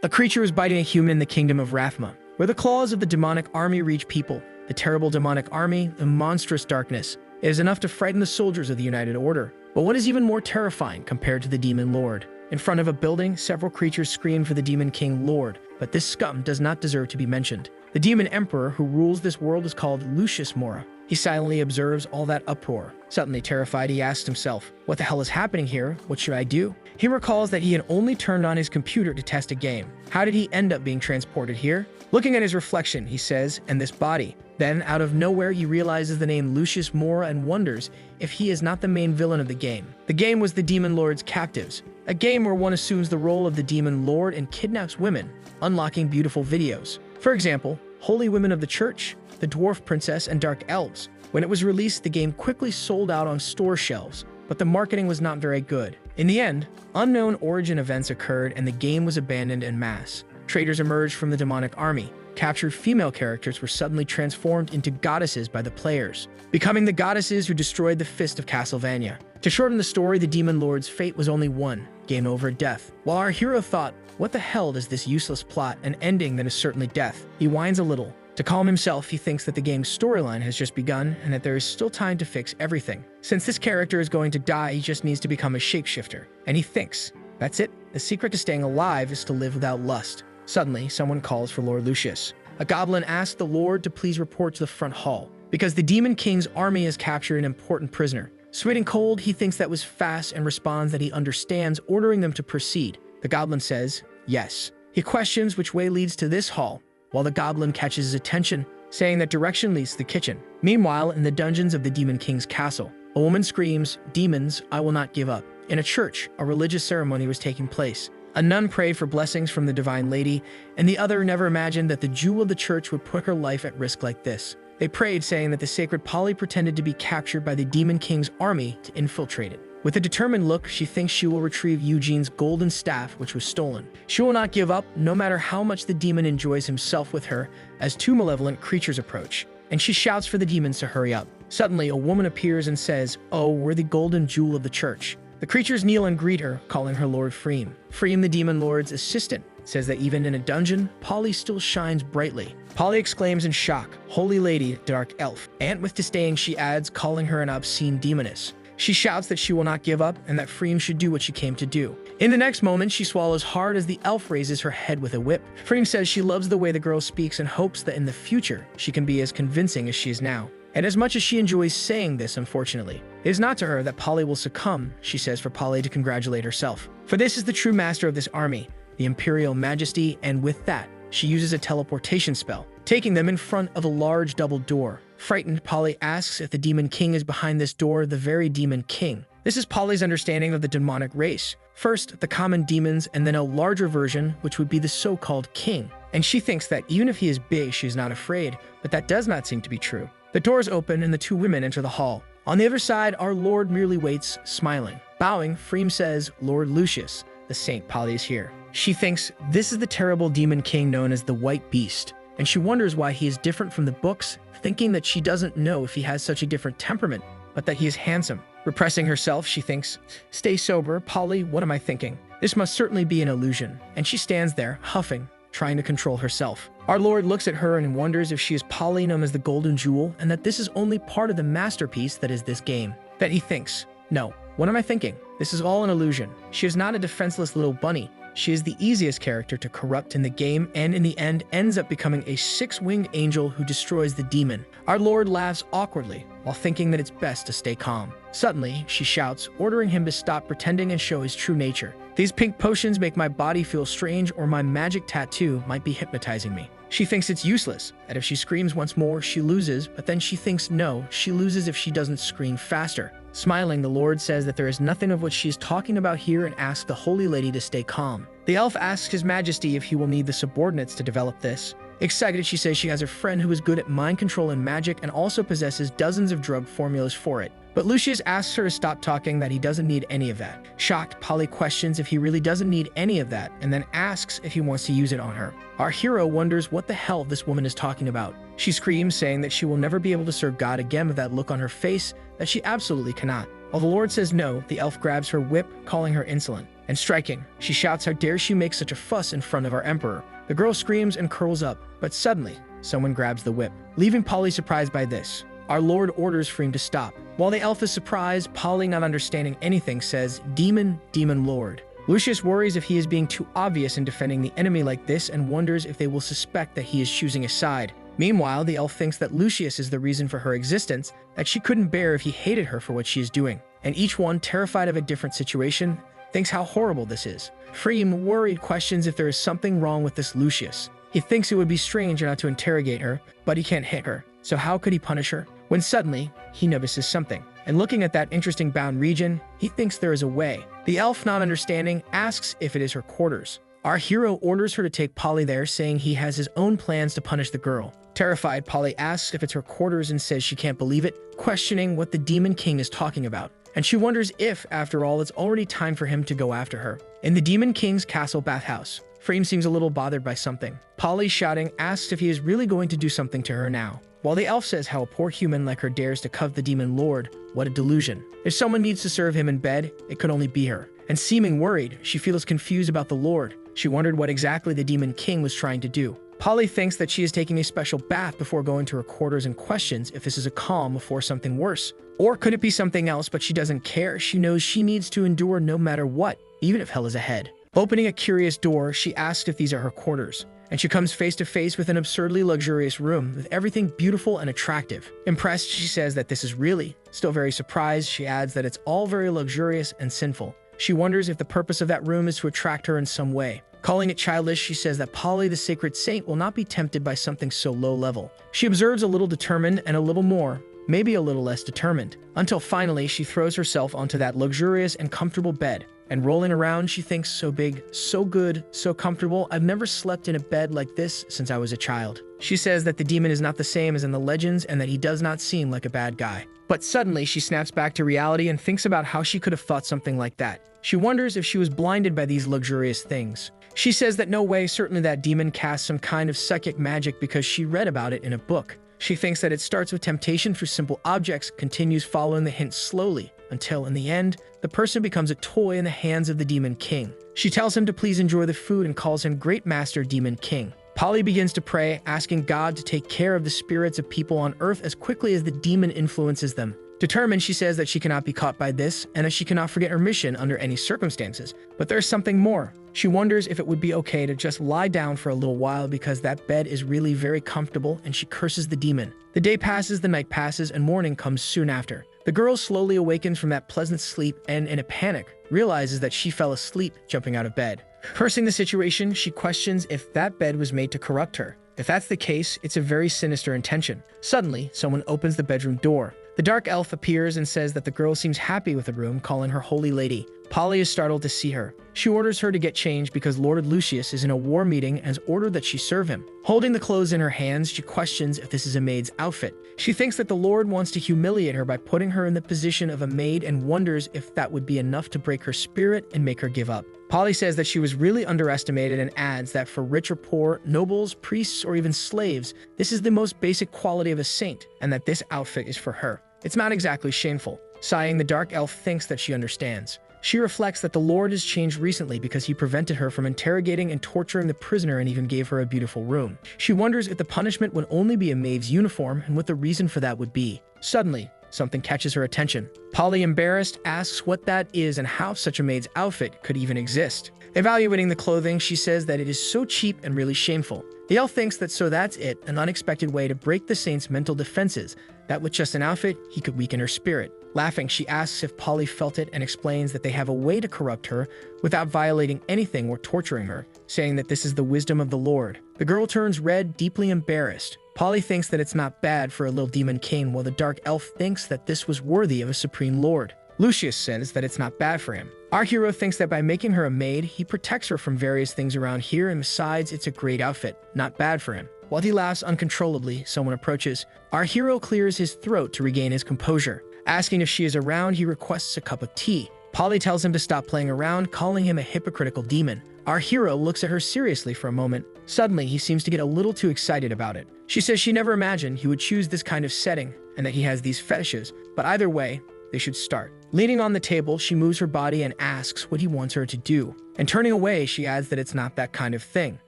A creature is biting a human in the kingdom of Rathma, where the claws of the demonic army reach people. The terrible demonic army, the monstrous darkness, is enough to frighten the soldiers of the United Order. But what is even more terrifying compared to the Demon Lord? In front of a building, several creatures scream for the Demon King Lord, but this scum does not deserve to be mentioned. The Demon Emperor who rules this world is called Lucius Mora. He silently observes all that uproar. Suddenly terrified, he asks himself, what the hell is happening here? What should I do? He recalls that he had only turned on his computer to test a game. How did he end up being transported here? Looking at his reflection, he says, and this body. Then, out of nowhere, he realizes the name Lucius Mora and wonders if he is not the main villain of the game. The game was the Demon Lord's Captives, a game where one assumes the role of the Demon Lord and kidnaps women, unlocking beautiful videos. For example, Holy Women of the Church, the Dwarf Princess, and Dark Elves. When it was released, the game quickly sold out on store shelves, but the marketing was not very good. In the end, unknown origin events occurred and the game was abandoned en masse. Traitors emerged from the demonic army. Captured female characters were suddenly transformed into goddesses by the players, becoming the goddesses who destroyed the Fist of Castlevania. To shorten the story, the Demon Lord's fate was only one: game over, death. While our hero thought, what the hell does this useless plot, an ending that is certainly death, he whines a little. To calm himself, he thinks that the game's storyline has just begun and that there is still time to fix everything. Since this character is going to die, he just needs to become a shapeshifter. And he thinks, that's it. The secret to staying alive is to live without lust. Suddenly, someone calls for Lord Lucius. A goblin asks the Lord to please report to the front hall, because the Demon King's army has captured an important prisoner. Sweat and cold, he thinks that was fast and responds that he understands, ordering them to proceed. The goblin says, yes. He questions which way leads to this hall, while the goblin catches his attention, saying that direction leads to the kitchen. Meanwhile, in the dungeons of the Demon King's castle, a woman screams, "Demons, I will not give up." In a church, a religious ceremony was taking place. A nun prayed for blessings from the Divine Lady, and the other never imagined that the jewel of the church would put her life at risk like this. They prayed, saying that the sacred Polly pretended to be captured by the Demon King's army to infiltrate it. With a determined look, she thinks she will retrieve Eugene's golden staff, which was stolen. She will not give up, no matter how much the demon enjoys himself with her, as two malevolent creatures approach, and she shouts for the demons to hurry up. Suddenly, a woman appears and says, "Oh, we're the golden jewel of the church." The creatures kneel and greet her, calling her Lord Freem. Freem, the Demon Lord's assistant, says that even in a dungeon, Polly still shines brightly. Polly exclaims in shock, "Holy Lady, Dark Elf." And with disdain, she adds, calling her an obscene demoness. She shouts that she will not give up and that Freem should do what she came to do. In the next moment, she swallows hard as the elf raises her head with a whip. Freem says she loves the way the girl speaks and hopes that in the future, she can be as convincing as she is now. And as much as she enjoys saying this, unfortunately, it is not to her that Polly will succumb, she says for Polly to congratulate herself. For this is the true master of this army, the Imperial Majesty, and with that, she uses a teleportation spell, taking them in front of a large double door. Frightened, Polly asks if the Demon King is behind this door, the very Demon King. This is Polly's understanding of the demonic race. First, the common demons, and then a larger version, which would be the so-called king. And she thinks that even if he is big, she is not afraid, but that does not seem to be true. The doors open and the two women enter the hall. On the other side, our Lord merely waits, smiling. Bowing, Freem says, "Lord Lucius, the Saint Polly is here." She thinks this is the terrible Demon King known as the White Beast, and she wonders why he is different from the books, thinking that she doesn't know if he has such a different temperament, but that he is handsome. Repressing herself, she thinks, "Stay sober, Polly, what am I thinking? This must certainly be an illusion." And she stands there, huffing, trying to control herself. Our Lord looks at her and wonders if she is Polly, known as the Golden Jewel, and that this is only part of the masterpiece that is this game. That he thinks, no, what am I thinking? This is all an illusion. She is not a defenseless little bunny. She is the easiest character to corrupt in the game, and in the end ends up becoming a six-winged angel who destroys the demon. Our Lord laughs awkwardly, while thinking that it's best to stay calm. Suddenly, she shouts, ordering him to stop pretending and show his true nature. "These pink potions make my body feel strange, or my magic tattoo might be hypnotizing me." She thinks it's useless, that if she screams once more, she loses, but then she thinks no, she loses if she doesn't scream faster. Smiling, the Lord says that there is nothing of what she is talking about here and asks the Holy Lady to stay calm. The elf asks His Majesty if he will need the subordinates to develop this. Excited, she says she has a friend who is good at mind control and magic and also possesses dozens of drug formulas for it. But Lucius asks her to stop talking, that he doesn't need any of that. Shocked, Polly questions if he really doesn't need any of that, and then asks if he wants to use it on her. Our hero wonders what the hell this woman is talking about. She screams, saying that she will never be able to serve God again with that look on her face, that she absolutely cannot. While the Lord says no, the elf grabs her whip, calling her insolent. and striking. She shouts, "How dare she make such a fuss in front of our emperor?" The girl screams and curls up, but suddenly, someone grabs the whip, leaving Polly surprised by this. Our lord orders Freem to stop. While the elf is surprised, Polly, not understanding anything, says, "Demon, demon lord." Lucius worries if he is being too obvious in defending the enemy like this and wonders if they will suspect that he is choosing a side. Meanwhile, the elf thinks that Lucius is the reason for her existence, that she couldn't bear if he hated her for what she is doing. And each one, terrified of a different situation, thinks how horrible this is. Freem, worried, questions if there is something wrong with this Lucius. He thinks it would be strange not to interrogate her, but he can't hit her. So how could he punish her? When suddenly, he notices something. And looking at that interesting bound region, he thinks there is a way. The elf, not understanding, asks if it is her quarters. Our hero orders her to take Polly there, saying he has his own plans to punish the girl. Terrified, Polly asks if it's her quarters and says she can't believe it, questioning what the Demon King is talking about. And she wonders if, after all, it's already time for him to go after her. In the Demon King's castle bathhouse, Freem seems a little bothered by something. Polly, shouting, asks if he is really going to do something to her now. While the elf says how a poor human like her dares to covet the demon lord, what a delusion. If someone needs to serve him in bed, it could only be her. And seeming worried, she feels confused about the lord. She wondered what exactly the Demon King was trying to do. Polly thinks that she is taking a special bath before going to her quarters and questions if this is a calm before something worse. Or could it be something else, but she doesn't care. She knows she needs to endure no matter what, even if hell is ahead. Opening a curious door, she asks if these are her quarters. And she comes face to face with an absurdly luxurious room with everything beautiful and attractive. Impressed, she says that this is really. Still very surprised, she adds that it's all very luxurious and sinful. She wonders if the purpose of that room is to attract her in some way. Calling it childish, she says that Polly, the sacred saint, will not be tempted by something so low level. She observes a little determined and a little more, maybe a little less determined, until finally she throws herself onto that luxurious and comfortable bed. And rolling around, she thinks, so big, so good, so comfortable. I've never slept in a bed like this since I was a child. She says that the demon is not the same as in the legends and that he does not seem like a bad guy. But suddenly, she snaps back to reality and thinks about how she could have thought something like that. She wonders if she was blinded by these luxurious things. She says that no way, certainly that demon casts some kind of psychic magic because she read about it in a book. She thinks that it starts with temptation through simple objects, continues following the hints slowly, until, in the end, the person becomes a toy in the hands of the Demon King. She tells him to please enjoy the food and calls him Great Master Demon King. Polly begins to pray, asking God to take care of the spirits of people on Earth as quickly as the demon influences them. Determined, she says that she cannot be caught by this, and that she cannot forget her mission under any circumstances. But there's something more. She wonders if it would be okay to just lie down for a little while because that bed is really very comfortable, and she curses the demon. The day passes, the night passes, and morning comes soon after. The girl slowly awakens from that pleasant sleep and, in a panic, realizes that she fell asleep jumping out of bed. Cursing the situation, she questions if that bed was made to corrupt her. If that's the case, it's a very sinister intention. Suddenly, someone opens the bedroom door. The dark elf appears and says that the girl seems happy with the room, calling her Holy Lady. Polly is startled to see her. She orders her to get changed because Lord Lucius is in a war meeting and has ordered that she serve him. Holding the clothes in her hands, she questions if this is a maid's outfit. She thinks that the Lord wants to humiliate her by putting her in the position of a maid and wonders if that would be enough to break her spirit and make her give up. Polly says that she was really underestimated and adds that for rich or poor, nobles, priests, or even slaves, this is the most basic quality of a saint, and that this outfit is for her. It's not exactly shameful. Sighing, the dark elf thinks that she understands. She reflects that the Lord has changed recently because he prevented her from interrogating and torturing the prisoner and even gave her a beautiful room. She wonders if the punishment would only be a maid's uniform and what the reason for that would be. Suddenly, something catches her attention. Polly, embarrassed, asks what that is and how such a maid's outfit could even exist. Evaluating the clothing, she says that it is so cheap and really shameful. The elf thinks that so that's it, an unexpected way to break the saint's mental defenses, that with just an outfit, he could weaken her spirit. Laughing, she asks if Polly felt it and explains that they have a way to corrupt her without violating anything or torturing her, saying that this is the wisdom of the Lord. The girl turns red, deeply embarrassed. Polly thinks that it's not bad for a little demon king, while the dark elf thinks that this was worthy of a supreme lord. Lucius says that it's not bad for him. Our hero thinks that by making her a maid, he protects her from various things around here, and besides, it's a great outfit, not bad for him. While he laughs uncontrollably, someone approaches. Our hero clears his throat to regain his composure. Asking if she is around, he requests a cup of tea. Polly tells him to stop playing around, calling him a hypocritical demon. Our hero looks at her seriously for a moment. Suddenly, he seems to get a little too excited about it. She says she never imagined he would choose this kind of setting and that he has these fetishes, but either way, they should start. Leaning on the table, she moves her body and asks what he wants her to do. And turning away, she adds that it's not that kind of thing.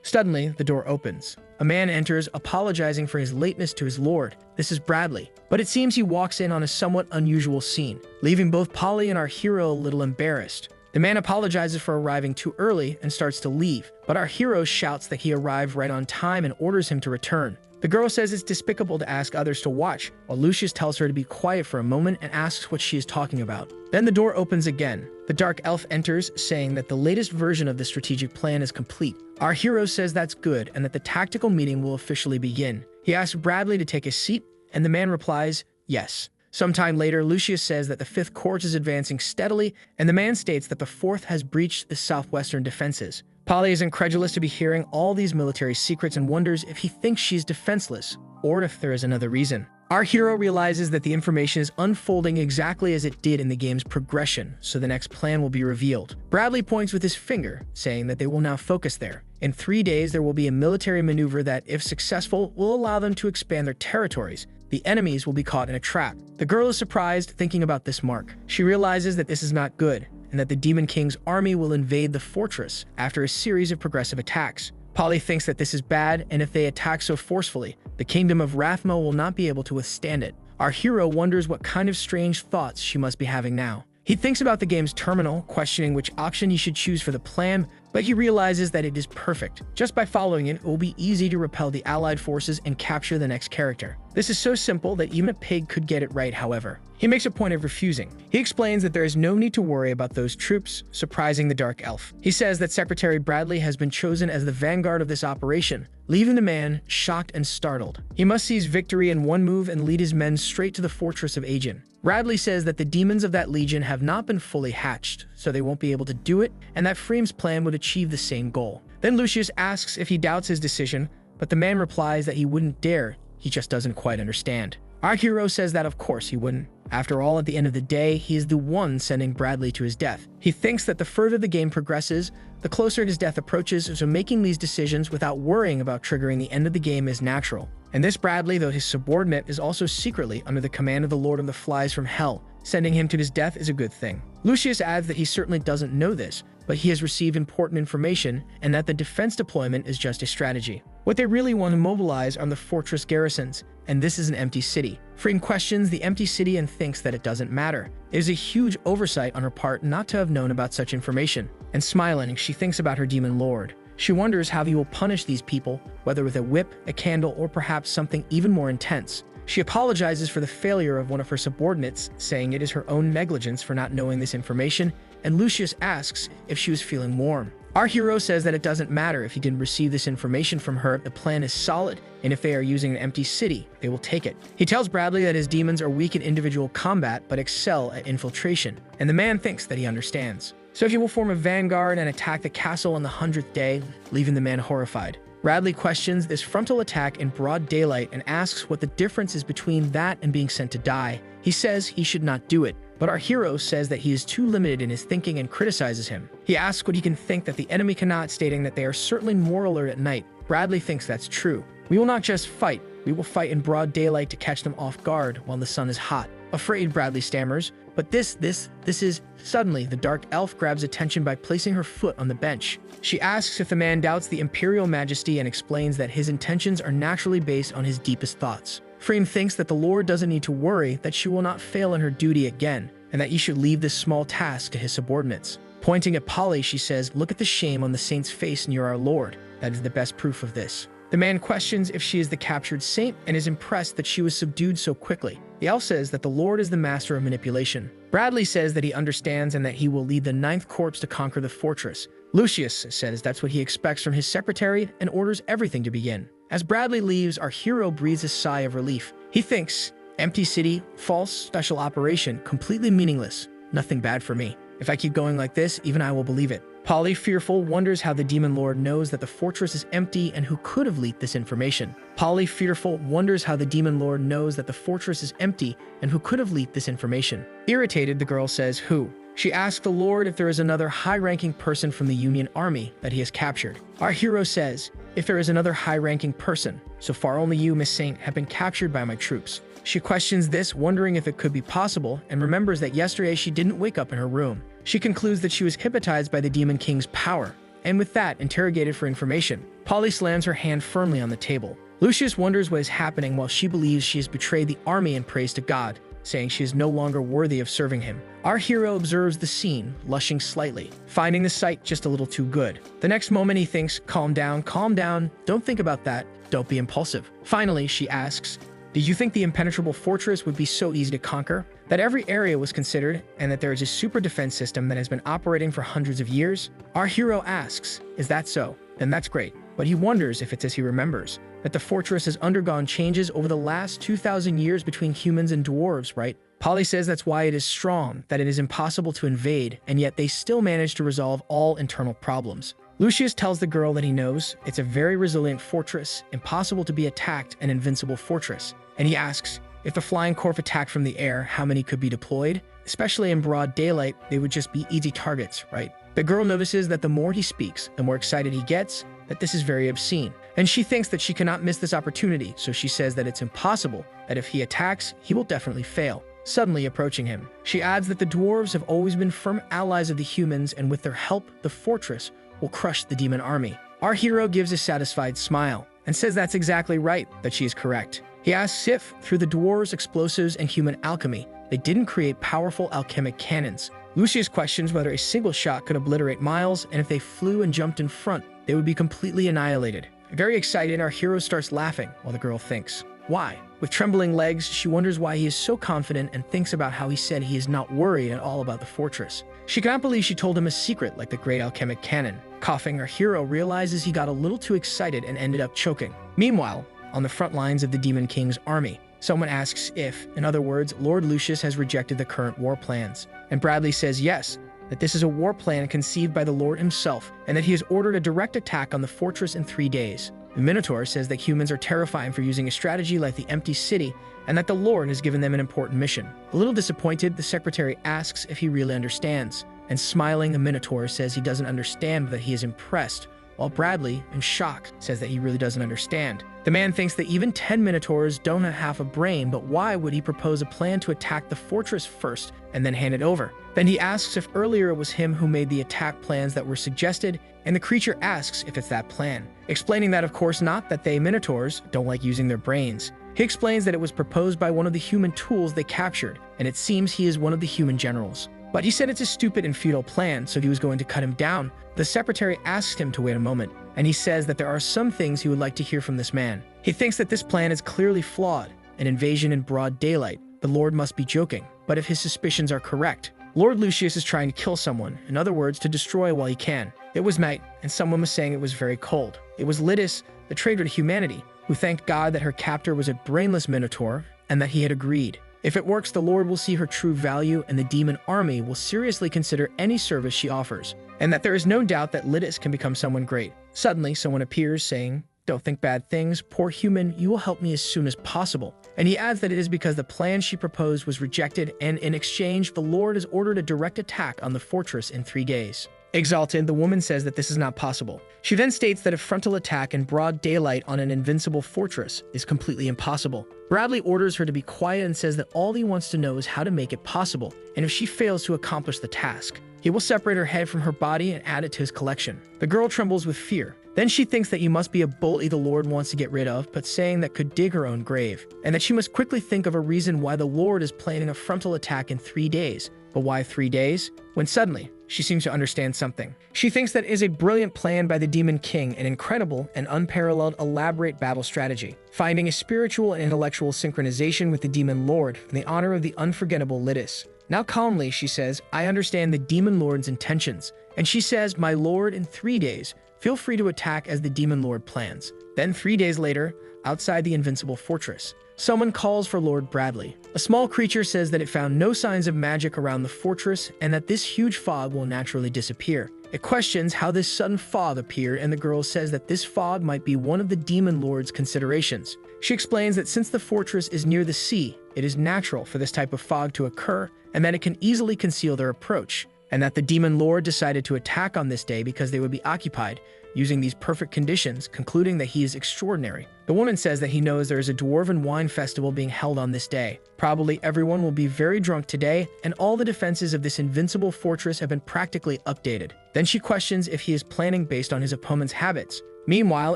Suddenly, the door opens. A man enters, apologizing for his lateness to his lord. This is Bradley. But it seems he walks in on a somewhat unusual scene, leaving both Polly and our hero a little embarrassed. The man apologizes for arriving too early and starts to leave, but our hero shouts that he arrived right on time and orders him to return. The girl says it's despicable to ask others to watch, while Lucius tells her to be quiet for a moment and asks what she is talking about. Then the door opens again. The dark elf enters, saying that the latest version of the strategic plan is complete. Our hero says that's good and that the tactical meeting will officially begin. He asks Bradley to take a seat, and the man replies, yes. Sometime later, Lucius says that the 5th Corps is advancing steadily, and the man states that the 4th has breached the southwestern defenses. Polly is incredulous to be hearing all these military secrets and wonders if he thinks she's defenseless, or if there is another reason. Our hero realizes that the information is unfolding exactly as it did in the game's progression, so the next plan will be revealed. Bradley points with his finger, saying that they will now focus there. In 3 days, there will be a military maneuver that, if successful, will allow them to expand their territories. The enemies will be caught in a trap. The girl is surprised thinking about this mark. She realizes that this is not good, and that the Demon King's army will invade the fortress after a series of progressive attacks. Polly thinks that this is bad, and if they attack so forcefully, the kingdom of Rathma will not be able to withstand it. Our hero wonders what kind of strange thoughts she must be having now. He thinks about the game's terminal, questioning which option he should choose for the plan, but he realizes that it is perfect. Just by following it, it will be easy to repel the allied forces and capture the next character. This is so simple that even a pig could get it right, however. He makes a point of refusing. He explains that there is no need to worry about those troops, surprising the Dark Elf. He says that Secretary Bradley has been chosen as the vanguard of this operation, leaving the man shocked and startled. He must seize victory in one move and lead his men straight to the fortress of Aegon. Bradley says that the demons of that legion have not been fully hatched, so they won't be able to do it, and that Freem's plan would achieve the same goal. Then Lucius asks if he doubts his decision, but the man replies that he wouldn't dare, he just doesn't quite understand. Our hero says that of course he wouldn't. After all, at the end of the day, he is the one sending Bradley to his death. He thinks that the further the game progresses, the closer his death approaches, so making these decisions without worrying about triggering the end of the game is natural. And this Bradley, though his subordinate, is also secretly under the command of the Lord of the Flies from Hell. Sending him to his death is a good thing. Lucius adds that he certainly doesn't know this, but he has received important information and that the defense deployment is just a strategy. What they really want to mobilize are the fortress garrisons, and this is an empty city. Freem questions the empty city and thinks that it doesn't matter. It is a huge oversight on her part not to have known about such information. And smiling, she thinks about her demon lord. She wonders how he will punish these people, whether with a whip, a candle, or perhaps something even more intense. She apologizes for the failure of one of her subordinates, saying it is her own negligence for not knowing this information, and Lucius asks if she was feeling warm. Our hero says that it doesn't matter if he didn't receive this information from her, the plan is solid, and if they are using an empty city, they will take it. He tells Bradley that his demons are weak in individual combat, but excel at infiltration, and the man thinks that he understands. So he will form a vanguard and attack the castle on the 100th day, leaving the man horrified. Bradley questions this frontal attack in broad daylight and asks what the difference is between that and being sent to die. He says he should not do it, but our hero says that he is too limited in his thinking and criticizes him. He asks what he can think that the enemy cannot, stating that they are certainly more alert at night. Bradley thinks that's true. We will not just fight, we will fight in broad daylight to catch them off guard while the sun is hot. Afraid, Bradley stammers, but this is... Suddenly, the dark elf grabs attention by placing her foot on the bench. She asks if the man doubts the imperial majesty and explains that his intentions are naturally based on his deepest thoughts. Freem thinks that the Lord doesn't need to worry that she will not fail in her duty again, and that he should leave this small task to his subordinates. Pointing at Polly, she says, "Look at the shame on the saint's face near our Lord. That is the best proof of this." The man questions if she is the captured saint and is impressed that she was subdued so quickly. The elf says that the Lord is the master of manipulation. Bradley says that he understands and that he will lead the 9th Corps to conquer the fortress. Lucius says that's what he expects from his secretary and orders everything to begin. As Bradley leaves, our hero breathes a sigh of relief. He thinks, empty city, false special operation, completely meaningless, nothing bad for me. If I keep going like this, even I will believe it. Polly, fearful, wonders how the demon lord knows that the fortress is empty and who could have leaked this information. Polly, fearful, wonders how the demon lord knows that the fortress is empty and who could have leaked this information. Irritated, the girl says, who? She asks the lord if there is another high-ranking person from the Union army that he has captured. Our hero says, if there is another high-ranking person, so far only you, Miss Saint, have been captured by my troops. She questions this, wondering if it could be possible, and remembers that yesterday she didn't wake up in her room. She concludes that she was hypnotized by the Demon King's power, and with that, interrogated for information. Polly slams her hand firmly on the table. Lucius wonders what is happening while she believes she has betrayed the army and prays to God, saying she is no longer worthy of serving him. Our hero observes the scene, blushing slightly, finding the sight just a little too good. The next moment he thinks, calm down, don't think about that, don't be impulsive. Finally, she asks, did you think the impenetrable fortress would be so easy to conquer? That every area was considered, and that there is a super defense system that has been operating for hundreds of years? Our hero asks, is that so? Then that's great. But he wonders if it's as he remembers, that the fortress has undergone changes over the last 2,000 years between humans and dwarves, right? Polly says that's why it is strong, that it is impossible to invade, and yet they still manage to resolve all internal problems. Lucius tells the girl that he knows it's a very resilient fortress, impossible to be attacked, an invincible fortress. And he asks, if the flying corps attacked from the air, how many could be deployed? Especially in broad daylight, they would just be easy targets, right? The girl notices that the more he speaks, the more excited he gets, that this is very obscene. And she thinks that she cannot miss this opportunity, so she says that it's impossible, that if he attacks, he will definitely fail. Suddenly approaching him, she adds that the dwarves have always been firm allies of the humans, and with their help, the fortress will crush the demon army. Our hero gives a satisfied smile and says that's exactly right, that she is correct. He asks if, through the dwarves' explosives and human alchemy, they didn't create powerful alchemic cannons. Lucius questions whether a single shot could obliterate miles, and if they flew and jumped in front, they would be completely annihilated. Very excited, our hero starts laughing while the girl thinks, why? With trembling legs, she wonders why he is so confident and thinks about how he said he is not worried at all about the fortress. She cannot believe she told him a secret like the great alchemic cannon. Coughing, our hero realizes he got a little too excited and ended up choking. Meanwhile, on the front lines of the Demon King's army, someone asks if, in other words, Lord Lucius has rejected the current war plans. And Bradley says yes, that this is a war plan conceived by the Lord himself, and that he has ordered a direct attack on the fortress in 3 days. The Minotaur says that humans are terrifying for using a strategy like the empty city, and that the Lord has given them an important mission. A little disappointed, the secretary asks if he really understands, and smiling, the Minotaur says he doesn't understand but that he is impressed, while Bradley, in shock, says that he really doesn't understand. The man thinks that even 10 Minotaurs don't have half a brain, but why would he propose a plan to attack the fortress first and then hand it over? Then he asks if earlier it was him who made the attack plans that were suggested, and the creature asks if it's that plan, explaining that of course not, that they Minotaurs don't like using their brains. He explains that it was proposed by one of the human tools they captured, and it seems he is one of the human generals. But he said it's a stupid and futile plan, so he was going to cut him down. The secretary asks him to wait a moment, and he says that there are some things he would like to hear from this man. He thinks that this plan is clearly flawed, an invasion in broad daylight. The Lord must be joking, but if his suspicions are correct, Lord Lucius is trying to kill someone, in other words, to destroy while he can. It was night, and someone was saying it was very cold. It was Lytis, the traitor to humanity, who thanked God that her captor was a brainless Minotaur, and that he had agreed. If it works, the Lord will see her true value, and the demon army will seriously consider any service she offers, and that there is no doubt that Lytis can become someone great. Suddenly, someone appears, saying, don't think bad things, poor human, you will help me as soon as possible. And he adds that it is because the plan she proposed was rejected, and in exchange, the Lord has ordered a direct attack on the fortress in 3 days. Exalted, the woman says that this is not possible. She then states that a frontal attack in broad daylight on an invincible fortress is completely impossible. Bradley orders her to be quiet and says that all he wants to know is how to make it possible, and if she fails to accomplish the task, he will separate her head from her body and add it to his collection. The girl trembles with fear. Then she thinks that you must be a bully the Lord wants to get rid of, but saying that could dig her own grave, and that she must quickly think of a reason why the Lord is planning a frontal attack in 3 days. But why 3 days? When suddenly, she seems to understand something. She thinks that is a brilliant plan by the Demon King, an incredible and unparalleled elaborate battle strategy, finding a spiritual and intellectual synchronization with the Demon Lord in the honor of the unforgettable Lytis. Now calmly, she says, I understand the Demon Lord's intentions. And she says, my Lord, in 3 days, feel free to attack as the Demon Lord plans. Then 3 days later, outside the invincible fortress, someone calls for Lord Bradley. A small creature says that it found no signs of magic around the fortress and that this huge fog will naturally disappear. It questions how this sudden fog appeared, and the girl says that this fog might be one of the Demon Lord's considerations. She explains that since the fortress is near the sea, it is natural for this type of fog to occur, and that it can easily conceal their approach, and that the Demon Lord decided to attack on this day because they would be occupied using these perfect conditions, concluding that he is extraordinary. The woman says that he knows there is a dwarven wine festival being held on this day. Probably everyone will be very drunk today, and all the defenses of this invincible fortress have been practically updated. Then she questions if he is planning based on his opponent's habits. Meanwhile,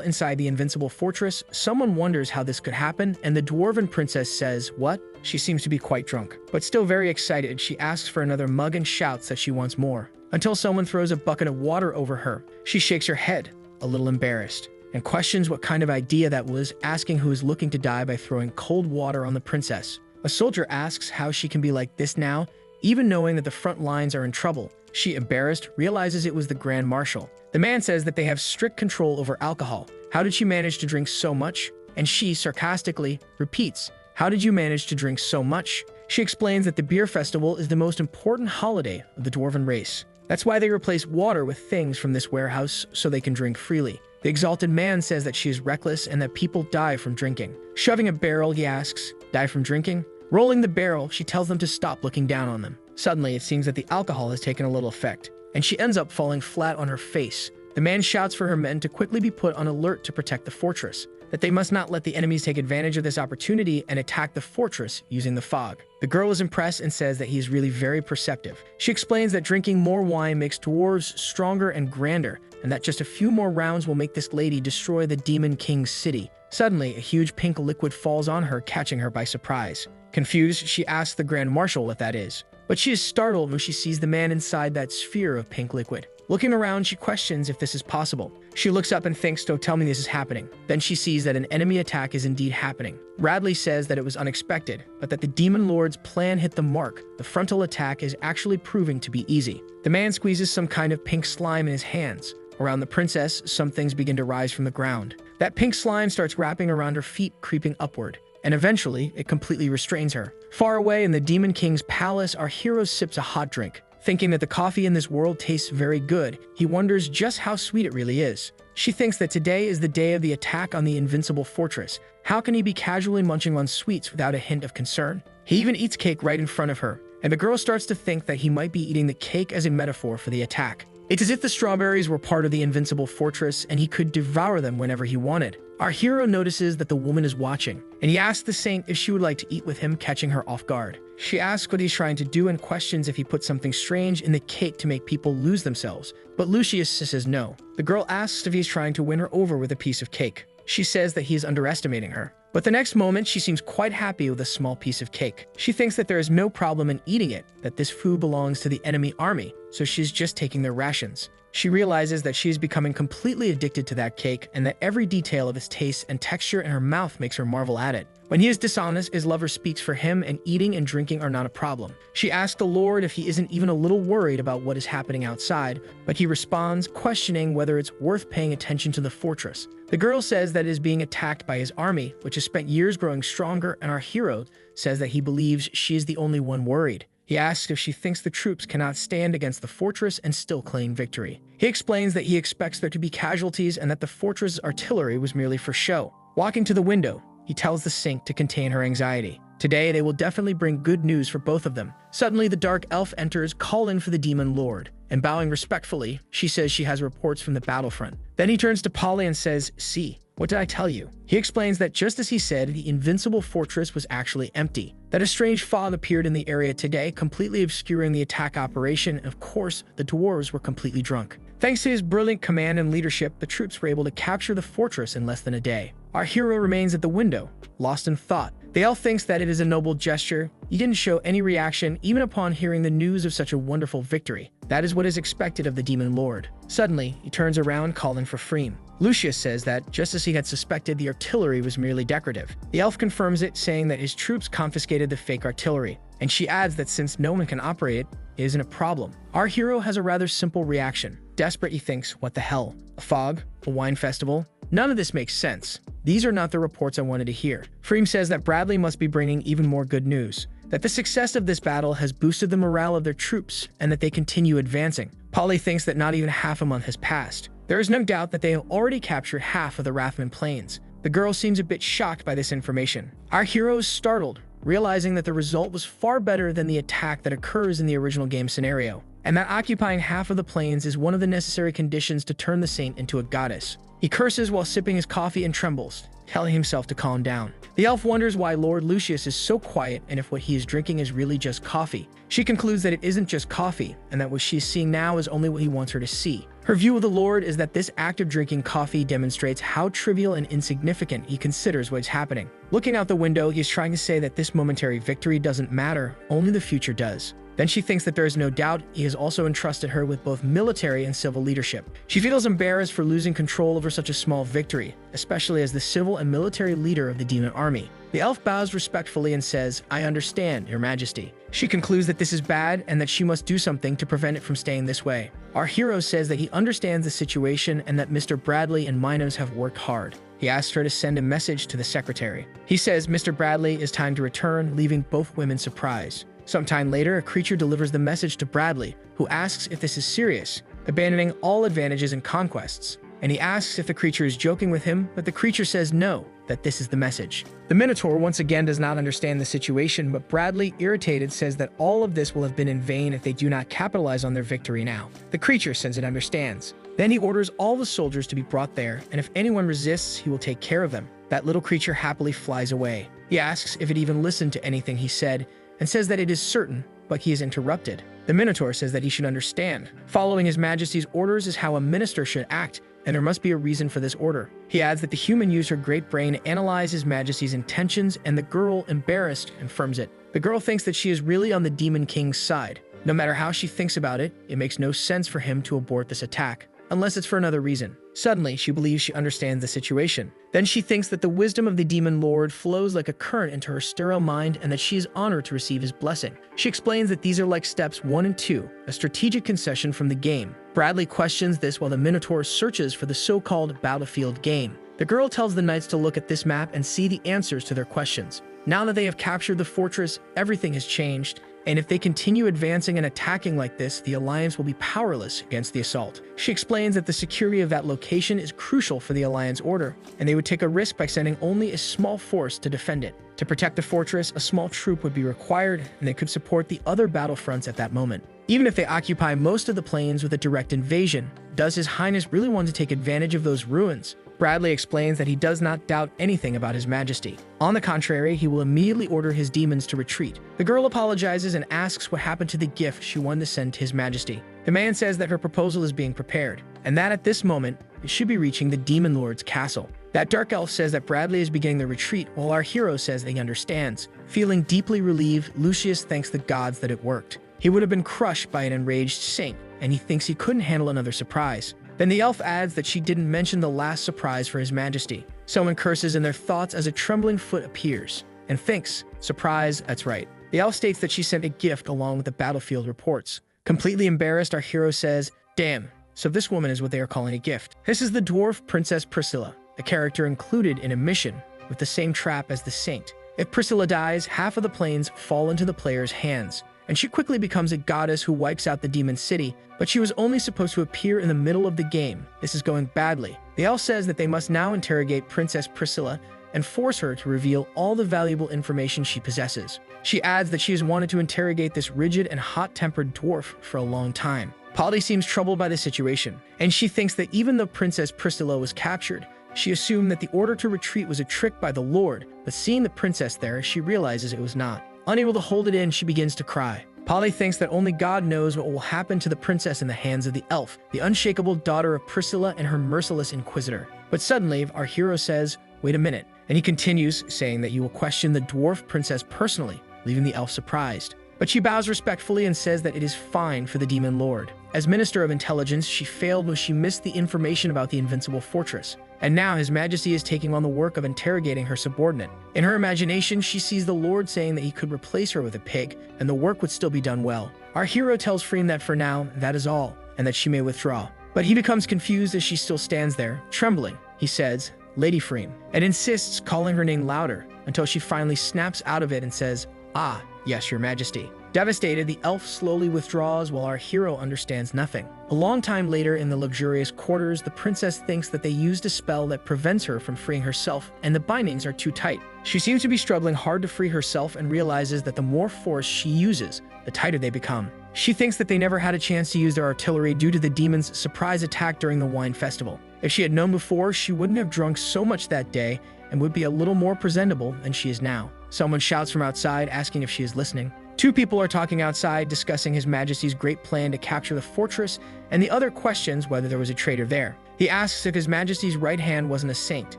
inside the invincible fortress, someone wonders how this could happen, and the dwarven princess says, "What?" She seems to be quite drunk, but still very excited. She asks for another mug and shouts that she wants more, until someone throws a bucket of water over her. She shakes her head, a little embarrassed, and questions what kind of idea that was, asking who is looking to die by throwing cold water on the princess. A soldier asks how she can be like this now, even knowing that the front lines are in trouble. She, embarrassed, realizes it was the Grand Marshal. The man says that they have strict control over alcohol. How did she manage to drink so much? And she, sarcastically, repeats, "How did you manage to drink so much?" She explains that the beer festival is the most important holiday of the dwarven race. That's why they replace water with things from this warehouse so they can drink freely. The exalted man says that she is reckless and that people die from drinking. Shoving a barrel, he asks, "Die from drinking?" Rolling the barrel, she tells them to stop looking down on them. Suddenly, it seems that the alcohol has taken a little effect, and she ends up falling flat on her face. The man shouts for her men to quickly be put on alert to protect the fortress, that they must not let the enemies take advantage of this opportunity and attack the fortress using the fog. The girl is impressed and says that he is really very perceptive. She explains that drinking more wine makes dwarves stronger and grander, and that just a few more rounds will make this lady destroy the Demon King's city. Suddenly, a huge pink liquid falls on her, catching her by surprise. Confused, she asks the Grand Marshal what that is, but she is startled when she sees the man inside that sphere of pink liquid. Looking around, she questions if this is possible. She looks up and thinks, "Don't tell me this is happening." Then she sees that an enemy attack is indeed happening. Radley says that it was unexpected, but that the Demon Lord's plan hit the mark. The frontal attack is actually proving to be easy. The man squeezes some kind of pink slime in his hands. Around the princess, some things begin to rise from the ground. That pink slime starts wrapping around her feet, creeping upward, and eventually, it completely restrains her. Far away in the Demon King's palace, our hero sips a hot drink. Thinking that the coffee in this world tastes very good, he wonders just how sweet it really is. She thinks that today is the day of the attack on the invincible fortress. How can he be casually munching on sweets without a hint of concern? He even eats cake right in front of her, and the girl starts to think that he might be eating the cake as a metaphor for the attack. It's as if the strawberries were part of the invincible fortress and he could devour them whenever he wanted. Our hero notices that the woman is watching, and he asks the saint if she would like to eat with him, catching her off guard. She asks what he's trying to do and questions if he put something strange in the cake to make people lose themselves, but Lucius says no. The girl asks if he's trying to win her over with a piece of cake. She says that he is underestimating her. But the next moment, she seems quite happy with a small piece of cake. She thinks that there is no problem in eating it, that this food belongs to the enemy army, so she's just taking their rations. She realizes that she is becoming completely addicted to that cake and that every detail of its taste and texture in her mouth makes her marvel at it. When he is dishonest, his lover speaks for him and eating and drinking are not a problem. She asks the Lord if he isn't even a little worried about what is happening outside, but he responds, questioning whether it's worth paying attention to the fortress. The girl says that it is being attacked by his army, which has spent years growing stronger, and our hero says that he believes she is the only one worried. He asks if she thinks the troops cannot stand against the fortress and still claim victory. He explains that he expects there to be casualties and that the fortress artillery was merely for show. Walking to the window, he tells the Sync to contain her anxiety. Today, they will definitely bring good news for both of them. Suddenly, the dark elf enters, calling for the Demon Lord, and bowing respectfully, she says she has reports from the battlefront. Then he turns to Polly and says, "See, what did I tell you?" He explains that just as he said, the invincible fortress was actually empty, that a strange fog appeared in the area today, completely obscuring the attack operation, and of course, the dwarves were completely drunk. Thanks to his brilliant command and leadership, the troops were able to capture the fortress in less than a day. Our hero remains at the window, lost in thought. The elf thinks that it is a noble gesture. He didn't show any reaction even upon hearing the news of such a wonderful victory. That is what is expected of the Demon Lord. Suddenly, he turns around, calling for Freem. Lucius says that, just as he had suspected, the artillery was merely decorative. The elf confirms it, saying that his troops confiscated the fake artillery, and she adds that since no one can operate it, it isn't a problem. Our hero has a rather simple reaction. Desperate, he thinks, what the hell? A fog? A wine festival? None of this makes sense. These are not the reports I wanted to hear. Freem says that Bradley must be bringing even more good news, that the success of this battle has boosted the morale of their troops and that they continue advancing. Polly thinks that not even half a month has passed. There is no doubt that they have already captured half of the Rathman Plains. The girl seems a bit shocked by this information. Our hero is startled, realizing that the result was far better than the attack that occurs in the original game scenario. and that occupying half of the plains is one of the necessary conditions to turn the saint into a goddess. He curses while sipping his coffee and trembles, telling himself to calm down. The elf wonders why Lord Lucius is so quiet and if what he is drinking is really just coffee. She concludes that it isn't just coffee, and that what she is seeing now is only what he wants her to see. Her view of the Lord is that this act of drinking coffee demonstrates how trivial and insignificant he considers what is happening. Looking out the window, he is trying to say that this momentary victory doesn't matter, only the future does. Then she thinks that there is no doubt he has also entrusted her with both military and civil leadership. She feels embarrassed for losing control over such a small victory, especially as the civil and military leader of the demon army. The elf bows respectfully and says, "I understand, Your Majesty." She concludes that this is bad and that she must do something to prevent it from staying this way. Our hero says that he understands the situation and that Mr. Bradley and Minos have worked hard. He asks her to send a message to the secretary. He says Mr. Bradley is time to return, leaving both women surprised. Sometime later, a creature delivers the message to Bradley, who asks if this is serious, abandoning all advantages and conquests. And he asks if the creature is joking with him, but the creature says no, that this is the message. The Minotaur once again does not understand the situation, but Bradley, irritated, says that all of this will have been in vain if they do not capitalize on their victory now. The creature says it understands. Then he orders all the soldiers to be brought there, and if anyone resists, he will take care of them. That little creature happily flies away. He asks if it even listened to anything he said, and says that it is certain, but he is interrupted. The Minotaur says that he should understand. Following His Majesty's orders is how a minister should act, and there must be a reason for this order. He adds that the human used her great brain to analyze His Majesty's intentions, and the girl, embarrassed, confirms it. The girl thinks that she is really on the Demon King's side. No matter how she thinks about it, it makes no sense for him to abort this attack, unless it's for another reason. Suddenly, she believes she understands the situation. Then she thinks that the wisdom of the Demon Lord flows like a current into her sterile mind and that she is honored to receive his blessing. She explains that these are like steps 1 and 2, a strategic concession from the game. Bradley questions this while the Minotaur searches for the so-called battlefield game. The girl tells the knights to look at this map and see the answers to their questions. Now that they have captured the fortress, everything has changed, and if they continue advancing and attacking like this, the Alliance will be powerless against the assault. She explains that the security of that location is crucial for the Alliance order, and they would take a risk by sending only a small force to defend it. To protect the fortress, a small troop would be required, and they could support the other battlefronts at that moment. Even if they occupy most of the plains with a direct invasion, does His Highness really want to take advantage of those ruins? Bradley explains that he does not doubt anything about His Majesty. On the contrary, he will immediately order his demons to retreat. The girl apologizes and asks what happened to the gift she wanted to send to His Majesty. The man says that her proposal is being prepared, and that at this moment, it should be reaching the Demon Lord's castle. That dark elf says that Bradley is beginning the retreat, while our hero says that he understands. Feeling deeply relieved, Lucius thanks the gods that it worked. He would have been crushed by an enraged saint, and he thinks he couldn't handle another surprise. Then the elf adds that she didn't mention the last surprise for His Majesty. Someone curses in their thoughts as a trembling foot appears, and thinks, surprise, that's right. The elf states that she sent a gift along with the battlefield reports. Completely embarrassed, our hero says, damn, so this woman is what they are calling a gift. This is the dwarf Princess Priscilla, a character included in a mission with the same trap as the saint. If Priscilla dies, half of the plains fall into the player's hands, and she quickly becomes a goddess who wipes out the demon city, but she was only supposed to appear in the middle of the game. This is going badly. The elf says that they must now interrogate Princess Priscilla and force her to reveal all the valuable information she possesses. She adds that she has wanted to interrogate this rigid and hot-tempered dwarf for a long time. Polly seems troubled by the situation, and she thinks that even though Princess Priscilla was captured, she assumed that the order to retreat was a trick by the Lord, but seeing the princess there, she realizes it was not. Unable to hold it in, she begins to cry. Polly thinks that only God knows what will happen to the princess in the hands of the elf, the unshakable daughter of Priscilla and her merciless inquisitor. But suddenly, our hero says, wait a minute, and he continues, saying that you will question the dwarf princess personally, leaving the elf surprised. But she bows respectfully and says that it is fine for the demon lord. As Minister of Intelligence, she failed when she missed the information about the invincible fortress. And now His Majesty is taking on the work of interrogating her subordinate. In her imagination, she sees the Lord saying that he could replace her with a pig, and the work would still be done well. Our hero tells Freem that for now, that is all, and that she may withdraw. But he becomes confused as she still stands there, trembling. He says, Lady Freem, and insists, calling her name louder, until she finally snaps out of it and says, Ah, yes, Your Majesty. Devastated, the elf slowly withdraws while our hero understands nothing. A long time later, in the luxurious quarters, the princess thinks that they used a spell that prevents her from freeing herself, and the bindings are too tight. She seems to be struggling hard to free herself and realizes that the more force she uses, the tighter they become. She thinks that they never had a chance to use their artillery due to the demon's surprise attack during the wine festival. If she had known before, she wouldn't have drunk so much that day and would be a little more presentable than she is now. Someone shouts from outside, asking if she is listening. Two people are talking outside, discussing His Majesty's great plan to capture the fortress, and the other questions whether there was a traitor there. He asks if His Majesty's right hand wasn't a saint.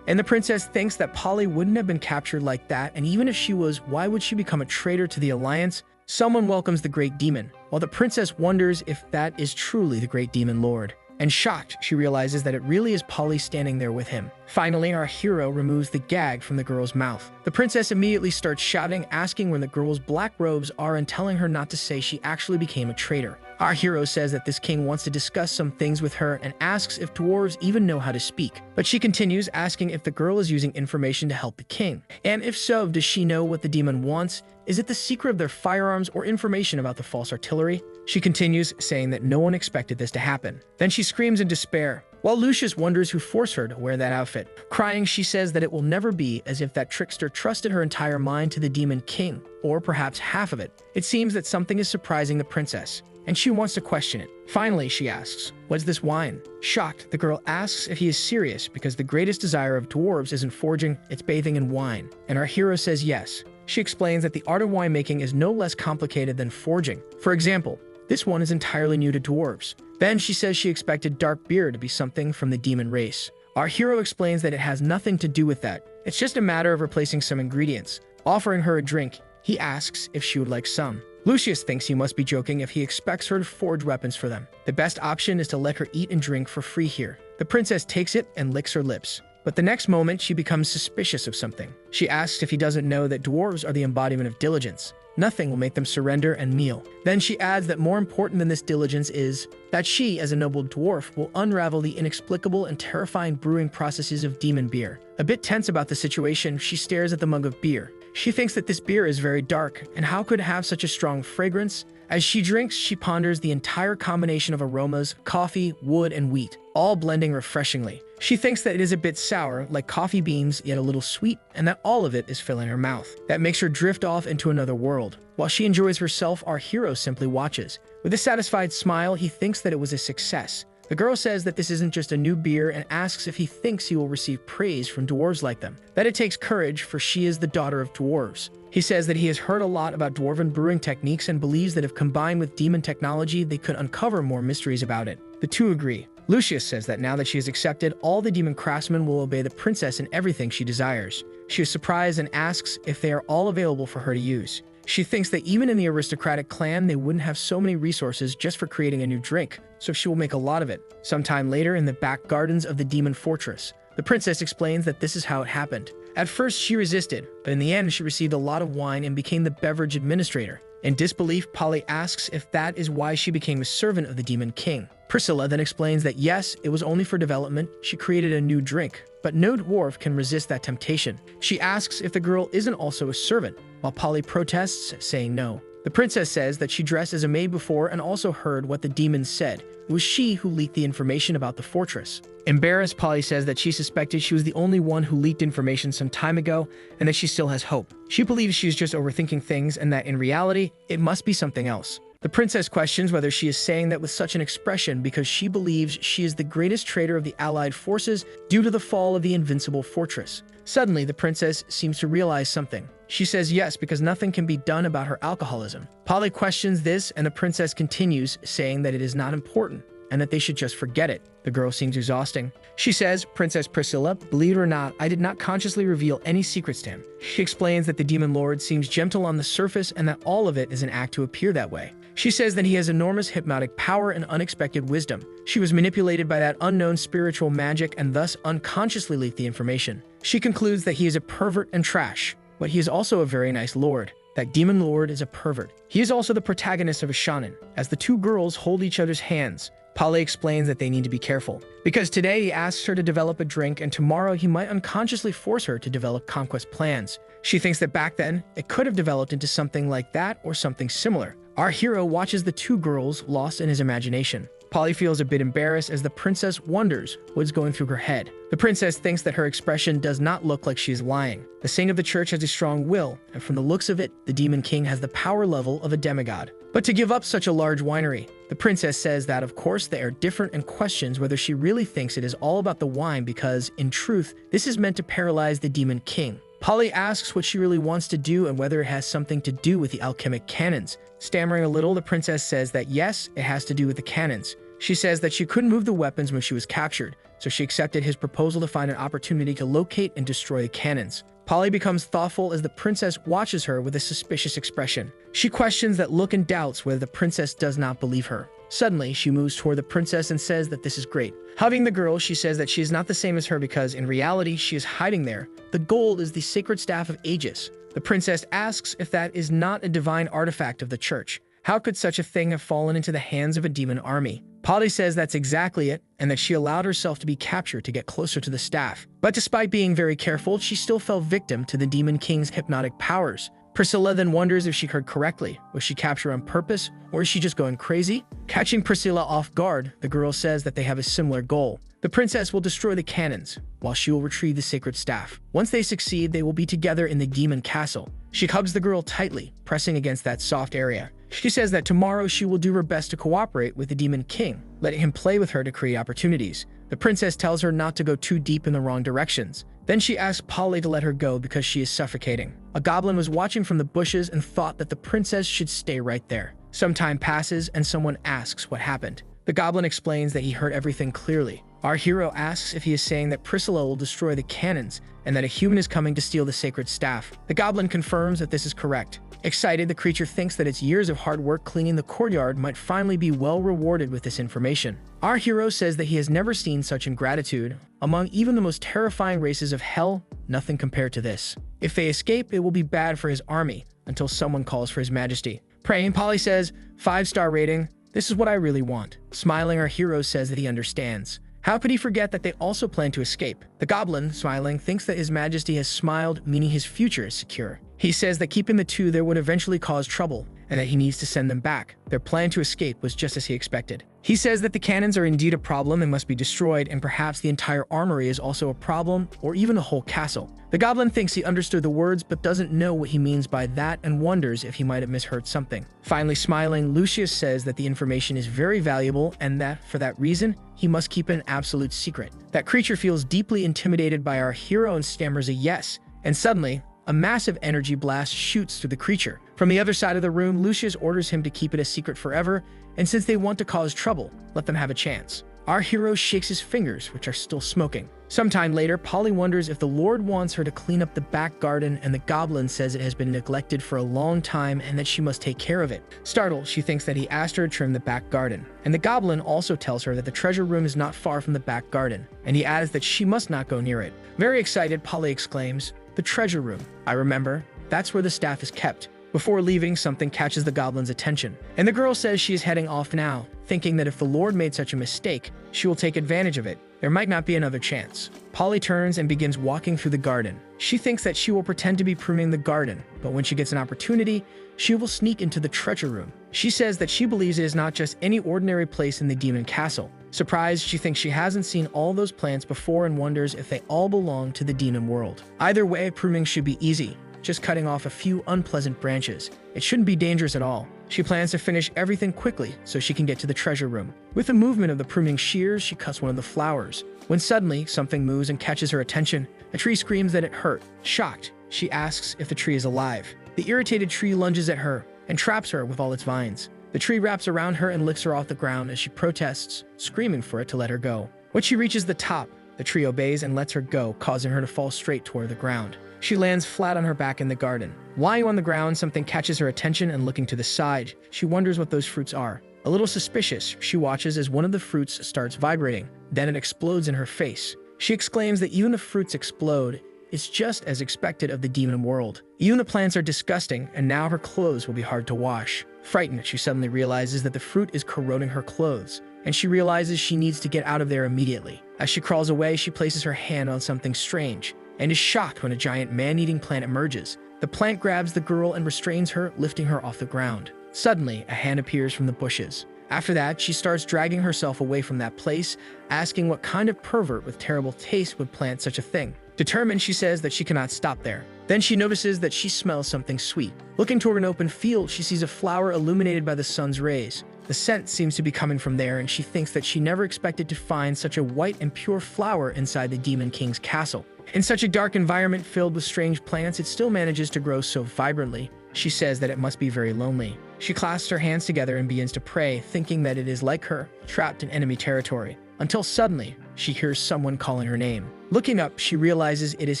And the princess thinks that Polly wouldn't have been captured like that, and even if she was, why would she become a traitor to the alliance? Someone welcomes the great demon, while the princess wonders if that is truly the great demon lord. And shocked, she realizes that it really is Polly standing there with him. Finally, our hero removes the gag from the girl's mouth. The princess immediately starts shouting, asking where the girl's black robes are and telling her not to say she actually became a traitor. Our hero says that this king wants to discuss some things with her and asks if dwarves even know how to speak. But she continues, asking if the girl is using information to help the king. And if so, does she know what the demon wants? Is it the secret of their firearms or information about the false artillery? She continues, saying that no one expected this to happen. Then she screams in despair, while Lucius wonders who forced her to wear that outfit. Crying, she says that it will never be, as if that trickster trusted her entire mind to the demon king, or perhaps half of it. It seems that something is surprising the princess, and she wants to question it. Finally, she asks, "What's this wine?" Shocked, the girl asks if he is serious because the greatest desire of dwarves isn't forging, it's bathing in wine. And our hero says yes. She explains that the art of winemaking is no less complicated than forging. For example, this one is entirely new to dwarves. Then she says she expected dark beer to be something from the demon race. Our hero explains that it has nothing to do with that. It's just a matter of replacing some ingredients. Offering her a drink, he asks if she would like some. Lucius thinks he must be joking if he expects her to forge weapons for them. The best option is to let her eat and drink for free here. The princess takes it and licks her lips. But the next moment, she becomes suspicious of something. She asks if he doesn't know that dwarves are the embodiment of diligence. Nothing will make them surrender and kneel. Then she adds that more important than this diligence is that she, as a noble dwarf, will unravel the inexplicable and terrifying brewing processes of demon beer. A bit tense about the situation, she stares at the mug of beer. She thinks that this beer is very dark, and how could it have such a strong fragrance? As she drinks, she ponders the entire combination of aromas, coffee, wood, and wheat, all blending refreshingly. She thinks that it is a bit sour, like coffee beans, yet a little sweet, and that all of it is filling her mouth. That makes her drift off into another world. While she enjoys herself, our hero simply watches. With a satisfied smile, he thinks that it was a success. The girl says that this isn't just a new beer and asks if he thinks he will receive praise from dwarves like them. That it takes courage, for she is the daughter of dwarves. He says that he has heard a lot about dwarven brewing techniques and believes that if combined with demon technology, they could uncover more mysteries about it. The two agree. Lucius says that now that she has accepted, all the demon craftsmen will obey the princess in everything she desires. She is surprised and asks if they are all available for her to use. She thinks that even in the aristocratic clan, they wouldn't have so many resources just for creating a new drink, so she will make a lot of it. Sometime later, in the back gardens of the demon fortress, the princess explains that this is how it happened. At first, she resisted, but in the end, she received a lot of wine and became the beverage administrator. In disbelief, Polly asks if that is why she became a servant of the demon king. Priscilla then explains that yes, it was only for development. She created a new drink, but no dwarf can resist that temptation. She asks if the girl isn't also a servant, while Polly protests, saying no. The princess says that she dressed as a maid before and also heard what the demons said. It was she who leaked the information about the fortress. Embarrassed, Polly says that she suspected she was the only one who leaked information some time ago and that she still has hope. She believes she is just overthinking things and that in reality, it must be something else. The princess questions whether she is saying that with such an expression because she believes she is the greatest traitor of the allied forces due to the fall of the invincible fortress. Suddenly, the princess seems to realize something. She says yes because nothing can be done about her alcoholism. Polly questions this and the princess continues, saying that it is not important and that they should just forget it. The girl seems exhausting. She says, "Princess Priscilla, believe it or not, I did not consciously reveal any secrets to him." She explains that the demon lord seems gentle on the surface and that all of it is an act to appear that way. She says that he has enormous hypnotic power and unexpected wisdom. She was manipulated by that unknown spiritual magic and thus unconsciously leaked the information. She concludes that he is a pervert and trash, but he is also a very nice lord. That demon lord is a pervert. He is also the protagonist of a shonen. As the two girls hold each other's hands, Polly explains that they need to be careful, because today he asks her to develop a drink and tomorrow he might unconsciously force her to develop conquest plans. She thinks that back then, it could have developed into something like that or something similar. Our hero watches the two girls lost in his imagination. Polly feels a bit embarrassed as the princess wonders what's going through her head. The princess thinks that her expression does not look like she is lying. The saint of the church has a strong will, and from the looks of it, the demon king has the power level of a demigod. But to give up such a large winery, the princess says that of course they are different and questions whether she really thinks it is all about the wine because, in truth, this is meant to paralyze the demon king. Polly asks what she really wants to do and whether it has something to do with the alchemic cannons. Stammering a little, the princess says that yes, it has to do with the cannons. She says that she couldn't move the weapons when she was captured, so she accepted his proposal to find an opportunity to locate and destroy the cannons. Polly becomes thoughtful as the princess watches her with a suspicious expression. She questions that look and doubts whether the princess does not believe her. Suddenly, she moves toward the princess and says that this is great. Hugging the girl, she says that she is not the same as her because, in reality, she is hiding there. The gold is the sacred staff of Aegis. The princess asks if that is not a divine artifact of the church. How could such a thing have fallen into the hands of a demon army? Polly says that's exactly it, and that she allowed herself to be captured to get closer to the staff. But despite being very careful, she still fell victim to the demon king's hypnotic powers. Priscilla then wonders if she heard correctly. Was she captured on purpose, or is she just going crazy? Catching Priscilla off guard, the girl says that they have a similar goal. The princess will destroy the cannons, while she will retrieve the sacred staff. Once they succeed, they will be together in the demon castle. She hugs the girl tightly, pressing against that soft area. She says that tomorrow she will do her best to cooperate with the demon king, letting him play with her to create opportunities. The princess tells her not to go too deep in the wrong directions. Then she asks Polly to let her go because she is suffocating. A goblin was watching from the bushes and thought that the princess should stay right there. Some time passes and someone asks what happened. The goblin explains that he heard everything clearly. Our hero asks if he is saying that Priscilla will destroy the cannons and that a human is coming to steal the sacred staff. The goblin confirms that this is correct. Excited, the creature thinks that its years of hard work cleaning the courtyard might finally be well rewarded with this information. Our hero says that he has never seen such ingratitude. Among even the most terrifying races of hell, nothing compared to this. If they escape, it will be bad for his army until someone calls for his majesty. Praying, Polly says, 5-star rating. This is what I really want. Smiling, our hero says that he understands. How could he forget that they also plan to escape? The goblin, smiling, thinks that his majesty has smiled, meaning his future is secure. He says that keeping the two there would eventually cause trouble, and that he needs to send them back. Their plan to escape was just as he expected. He says that the cannons are indeed a problem and must be destroyed, and perhaps the entire armory is also a problem, or even a whole castle. The goblin thinks he understood the words, but doesn't know what he means by that and wonders if he might have misheard something. Finally smiling, Lucius says that the information is very valuable and that, for that reason, he must keep it an absolute secret. That creature feels deeply intimidated by our hero and stammers a yes, and suddenly, a massive energy blast shoots through the creature. From the other side of the room, Lucius orders him to keep it a secret forever, and since they want to cause trouble, let them have a chance. Our hero shakes his fingers, which are still smoking. Sometime later, Polly wonders if the Lord wants her to clean up the back garden, and the goblin says it has been neglected for a long time and that she must take care of it. Startled, she thinks that he asked her to trim the back garden. And the goblin also tells her that the treasure room is not far from the back garden, and he adds that she must not go near it. Very excited, Polly exclaims, "The treasure room. I remember. That's where the staff is kept." Before leaving, something catches the goblin's attention, and the girl says she is heading off now, thinking that if the Lord made such a mistake, she will take advantage of it. There might not be another chance. Polly turns and begins walking through the garden. She thinks that she will pretend to be pruning the garden, but when she gets an opportunity, she will sneak into the treasure room. She says that she believes it is not just any ordinary place in the demon castle. Surprised, she thinks she hasn't seen all those plants before and wonders if they all belong to the demon world. Either way, pruning should be easy, just cutting off a few unpleasant branches. It shouldn't be dangerous at all. She plans to finish everything quickly so she can get to the treasure room. With the movement of the pruning shears, she cuts one of the flowers. When suddenly, something moves and catches her attention. A tree screams that it hurt. Shocked, she asks if the tree is alive. The irritated tree lunges at her and traps her with all its vines. The tree wraps around her and lifts her off the ground as she protests, screaming for it to let her go. When she reaches the top, the tree obeys and lets her go, causing her to fall straight toward the ground. She lands flat on her back in the garden. Lying on the ground, something catches her attention, and looking to the side, she wonders what those fruits are. A little suspicious, she watches as one of the fruits starts vibrating. Then it explodes in her face. She exclaims that even if fruits explode, it's just as expected of the demon world. Even the plants are disgusting, and now her clothes will be hard to wash. Frightened, she suddenly realizes that the fruit is corroding her clothes, and she realizes she needs to get out of there immediately. As she crawls away, she places her hand on something strange, and is shocked when a giant man-eating plant emerges. The plant grabs the girl and restrains her, lifting her off the ground. Suddenly, a hand appears from the bushes. After that, she starts dragging herself away from that place, asking what kind of pervert with terrible taste would plant such a thing. Determined, she says that she cannot stop there. Then she notices that she smells something sweet. Looking toward an open field, she sees a flower illuminated by the sun's rays. The scent seems to be coming from there, and she thinks that she never expected to find such a white and pure flower inside the Demon King's castle. In such a dark environment filled with strange plants, it still manages to grow so vibrantly. She says that it must be very lonely. She clasps her hands together and begins to pray, thinking that it is like her, trapped in enemy territory. Until suddenly, she hears someone calling her name. Looking up, she realizes it is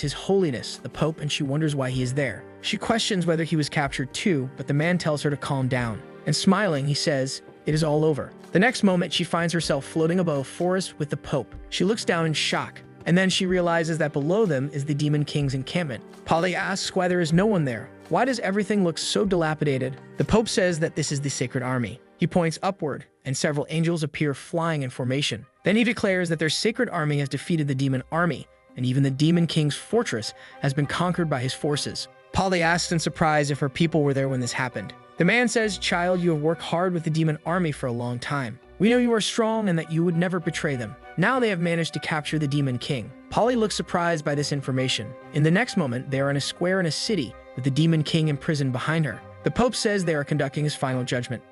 His Holiness, the Pope, and she wonders why he is there. She questions whether he was captured too, but the man tells her to calm down. And smiling, he says, "It is all over." The next moment, she finds herself floating above a forest with the Pope. She looks down in shock, and then she realizes that below them is the Demon King's encampment. Polly asks why there is no one there. Why does everything look so dilapidated? The Pope says that this is the Sacred Army. He points upward, and several angels appear flying in formation. Then he declares that their Sacred Army has defeated the Demon Army, and even the Demon King's fortress has been conquered by his forces. Polly asks in surprise if her people were there when this happened. The man says, "Child, you have worked hard with the Demon Army for a long time. We know you are strong and that you would never betray them. Now they have managed to capture the Demon King." Polly looks surprised by this information. In the next moment, they are in a square in a city with the Demon King imprisoned behind her. The Pope says they are conducting his final judgment.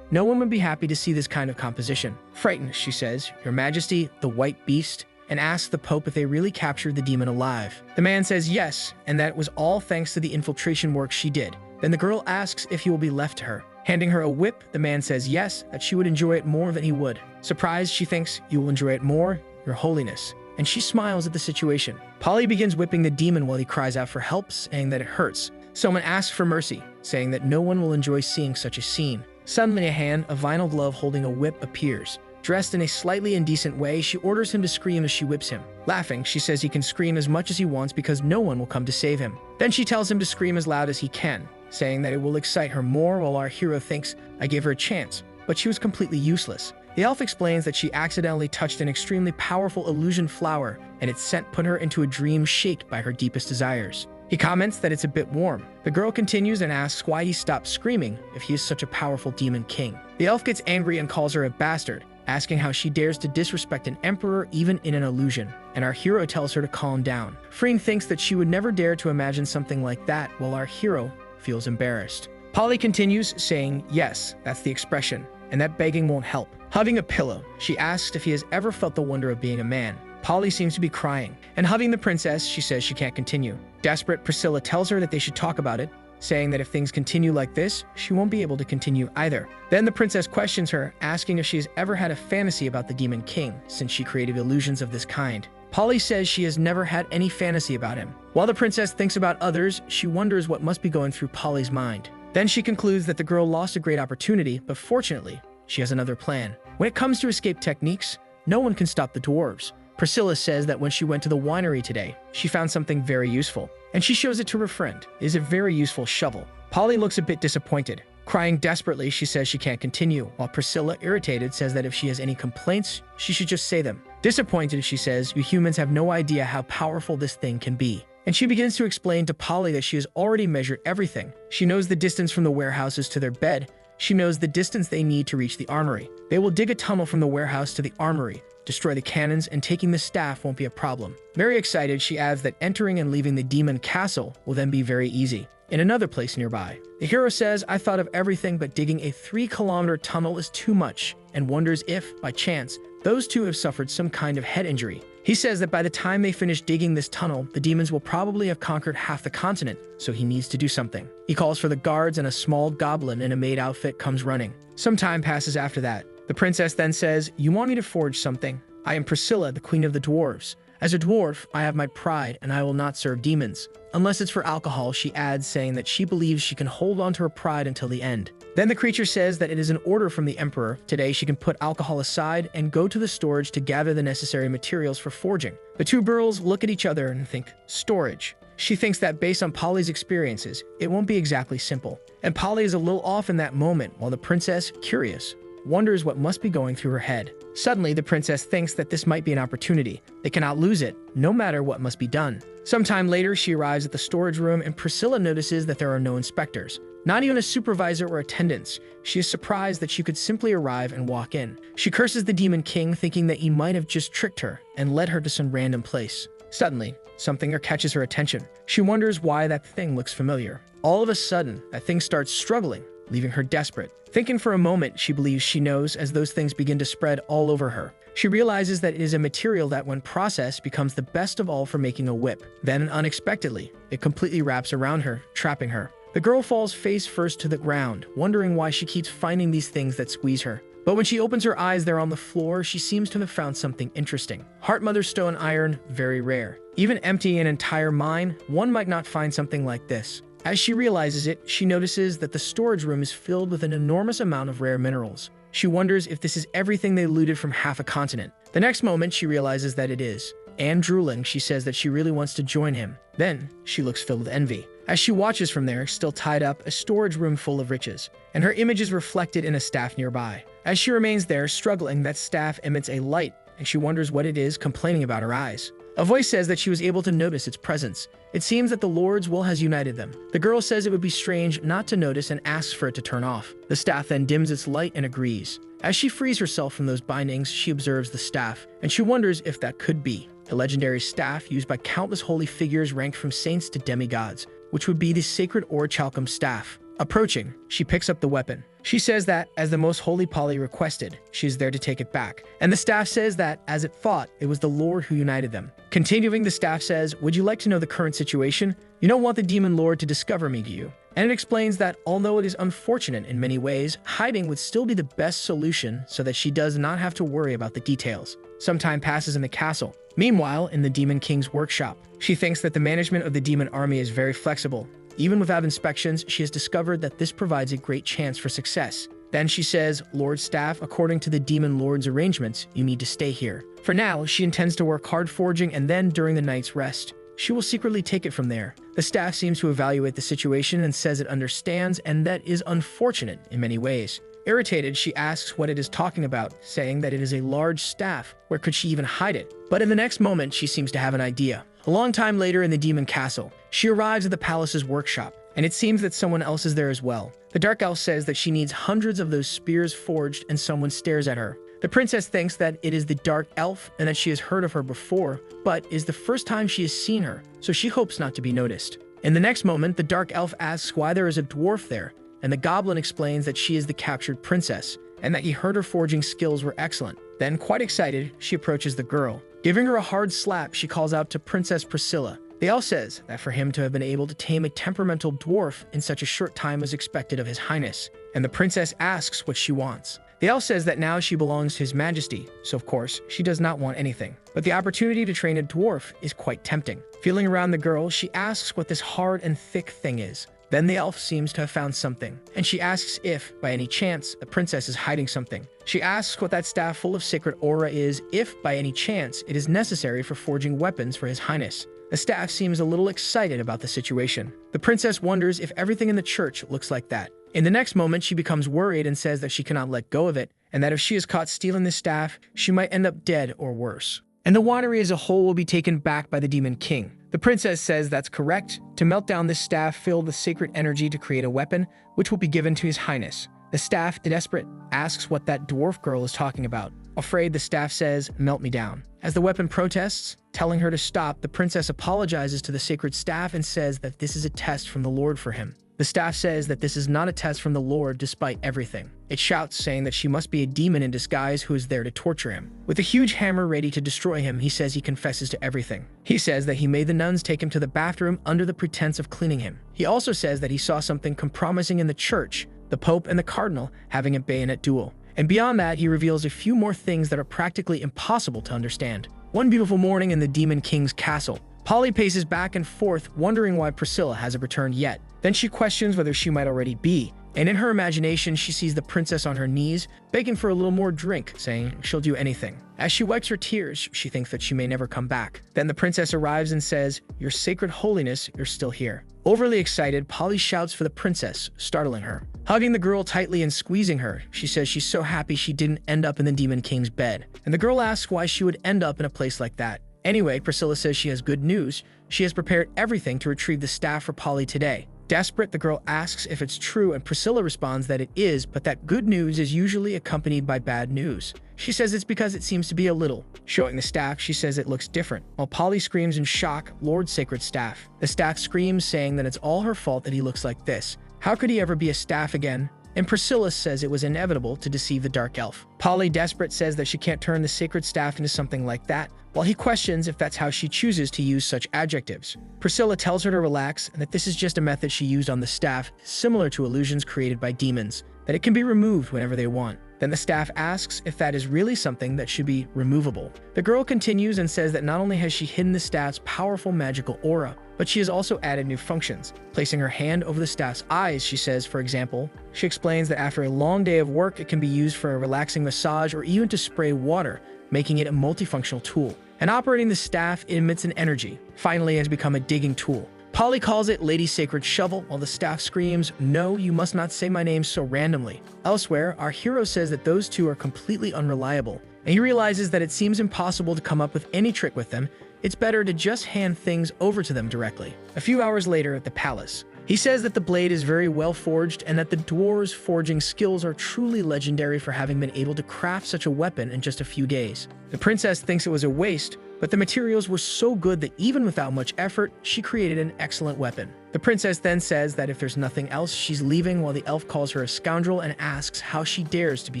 No one would be happy to see this kind of composition. Frightened, she says, "Your Majesty, the White Beast," and asks the Pope if they really captured the demon alive. The man says yes, and that it was all thanks to the infiltration work she did. Then the girl asks if he will be left to her. Handing her a whip, the man says yes, that she would enjoy it more than he would. Surprised, she thinks, "You will enjoy it more, Your Holiness." And she smiles at the situation. Polly begins whipping the demon while he cries out for help, saying that it hurts. Someone asks for mercy, saying that no one will enjoy seeing such a scene. Suddenly a vinyl glove holding a whip appears. Dressed in a slightly indecent way, she orders him to scream as she whips him. Laughing, she says he can scream as much as he wants because no one will come to save him. Then she tells him to scream as loud as he can, saying that it will excite her more, while our hero thinks, "I gave her a chance, but she was completely useless." The elf explains that she accidentally touched an extremely powerful illusion flower, and its scent put her into a dream shaped by her deepest desires. He comments that it's a bit warm. The girl continues and asks why he stopped screaming if he is such a powerful demon king. The elf gets angry and calls her a bastard, asking how she dares to disrespect an emperor even in an illusion, and our hero tells her to calm down. Freen thinks that she would never dare to imagine something like that, while our hero feels embarrassed. Polly continues, saying, "Yes, that's the expression, and that begging won't help." Hugging a pillow, she asks if he has ever felt the wonder of being a man. Polly seems to be crying, and hugging the princess, she says she can't continue. Desperate, Priscilla tells her that they should talk about it, saying that if things continue like this, she won't be able to continue either. Then the princess questions her, asking if she has ever had a fantasy about the Demon King, since she created illusions of this kind. Polly says she has never had any fantasy about him. While the princess thinks about others, she wonders what must be going through Polly's mind. Then she concludes that the girl lost a great opportunity, but fortunately, she has another plan. When it comes to escape techniques, no one can stop the dwarves. Priscilla says that when she went to the winery today, she found something very useful, and she shows it to her friend. It is a very useful shovel. Polly looks a bit disappointed. Crying desperately, she says she can't continue, while Priscilla, irritated, says that if she has any complaints, she should just say them. Disappointed, she says, "You humans have no idea how powerful this thing can be." And she begins to explain to Polly that she has already measured everything. She knows the distance from the warehouses to their bed. She knows the distance they need to reach the armory. They will dig a tunnel from the warehouse to the armory, destroy the cannons, and taking the staff won't be a problem. Very excited, she adds that entering and leaving the demon castle will then be very easy. In another place nearby, the hero says, "I thought of everything, but digging a 3-kilometer tunnel is too much," and wonders if, by chance, those two have suffered some kind of head injury. He says that by the time they finish digging this tunnel, the demons will probably have conquered half the continent, so he needs to do something. He calls for the guards, and a small goblin in a maid outfit comes running. Some time passes after that. The princess then says, "You want me to forge something? I am Priscilla, the queen of the dwarves. As a dwarf, I have my pride, and I will not serve demons. Unless it's for alcohol," she adds, saying that she believes she can hold on to her pride until the end. Then the creature says that it is an order from the emperor. Today she can put alcohol aside and go to the storage to gather the necessary materials for forging. The two girls look at each other and think, storage. She thinks that based on Polly's experiences, it won't be exactly simple. And Polly is a little off in that moment, while the princess, curious, wonders what must be going through her head. Suddenly, the princess thinks that this might be an opportunity. They cannot lose it, no matter what must be done. Sometime later, she arrives at the storage room, and Priscilla notices that there are no inspectors, not even a supervisor or attendants. She is surprised that she could simply arrive and walk in. She curses the Demon King, thinking that he might have just tricked her and led her to some random place. Suddenly, something catches her attention. She wonders why that thing looks familiar. All of a sudden, that thing starts struggling, leaving her desperate. Thinking for a moment, she believes she knows as those things begin to spread all over her. She realizes that it is a material that, when processed, becomes the best of all for making a whip. Then, unexpectedly, it completely wraps around her, trapping her. The girl falls face first to the ground, wondering why she keeps finding these things that squeeze her. But when she opens her eyes there on the floor, she seems to have found something interesting. Heart Mother Stone Iron, very rare. Even emptying an entire mine, one might not find something like this. As she realizes it, she notices that the storage room is filled with an enormous amount of rare minerals. She wonders if this is everything they looted from half a continent. The next moment, she realizes that it is. And drooling, she says that she really wants to join him. Then, she looks filled with envy. As she watches from there, still tied up, a storage room full of riches, and her image is reflected in a staff nearby. As she remains there, struggling, that staff emits a light, and she wonders what it is complaining about her eyes. A voice says that she was able to notice its presence. It seems that the Lord's will has united them. The girl says it would be strange not to notice and asks for it to turn off. The staff then dims its light and agrees. As she frees herself from those bindings, she observes the staff, and she wonders if that could be a legendary staff used by countless holy figures ranked from saints to demigods, which would be the sacred Orichalcum staff. Approaching, she picks up the weapon. She says that, as the most holy Polly requested, she is there to take it back. And the staff says that, as it thought, it was the Lord who united them. Continuing, the staff says, "Would you like to know the current situation? You don't want the demon lord to discover me, do you?" And it explains that, although it is unfortunate in many ways, hiding would still be the best solution so that she does not have to worry about the details. Some time passes in the castle. Meanwhile, in the Demon King's workshop, she thinks that the management of the demon army is very flexible. Even without inspections, she has discovered that this provides a great chance for success. Then she says, "Lord Staff, according to the Demon Lord's arrangements, you need to stay here." For now, she intends to work hard forging, and then, during the night's rest, she will secretly take it from there. The staff seems to evaluate the situation and says it understands, and that is unfortunate in many ways. Irritated, she asks what it is talking about, saying that it is a large staff. Where could she even hide it? But in the next moment, she seems to have an idea. A long time later in the Demon Castle, she arrives at the palace's workshop, and it seems that someone else is there as well. The Dark Elf says that she needs hundreds of those spears forged, and someone stares at her. The princess thinks that it is the Dark Elf and that she has heard of her before, but is the first time she has seen her, so she hopes not to be noticed. In the next moment, the Dark Elf asks why there is a dwarf there, and the goblin explains that she is the captured princess, and that he heard her forging skills were excellent. Then, quite excited, she approaches the girl. Giving her a hard slap, she calls out to Princess Priscilla. The elf says that for him to have been able to tame a temperamental dwarf in such a short time was expected of his highness, and the princess asks what she wants. The elf says that now she belongs to his majesty, so of course, she does not want anything. But the opportunity to train a dwarf is quite tempting. Feeling around the girl, she asks what this hard and thick thing is. Then the elf seems to have found something, and she asks if, by any chance, the princess is hiding something. She asks what that staff full of sacred aura is, if, by any chance, it is necessary for forging weapons for his highness. The staff seems a little excited about the situation. The princess wonders if everything in the church looks like that. In the next moment, she becomes worried and says that she cannot let go of it, and that if she is caught stealing the staff, she might end up dead or worse. And the winery as a whole will be taken back by the Demon King. The princess says that's correct. To melt down this staff filled with sacred energy to create a weapon, which will be given to his highness. The staff, desperate, asks what that dwarf girl is talking about. Afraid, the staff says, "Melt me down." As the weapon protests, telling her to stop, the princess apologizes to the sacred staff and says that this is a test from the Lord for him. The staff says that this is not a test from the Lord despite everything. It shouts, saying that she must be a demon in disguise who is there to torture him. With a huge hammer ready to destroy him, he says he confesses to everything. He says that he made the nuns take him to the bathroom under the pretense of cleaning him. He also says that he saw something compromising in the church, the Pope and the Cardinal having a bayonet duel. And beyond that, he reveals a few more things that are practically impossible to understand. One beautiful morning in the Demon King's castle, Polly paces back and forth, wondering why Priscilla hasn't returned yet. Then she questions whether she might already be, and in her imagination, she sees the princess on her knees, begging for a little more drink, saying she'll do anything. As she wipes her tears, she thinks that she may never come back. Then the princess arrives and says, "Your sacred holiness, you're still here." Overly excited, Polly shouts for the princess, startling her. Hugging the girl tightly and squeezing her, she says she's so happy she didn't end up in the Demon King's bed. And the girl asks why she would end up in a place like that. Anyway, Priscilla says she has good news. She has prepared everything to retrieve the staff for Polly today. Desperate, the girl asks if it's true, and Priscilla responds that it is, but that good news is usually accompanied by bad news. She says it's because it seems to be a little. Showing the staff, she says it looks different. While Polly screams in shock, Lord Sacred Staff. The staff screams, saying that it's all her fault that he looks like this. How could he ever be a staff again? And Priscilla says it was inevitable to deceive the dark elf. Polly, desperate, says that she can't turn the sacred staff into something like that, while he questions if that's how she chooses to use such adjectives. Priscilla tells her to relax and that this is just a method she used on the staff, similar to illusions created by demons, that it can be removed whenever they want. Then the staff asks if that is really something that should be removable. The girl continues and says that not only has she hidden the staff's powerful magical aura, but she has also added new functions. Placing her hand over the staff's eyes, she says, for example, she explains that after a long day of work, it can be used for a relaxing massage or even to spray water, making it a multifunctional tool. And operating the staff, it emits an energy. Finally, it has become a digging tool. Polly calls it Lady Sacred Shovel, while the staff screams, "No, you must not say my name so randomly." Elsewhere, our hero says that those two are completely unreliable, and he realizes that it seems impossible to come up with any trick with them. It's better to just hand things over to them directly. A few hours later at the palace, he says that the blade is very well forged and that the dwarves' forging skills are truly legendary for having been able to craft such a weapon in just a few days. The princess thinks it was a waste, but the materials were so good that even without much effort, she created an excellent weapon. The princess then says that if there's nothing else, she's leaving, while the elf calls her a scoundrel and asks how she dares to be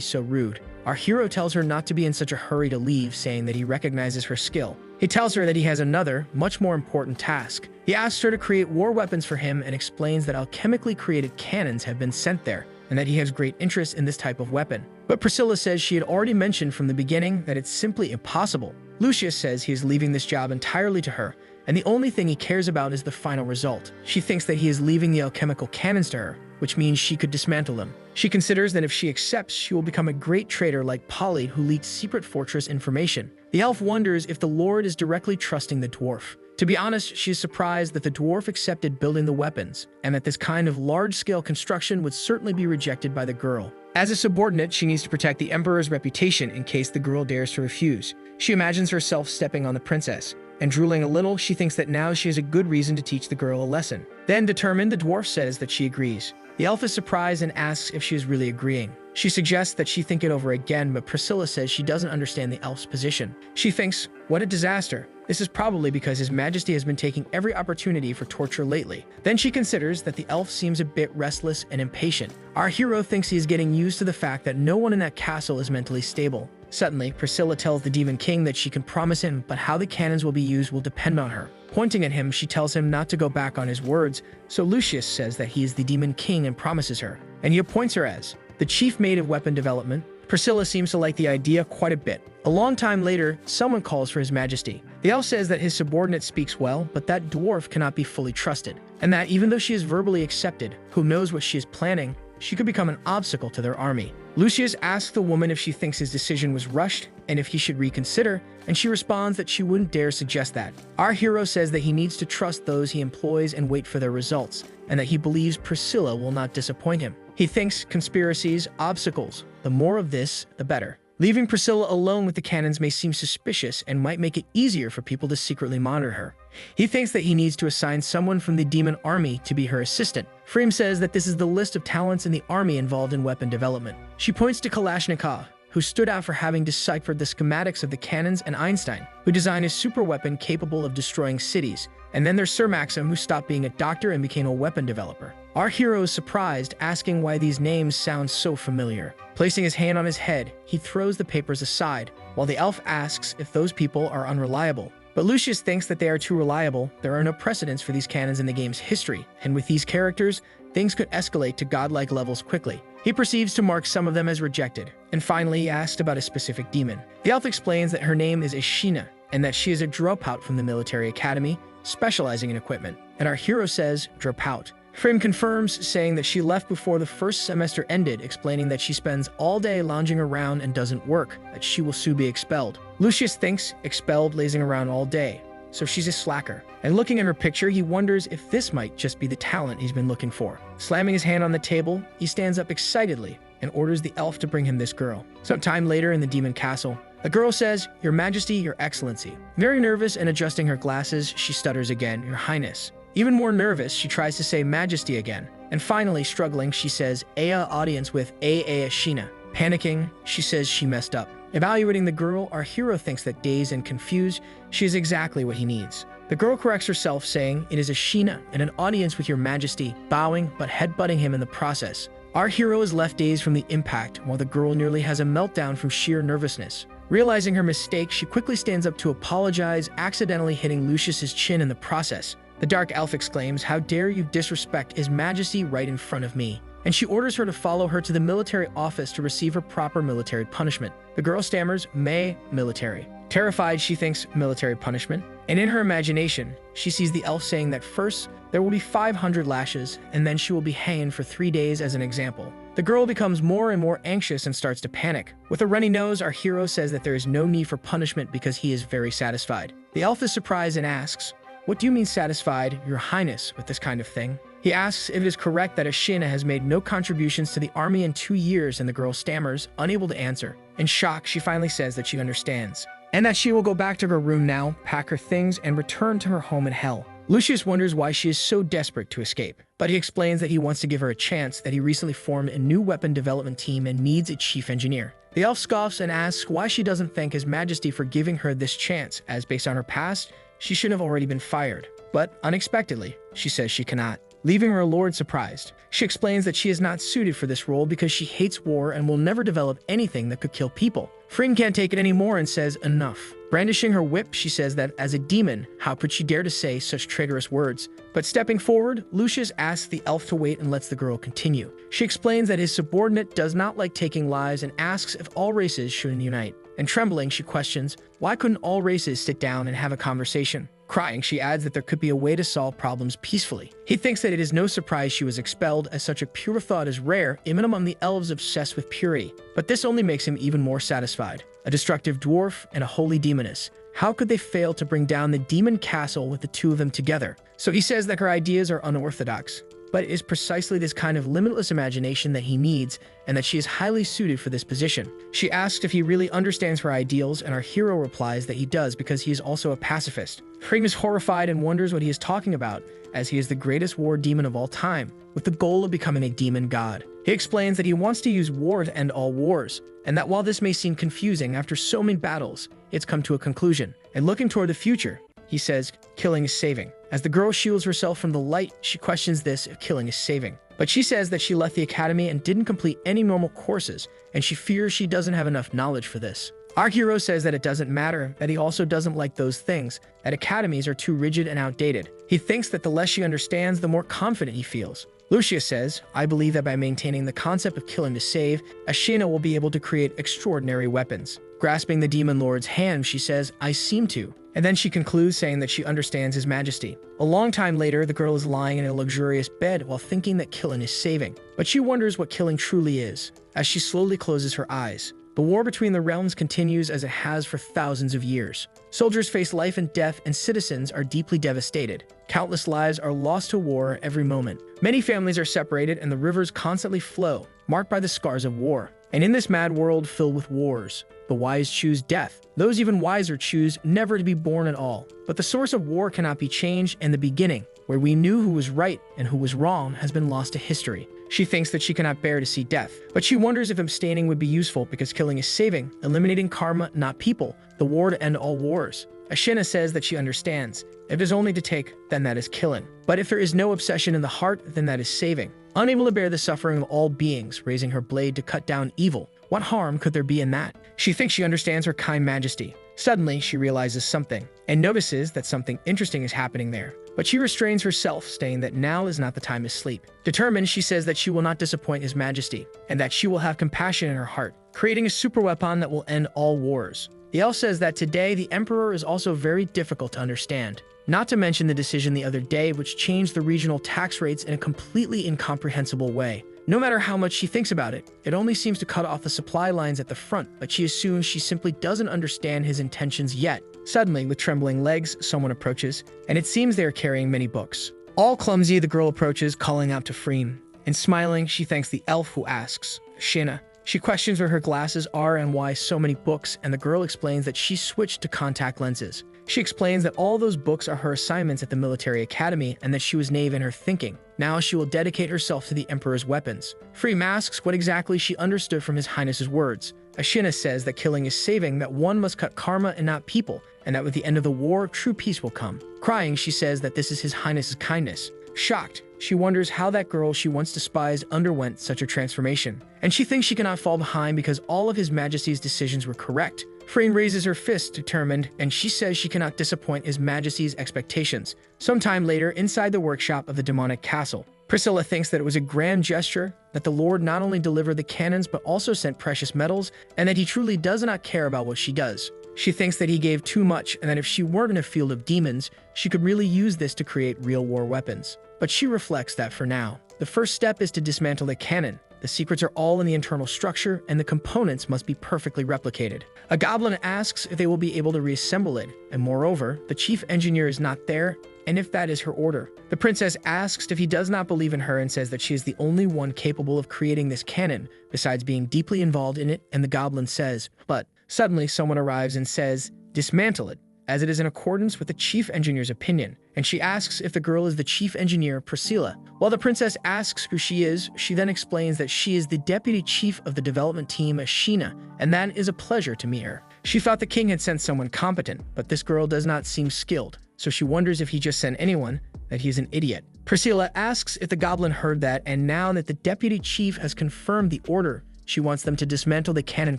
so rude. Our hero tells her not to be in such a hurry to leave, saying that he recognizes her skill. He tells her that he has another, much more important task. He asks her to create war weapons for him and explains that alchemically created cannons have been sent there, and that he has great interest in this type of weapon. But Priscilla says she had already mentioned from the beginning that it's simply impossible. Lucius says he is leaving this job entirely to her, and the only thing he cares about is the final result. She thinks that he is leaving the alchemical cannons to her, which means she could dismantle them. She considers that if she accepts, she will become a great traitor like Polly, who leaked secret fortress information. The elf wonders if the Lord is directly trusting the dwarf. To be honest, she is surprised that the dwarf accepted building the weapons, and that this kind of large-scale construction would certainly be rejected by the girl. As a subordinate, she needs to protect the emperor's reputation in case the girl dares to refuse. She imagines herself stepping on the princess, and drooling a little, she thinks that now she has a good reason to teach the girl a lesson. Then, determined, the dwarf says that she agrees. The elf is surprised and asks if she is really agreeing. She suggests that she think it over again, but Priscilla says she doesn't understand the elf's position. She thinks, what a disaster. This is probably because His Majesty has been taking every opportunity for torture lately. Then she considers that the elf seems a bit restless and impatient. Our hero thinks he is getting used to the fact that no one in that castle is mentally stable. Suddenly, Priscilla tells the Demon King that she can promise him, but how the cannons will be used will depend on her. Pointing at him, she tells him not to go back on his words, so Lucius says that he is the Demon King and promises her, and he appoints her as the chief mate of weapon development. Priscilla seems to like the idea quite a bit. A long time later, someone calls for His Majesty. The elf says that his subordinate speaks well, but that dwarf cannot be fully trusted, and that even though she is verbally accepted, who knows what she is planning, she could become an obstacle to their army. Lucius asks the woman if she thinks his decision was rushed and if he should reconsider, and she responds that she wouldn't dare suggest that. Our hero says that he needs to trust those he employs and wait for their results, and that he believes Priscilla will not disappoint him. He thinks conspiracies, obstacles, the more of this, the better. Leaving Priscilla alone with the cannons may seem suspicious and might make it easier for people to secretly monitor her. He thinks that he needs to assign someone from the demon army to be her assistant. Freem says that this is the list of talents in the army involved in weapon development. She points to Kalashnikov, who stood out for having deciphered the schematics of the cannons, and Einstein, who designed a super weapon capable of destroying cities. And then there's Sir Maxim, who stopped being a doctor and became a weapon developer. Our hero is surprised, asking why these names sound so familiar. Placing his hand on his head, he throws the papers aside, while the elf asks if those people are unreliable. But Lucius thinks that they are too reliable. There are no precedents for these cannons in the game's history, and with these characters, things could escalate to godlike levels quickly. He proceeds to mark some of them as rejected, and finally he asked about a specific demon. The elf explains that her name is Ishina, and that she is a dropout from the military academy, specializing in equipment. And our hero says, dropout. Frame confirms, saying that she left before the first semester ended, explaining that she spends all day lounging around and doesn't work, that she will soon be expelled. Lucius thinks expelled lazing around all day, so she's a slacker. And looking at her picture, he wonders if this might just be the talent he's been looking for. Slamming his hand on the table, he stands up excitedly and orders the elf to bring him this girl. Sometime later in the demon castle, the girl says, "Your Majesty, Your Excellency." Very nervous and adjusting her glasses, she stutters again, "Your Highness." Even more nervous, she tries to say Majesty again. And finally, struggling, she says, "Aya audience with Aya Shina." Panicking, she says she messed up. Evaluating the girl, our hero thinks that dazed and confused, she is exactly what he needs. The girl corrects herself, saying, "It is Ashina, in an audience with your majesty," bowing but headbutting him in the process. Our hero is left dazed from the impact, while the girl nearly has a meltdown from sheer nervousness. Realizing her mistake, she quickly stands up to apologize, accidentally hitting Lucius's chin in the process. The dark elf exclaims, "How dare you disrespect His Majesty right in front of me?" And she orders her to follow her to the military office to receive her proper military punishment. The girl stammers, "May, military." Terrified, she thinks, "Military punishment?" And in her imagination, she sees the elf saying that first there will be 500 lashes, and then she will be hanged for 3 days as an example. The girl becomes more and more anxious and starts to panic. With a runny nose, our hero says that there is no need for punishment because he is very satisfied. The elf is surprised and asks, "What do you mean satisfied, your highness, with this kind of thing?" He asks if it is correct that Ashina has made no contributions to the army in 2 years, and the girl stammers, unable to answer. In shock, she finally says that she understands, and that she will go back to her room now, pack her things, and return to her home in hell. Lucius wonders why she is so desperate to escape, but he explains that he wants to give her a chance, that he recently formed a new weapon development team and needs a chief engineer. The elf scoffs and asks why she doesn't thank His Majesty for giving her this chance, as based on her past, she should have already been fired. But unexpectedly, she says she cannot, leaving her lord surprised. She explains that she is not suited for this role because she hates war and will never develop anything that could kill people. Freen can't take it anymore and says enough. Brandishing her whip, she says that as a demon, how could she dare to say such traitorous words? But stepping forward, Lucius asks the elf to wait and lets the girl continue. She explains that his subordinate does not like taking lives and asks if all races should unite. And trembling, she questions, why couldn't all races sit down and have a conversation? Crying, she adds that there could be a way to solve problems peacefully. He thinks that it is no surprise she was expelled, as such a pure thought is rare, even among the elves obsessed with purity. But this only makes him even more satisfied. A destructive dwarf and a holy demoness. How could they fail to bring down the demon castle with the two of them together? So he says that her ideas are unorthodox, but it is precisely this kind of limitless imagination that he needs, and that she is highly suited for this position. She asks if he really understands her ideals, and our hero replies that he does because he is also a pacifist. Frigg is horrified and wonders what he is talking about, as he is the greatest war demon of all time, with the goal of becoming a demon god. He explains that he wants to use war to end all wars, and that while this may seem confusing after so many battles, it's come to a conclusion. And looking toward the future, he says, killing is saving. As the girl shields herself from the light, she questions this if killing is saving. But she says that she left the academy and didn't complete any normal courses, and she fears she doesn't have enough knowledge for this. Our hero says that it doesn't matter, that he also doesn't like those things, that academies are too rigid and outdated. He thinks that the less she understands, the more confident he feels. Lucius says, I believe that by maintaining the concept of killing to save, Ashina will be able to create extraordinary weapons. Grasping the demon lord's hand, she says, I seem to. And then she concludes saying that she understands His Majesty. A long time later, the girl is lying in a luxurious bed while thinking that killing is saving. But she wonders what killing truly is, as she slowly closes her eyes. The war between the realms continues as it has for thousands of years. Soldiers face life and death, and citizens are deeply devastated. Countless lives are lost to war every moment. Many families are separated, and the rivers constantly flow, marked by the scars of war. And in this mad world filled with wars, the wise choose death. Those even wiser choose never to be born at all. But the source of war cannot be changed, and the beginning, where we knew who was right and who was wrong, has been lost to history. She thinks that she cannot bear to see death, but she wonders if abstaining would be useful because killing is saving, eliminating karma, not people, the war to end all wars. Ashina says that she understands. If it is only to take, then that is killing. But if there is no obsession in the heart, then that is saving. Unable to bear the suffering of all beings, raising her blade to cut down evil. What harm could there be in that? She thinks she understands her kind majesty. Suddenly, she realizes something, and notices that something interesting is happening there. But she restrains herself, saying that now is not the time to sleep. Determined, she says that she will not disappoint His Majesty, and that she will have compassion in her heart, creating a super weapon that will end all wars. The elf says that today the Emperor is also very difficult to understand. Not to mention the decision the other day which changed the regional tax rates in a completely incomprehensible way. No matter how much she thinks about it, it only seems to cut off the supply lines at the front, but she assumes she simply doesn't understand his intentions yet. Suddenly, with trembling legs, someone approaches, and it seems they are carrying many books. All clumsy, the girl approaches, calling out to Freem. And smiling, she thanks the elf who asks, Shina. She questions where her glasses are and why so many books, and the girl explains that she switched to contact lenses. She explains that all those books are her assignments at the military academy and that she was naive in her thinking. Now she will dedicate herself to the Emperor's weapons. Freem asks what exactly she understood from His Highness's words. Ashina says that killing is saving, that one must cut karma and not people, and that with the end of the war, true peace will come. Crying, she says that this is His Highness's kindness. Shocked, she wonders how that girl she once despised underwent such a transformation. And she thinks she cannot fall behind because all of His Majesty's decisions were correct. Frayne raises her fist, determined, and she says she cannot disappoint His Majesty's expectations. Sometime later, inside the workshop of the demonic castle, Priscilla thinks that it was a grand gesture, that the Lord not only delivered the cannons but also sent precious metals, and that He truly does not care about what she does. She thinks that He gave too much, and that if she weren't in a field of demons, she could really use this to create real war weapons. But she reflects that for now, the first step is to dismantle the cannon. The secrets are all in the internal structure, and the components must be perfectly replicated. A goblin asks if they will be able to reassemble it, and moreover, the chief engineer is not there, and if that is her order. The princess asks if he does not believe in her and says that she is the only one capable of creating this cannon, besides being deeply involved in it, and the goblin says, but suddenly someone arrives and says, dismantle it, as it is in accordance with the chief engineer's opinion, and she asks if the girl is the chief engineer, Priscilla. While the princess asks who she is, she then explains that she is the deputy chief of the development team, Ashina, and that is a pleasure to meet her. She thought the king had sent someone competent, but this girl does not seem skilled, so she wonders if he just sent anyone, that he's an idiot. Priscilla asks if the goblin heard that, and now that the deputy chief has confirmed the order, she wants them to dismantle the cannon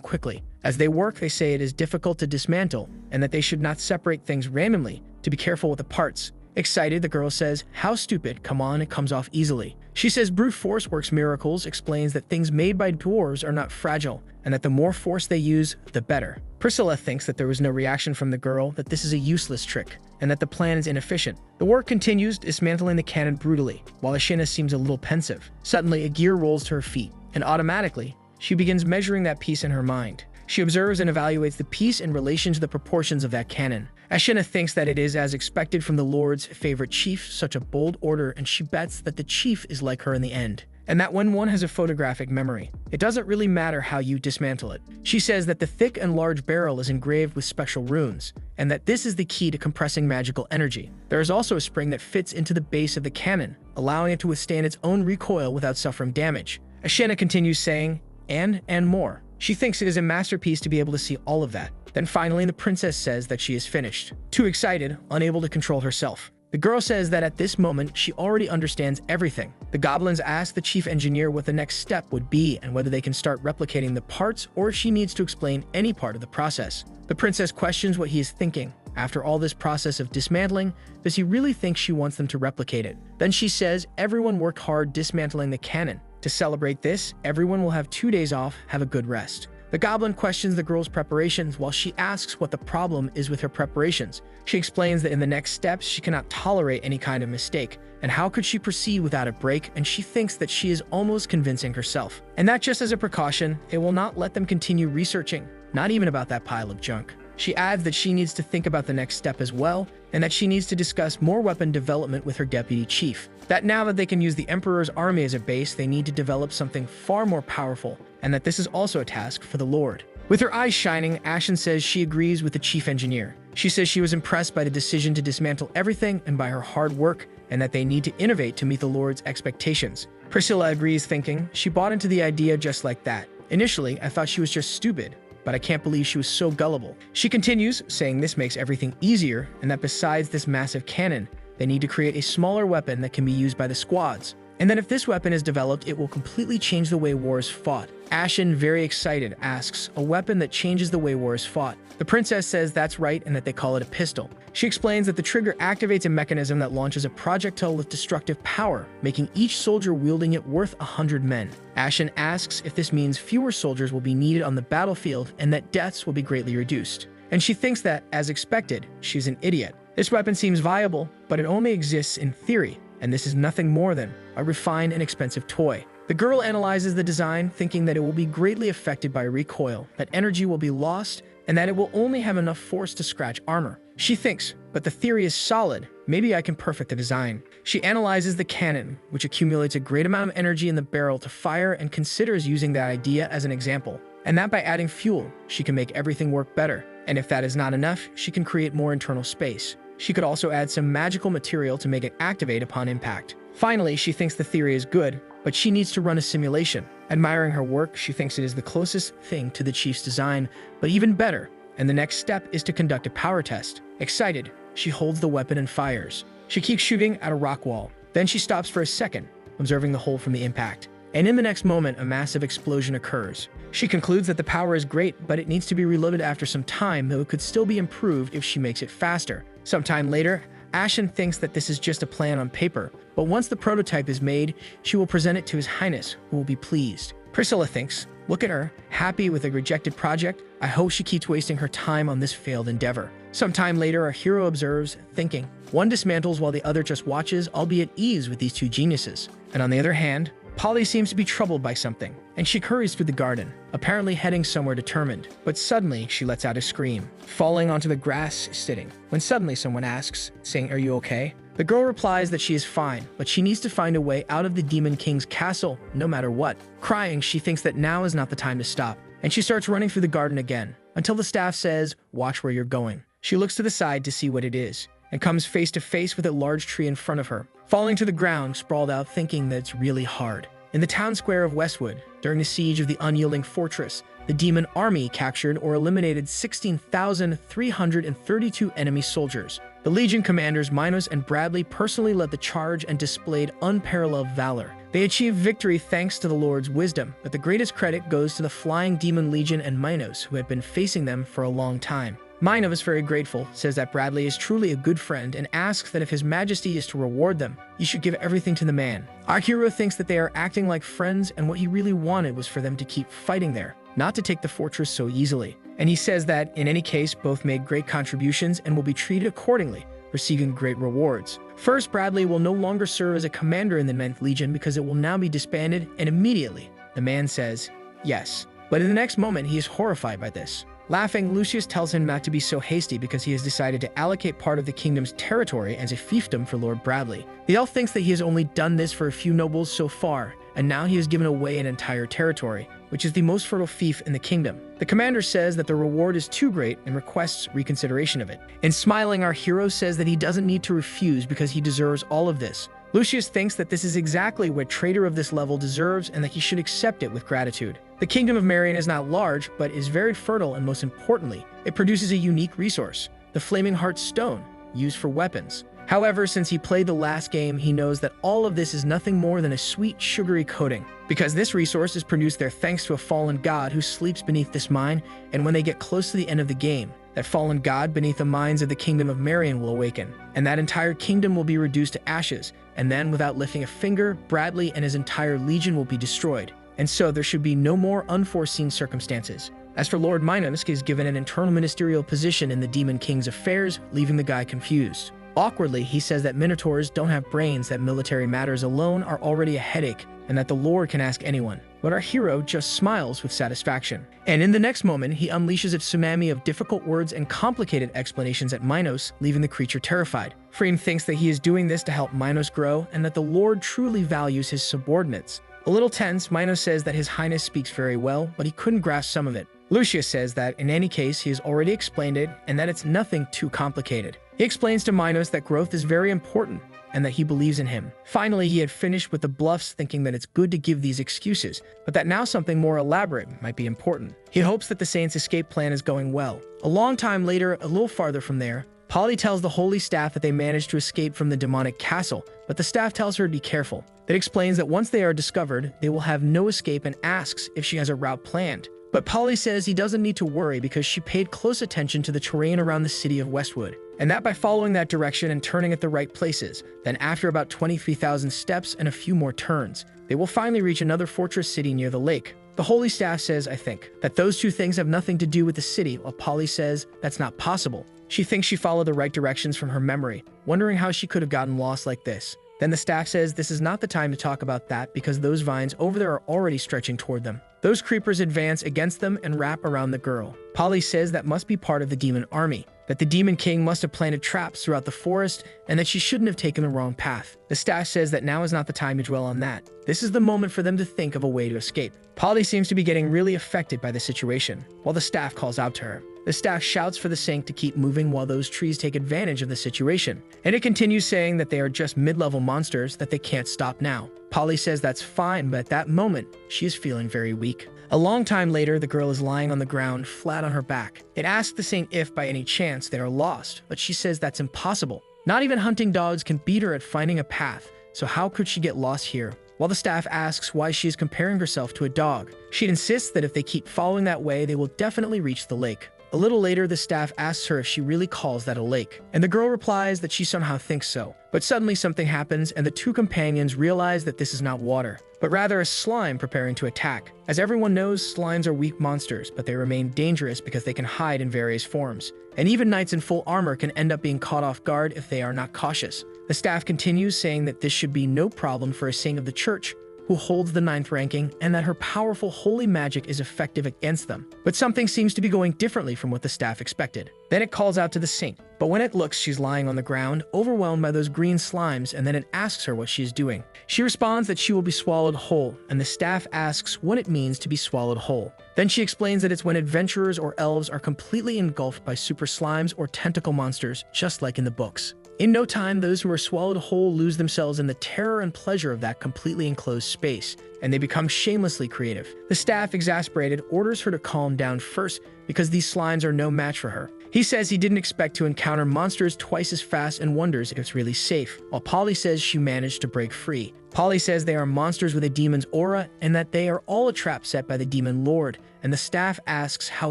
quickly. As they work, they say it is difficult to dismantle, and that they should not separate things randomly, to be careful with the parts. Excited, the girl says, how stupid, come on, it comes off easily. She says brute force works miracles, explains that things made by dwarves are not fragile, and that the more force they use, the better. Priscilla thinks that there was no reaction from the girl, that this is a useless trick, and that the plan is inefficient. The work continues, dismantling the cannon brutally, while Ashina seems a little pensive. Suddenly, a gear rolls to her feet, and automatically, she begins measuring that piece in her mind. She observes and evaluates the piece in relation to the proportions of that cannon. Ashina thinks that it is as expected from the Lord's favorite chief, such a bold order, and she bets that the chief is like her in the end. And that when one has a photographic memory, it doesn't really matter how you dismantle it. She says that the thick and large barrel is engraved with special runes, and that this is the key to compressing magical energy. There is also a spring that fits into the base of the cannon, allowing it to withstand its own recoil without suffering damage. Ashina continues saying, and more. She thinks it is a masterpiece to be able to see all of that. Then finally, the princess says that she is finished. Too excited, unable to control herself. The girl says that at this moment, she already understands everything. The goblins ask the chief engineer what the next step would be and whether they can start replicating the parts or if she needs to explain any part of the process. The princess questions what he is thinking. After all this process of dismantling, does he really think she wants them to replicate it? Then she says everyone worked hard dismantling the cannon. To celebrate this, everyone will have 2 days off, have a good rest. The goblin questions the girl's preparations while she asks what the problem is with her preparations. She explains that in the next steps, she cannot tolerate any kind of mistake, and how could she proceed without a break, and she thinks that she is almost convincing herself. And that just as a precaution, it will not let them continue researching, not even about that pile of junk. She adds that she needs to think about the next step as well, and that she needs to discuss more weapon development with her deputy chief. That now that they can use the Emperor's army as a base, they need to develop something far more powerful, and that this is also a task for the Lord. With her eyes shining, Ashen says she agrees with the chief engineer. She says she was impressed by the decision to dismantle everything and by her hard work, and that they need to innovate to meet the Lord's expectations. Priscilla agrees, thinking, she bought into the idea just like that. Initially, I thought she was just stupid, but I can't believe she was so gullible. She continues, saying this makes everything easier, and that besides this massive cannon, they need to create a smaller weapon that can be used by the squads. And that if this weapon is developed, it will completely change the way war is fought. Ashen, very excited, asks, a weapon that changes the way war is fought. The princess says that's right and that they call it a pistol. She explains that the trigger activates a mechanism that launches a projectile with destructive power, making each soldier wielding it worth 100 men. Ashen asks if this means fewer soldiers will be needed on the battlefield and that deaths will be greatly reduced. And she thinks that, as expected, she's an idiot. This weapon seems viable, but it only exists in theory, and this is nothing more than a refined and expensive toy. The girl analyzes the design, thinking that it will be greatly affected by recoil, that energy will be lost, and that it will only have enough force to scratch armor. She thinks, but the theory is solid, maybe I can perfect the design. She analyzes the cannon, which accumulates a great amount of energy in the barrel to fire, and considers using that idea as an example. And that by adding fuel, she can make everything work better. And if that is not enough, she can create more internal space. She could also add some magical material to make it activate upon impact. Finally, she thinks the theory is good, but she needs to run a simulation. Admiring her work, she thinks it is the closest thing to the chief's design, but even better, and the next step is to conduct a power test. Excited, she holds the weapon and fires. She keeps shooting at a rock wall. Then she stops for a second, observing the hole from the impact. And in the next moment, a massive explosion occurs. She concludes that the power is great, but it needs to be reloaded after some time, though it could still be improved if she makes it faster. Sometime later, Ashen thinks that this is just a plan on paper, but once the prototype is made, she will present it to His Highness, who will be pleased. Priscilla thinks, look at her, happy with a rejected project. I hope she keeps wasting her time on this failed endeavor. Sometime later, our hero observes, thinking. One dismantles while the other just watches, I'll be at ease with these two geniuses. And on the other hand, Polly seems to be troubled by something, and she hurries through the garden, apparently heading somewhere determined. But suddenly, she lets out a scream, falling onto the grass sitting, when suddenly someone asks, saying, "Are you okay?" The girl replies that she is fine, but she needs to find a way out of the Demon King's castle, no matter what. Crying, she thinks that now is not the time to stop, and she starts running through the garden again, until the staff says, "Watch where you're going." She looks to the side to see what it is, and comes face to face with a large tree in front of her, falling to the ground, sprawled out, thinking that it's really hard. In the town square of Westwood, during the siege of the unyielding fortress, the demon army captured or eliminated 16,332 enemy soldiers. The Legion commanders Minos and Bradley personally led the charge and displayed unparalleled valor. They achieved victory thanks to the Lord's wisdom, but the greatest credit goes to the Flying Demon Legion and Minos, who had been facing them for a long time. Minos, very grateful, says that Bradley is truly a good friend and asks that if His Majesty is to reward them, you should give everything to the man. Our hero thinks that they are acting like friends, and what he really wanted was for them to keep fighting there, not to take the fortress so easily. And he says that, in any case, both made great contributions and will be treated accordingly, receiving great rewards. First, Bradley will no longer serve as a commander in the 9th Legion because it will now be disbanded, and immediately, the man says, yes. But in the next moment, he is horrified by this. Laughing, Lucius tells him not to be so hasty because he has decided to allocate part of the kingdom's territory as a fiefdom for Lord Bradley. The elf thinks that he has only done this for a few nobles so far, and now he has given away an entire territory, which is the most fertile fief in the kingdom. The commander says that the reward is too great and requests reconsideration of it. And smiling, our hero says that he doesn't need to refuse because he deserves all of this. Lucius thinks that this is exactly what a traitor of this level deserves and that he should accept it with gratitude. The kingdom of Marion is not large, but is very fertile, and most importantly, it produces a unique resource, the Flaming Heart Stone, used for weapons. However, since he played the last game, he knows that all of this is nothing more than a sweet, sugary coating, because this resource is produced there thanks to a fallen god who sleeps beneath this mine, and when they get close to the end of the game, that fallen god beneath the mines of the kingdom of Marion will awaken, and that entire kingdom will be reduced to ashes, and then, without lifting a finger, Bradley and his entire legion will be destroyed. And so there should be no more unforeseen circumstances. As for Lord Minos, he is given an internal ministerial position in the Demon King's affairs, leaving the guy confused. Awkwardly, he says that Minotaurs don't have brains, that military matters alone are already a headache, and that the Lord can ask anyone. But our hero just smiles with satisfaction. And in the next moment, he unleashes a tsunami of difficult words and complicated explanations at Minos, leaving the creature terrified. Freen thinks that he is doing this to help Minos grow, and that the Lord truly values his subordinates. A little tense, Minos says that His Highness speaks very well, but he couldn't grasp some of it. Lucius says that, in any case, he has already explained it, and that it's nothing too complicated. He explains to Minos that growth is very important, and that he believes in him. Finally, he had finished with the bluffs, thinking that it's good to give these excuses, but that now something more elaborate might be important. He hopes that the Saints' escape plan is going well. A long time later, a little farther from there, Polly tells the holy staff that they managed to escape from the demonic castle, but the staff tells her to be careful. It explains that once they are discovered, they will have no escape and asks if she has a route planned. But Polly says he doesn't need to worry because she paid close attention to the terrain around the city of Westwood, and that by following that direction and turning at the right places, then after about 23,000 steps and a few more turns, they will finally reach another fortress city near the lake. The holy staff says, I think, that those two things have nothing to do with the city, while Polly says that's not possible. She thinks she followed the right directions from her memory, wondering how she could have gotten lost like this. Then the staff says this is not the time to talk about that because those vines over there are already stretching toward them. Those creepers advance against them and wrap around the girl. Polly says that must be part of the demon army, that the Demon King must have planted traps throughout the forest, and that she shouldn't have taken the wrong path. The staff says that now is not the time to dwell on that. This is the moment for them to think of a way to escape. Polly seems to be getting really affected by the situation, while the staff calls out to her. The staff shouts for the Saint to keep moving while those trees take advantage of the situation, and it continues saying that they are just mid-level monsters, that they can't stop now. Polly says that's fine, but at that moment, she is feeling very weak. A long time later, the girl is lying on the ground, flat on her back. It asks the saint if, by any chance, they are lost, but she says that's impossible. Not even hunting dogs can beat her at finding a path, so how could she get lost here? While the staff asks why she is comparing herself to a dog, she insists that if they keep following that way, they will definitely reach the lake. A little later, the staff asks her if she really calls that a lake, and the girl replies that she somehow thinks so. But suddenly something happens, and the two companions realize that this is not water, but rather a slime preparing to attack. As everyone knows, slimes are weak monsters, but they remain dangerous because they can hide in various forms. And even knights in full armor can end up being caught off guard if they are not cautious. The staff continues, saying that this should be no problem for a saint of the church, who holds the 9th ranking, and that her powerful holy magic is effective against them. But something seems to be going differently from what the staff expected. Then it calls out to the saint, but when it looks, she's lying on the ground, overwhelmed by those green slimes, and then it asks her what she is doing. She responds that she will be swallowed whole, and the staff asks what it means to be swallowed whole. Then she explains that it's when adventurers or elves are completely engulfed by super slimes or tentacle monsters, just like in the books. In no time, those who are swallowed whole lose themselves in the terror and pleasure of that completely enclosed space, and they become shamelessly creative. The staff, exasperated, orders her to calm down first because these slimes are no match for her. He says he didn't expect to encounter monsters twice as fast and wonders if it's really safe, while Polly says she managed to break free. Polly says they are monsters with a demon's aura and that they are all a trap set by the demon lord, and the staff asks how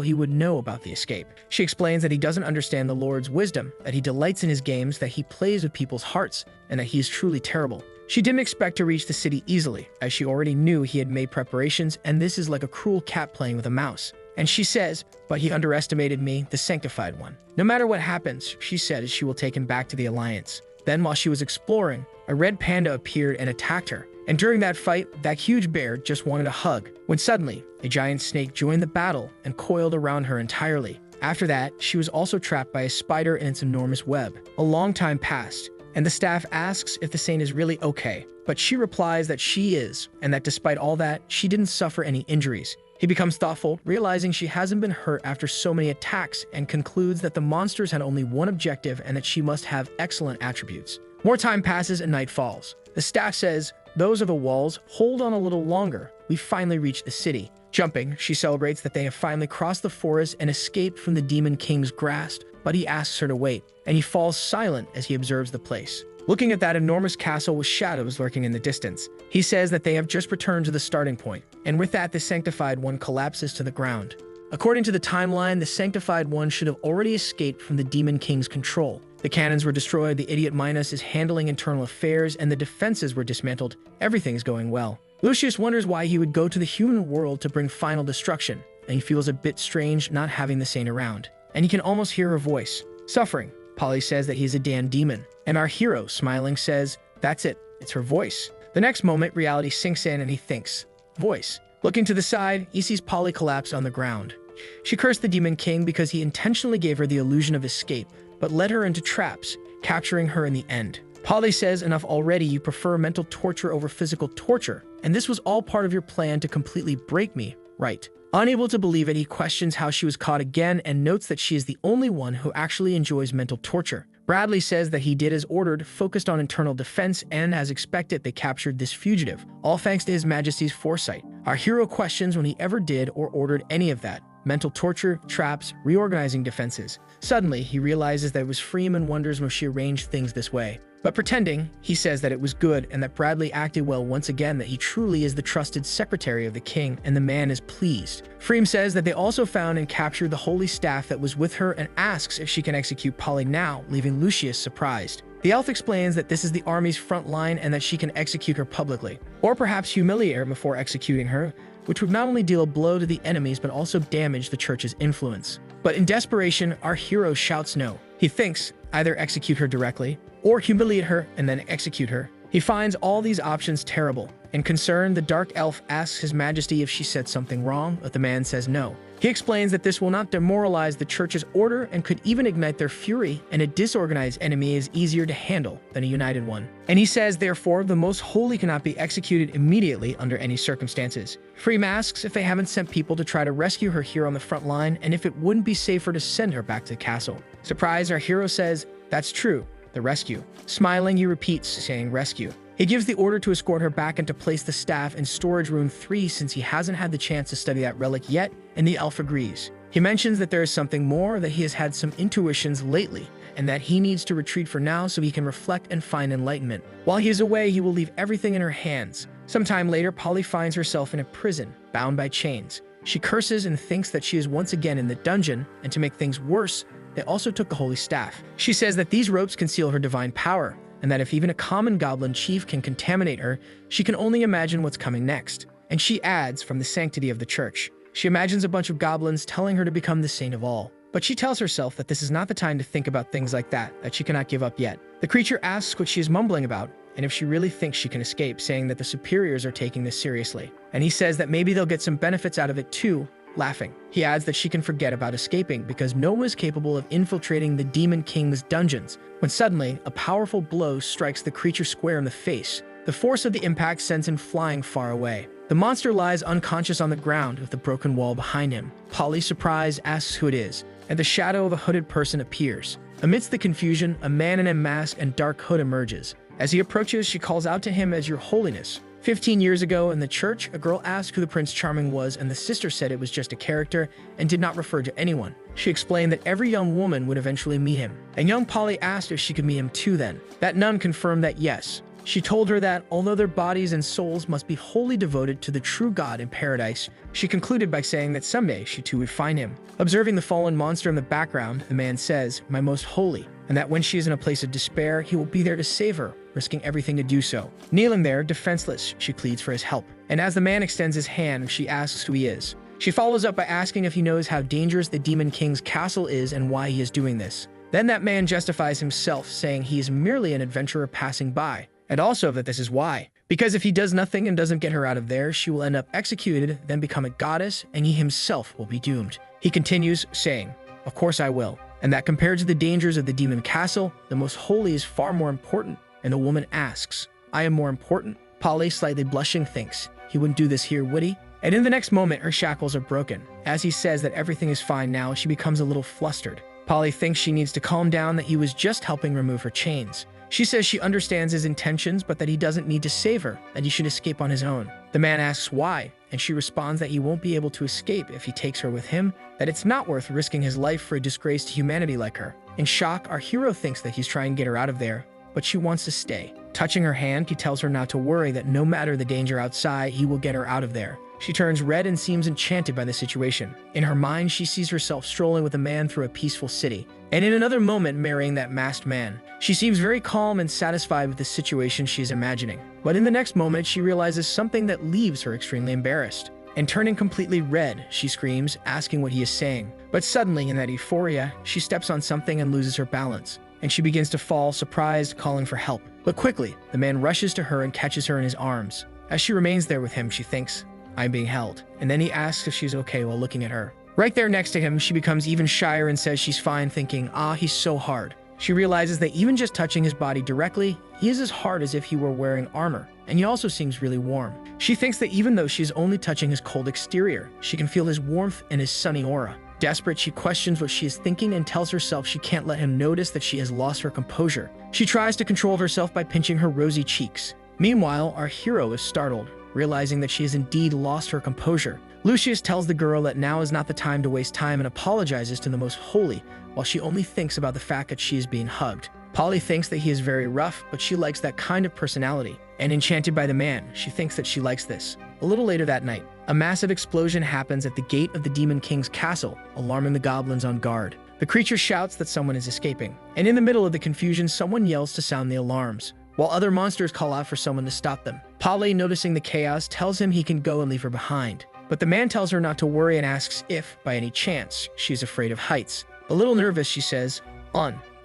he would know about the escape. She explains that he doesn't understand the Lord's wisdom, that he delights in his games, that he plays with people's hearts, and that he is truly terrible. She didn't expect to reach the city easily, as she already knew he had made preparations, and this is like a cruel cat playing with a mouse. And she says, but he underestimated me, the sanctified one. No matter what happens, she said she will take him back to the Alliance. Then while she was exploring, a red panda appeared and attacked her. And during that fight, that huge bear just wanted a hug, when suddenly, a giant snake joined the battle and coiled around her entirely. After that, she was also trapped by a spider in its enormous web. A long time passed, and the staff asks if the saint is really okay, but she replies that she is, and that despite all that, she didn't suffer any injuries. He becomes thoughtful, realizing she hasn't been hurt after so many attacks, and concludes that the monsters had only one objective and that she must have excellent attributes. More time passes and night falls. The staff says, "Those are the walls, hold on a little longer. We finally reached the city." Jumping, she celebrates that they have finally crossed the forest and escaped from the Demon King's grasp, but he asks her to wait, and he falls silent as he observes the place. Looking at that enormous castle with shadows lurking in the distance, he says that they have just returned to the starting point, and with that the Sanctified One collapses to the ground. According to the timeline, the Sanctified One should have already escaped from the Demon King's control. The cannons were destroyed, the idiot Minos is handling internal affairs, and the defenses were dismantled. Everything's going well. Lucius wonders why he would go to the human world to bring final destruction, and he feels a bit strange not having the saint around. And he can almost hear her voice. Suffering. Polly says that he's a damn demon, and our hero, smiling, says, "That's it, it's her voice." The next moment, reality sinks in and he thinks, voice. Looking to the side, he sees Polly collapse on the ground. She cursed the Demon King because he intentionally gave her the illusion of escape, but led her into traps, capturing her in the end. Polly says, "Enough already, you prefer mental torture over physical torture, and this was all part of your plan to completely break me, right?" Unable to believe it, he questions how she was caught again and notes that she is the only one who actually enjoys mental torture. Bradley says that he did as ordered, focused on internal defense, and as expected, they captured this fugitive, all thanks to His Majesty's foresight. Our hero questions when he ever did or ordered any of that. Mental torture, traps, reorganizing defenses. Suddenly, he realizes that it was Freem and wonders when she arranged things this way. But pretending, he says that it was good and that Bradley acted well once again, that he truly is the trusted secretary of the king, and the man is pleased. Freem says that they also found and captured the holy staff that was with her and asks if she can execute Polly now, leaving Lucius surprised. The elf explains that this is the army's front line and that she can execute her publicly, or perhaps humiliate her before executing her, which would not only deal a blow to the enemies but also damage the church's influence. But in desperation, our hero shouts no. He thinks either execute her directly, or humiliate her and then execute her. He finds all these options terrible. In concern, the dark elf asks His Majesty if she said something wrong, but the man says no. He explains that this will not demoralize the church's order and could even ignite their fury, and a disorganized enemy is easier to handle than a united one. And he says, therefore, the most holy cannot be executed immediately under any circumstances. Freem asks if they haven't sent people to try to rescue her here on the front line, and if it wouldn't be safer to send her back to the castle. Surprised, our hero says, "That's true. The rescue." Smiling, he repeats, saying rescue. He gives the order to escort her back and to place the staff in storage room 3 since he hasn't had the chance to study that relic yet, and the elf agrees. He mentions that there is something more, that he has had some intuitions lately, and that he needs to retreat for now so he can reflect and find enlightenment. While he is away, he will leave everything in her hands. Sometime later, Polly finds herself in a prison, bound by chains. She curses and thinks that she is once again in the dungeon, and to make things worse, they also took the holy staff. She says that these ropes conceal her divine power, and that if even a common goblin chief can contaminate her, she can only imagine what's coming next. And she adds, from the sanctity of the church. She imagines a bunch of goblins telling her to become the saint of all. But she tells herself that this is not the time to think about things like that she cannot give up yet. The creature asks what she is mumbling about, and if she really thinks she can escape, saying that the superiors are taking this seriously. And he says that maybe they'll get some benefits out of it too, laughing. He adds that she can forget about escaping because no one is capable of infiltrating the Demon King's dungeons, when suddenly, a powerful blow strikes the creature square in the face. The force of the impact sends him flying far away. The monster lies unconscious on the ground with the broken wall behind him. Polly, surprised, asks who it is, and the shadow of a hooded person appears. Amidst the confusion, a man in a mask and dark hood emerges. As he approaches, she calls out to him as Your Holiness. 15 years ago in the church, a girl asked who the Prince Charming was, and the sister said it was just a character and did not refer to anyone. She explained that every young woman would eventually meet him, and young Polly asked if she could meet him too then. That nun confirmed that yes. She told her that, although their bodies and souls must be wholly devoted to the true God in paradise, she concluded by saying that someday she too would find him. Observing the fallen monster in the background, the man says, My most holy, and that when she is in a place of despair, he will be there to save her, risking everything to do so. Kneeling there, defenseless, she pleads for his help. And as the man extends his hand, she asks who he is. She follows up by asking if he knows how dangerous the Demon King's castle is and why he is doing this. Then that man justifies himself, saying he is merely an adventurer passing by. And also that this is why. Because if he does nothing and doesn't get her out of there, she will end up executed, then become a goddess, and he himself will be doomed. He continues, saying, Of course I will. And that compared to the dangers of the demon castle, the most holy is far more important. And the woman asks, I am more important? Polly, slightly blushing, thinks, he wouldn't do this here, would he? And in the next moment, her shackles are broken. As he says that everything is fine now, she becomes a little flustered. Polly thinks she needs to calm down, that he was just helping remove her chains. She says she understands his intentions, but that he doesn't need to save her, that he should escape on his own. The man asks why, and she responds that he won't be able to escape if he takes her with him, that it's not worth risking his life for a disgrace to humanity like her. In shock, our hero thinks that he's trying to get her out of there, but she wants to stay. Touching her hand, he tells her not to worry, that no matter the danger outside, he will get her out of there. She turns red and seems enchanted by the situation. In her mind, she sees herself strolling with a man through a peaceful city, and in another moment marrying that masked man. She seems very calm and satisfied with the situation she is imagining. But in the next moment, she realizes something that leaves her extremely embarrassed. And turning completely red, she screams, asking what he is saying. But suddenly, in that euphoria, she steps on something and loses her balance. And she begins to fall, surprised, calling for help. But quickly, the man rushes to her and catches her in his arms. As she remains there with him, she thinks, I'm being held. And then he asks if she's okay while looking at her. Right there next to him, she becomes even shyer and says she's fine, thinking, he's so hard. She realizes that even just touching his body directly, he is as hard as if he were wearing armor, and he also seems really warm. She thinks that even though she's only touching his cold exterior, she can feel his warmth and his sunny aura. Desperate, she questions what she is thinking and tells herself she can't let him notice that she has lost her composure. She tries to control herself by pinching her rosy cheeks. Meanwhile, our hero is startled, realizing that she has indeed lost her composure. Lucius tells the girl that now is not the time to waste time and apologizes to the most holy, while she only thinks about the fact that she is being hugged. Polly thinks that he is very rough, but she likes that kind of personality. And enchanted by the man, she thinks that she likes this. A little later that night, a massive explosion happens at the gate of the Demon King's castle, alarming the goblins on guard. The creature shouts that someone is escaping, and in the middle of the confusion, someone yells to sound the alarms, while other monsters call out for someone to stop them. Polly, noticing the chaos, tells him he can go and leave her behind. But the man tells her not to worry and asks if, by any chance, she's afraid of heights. A little nervous, she says,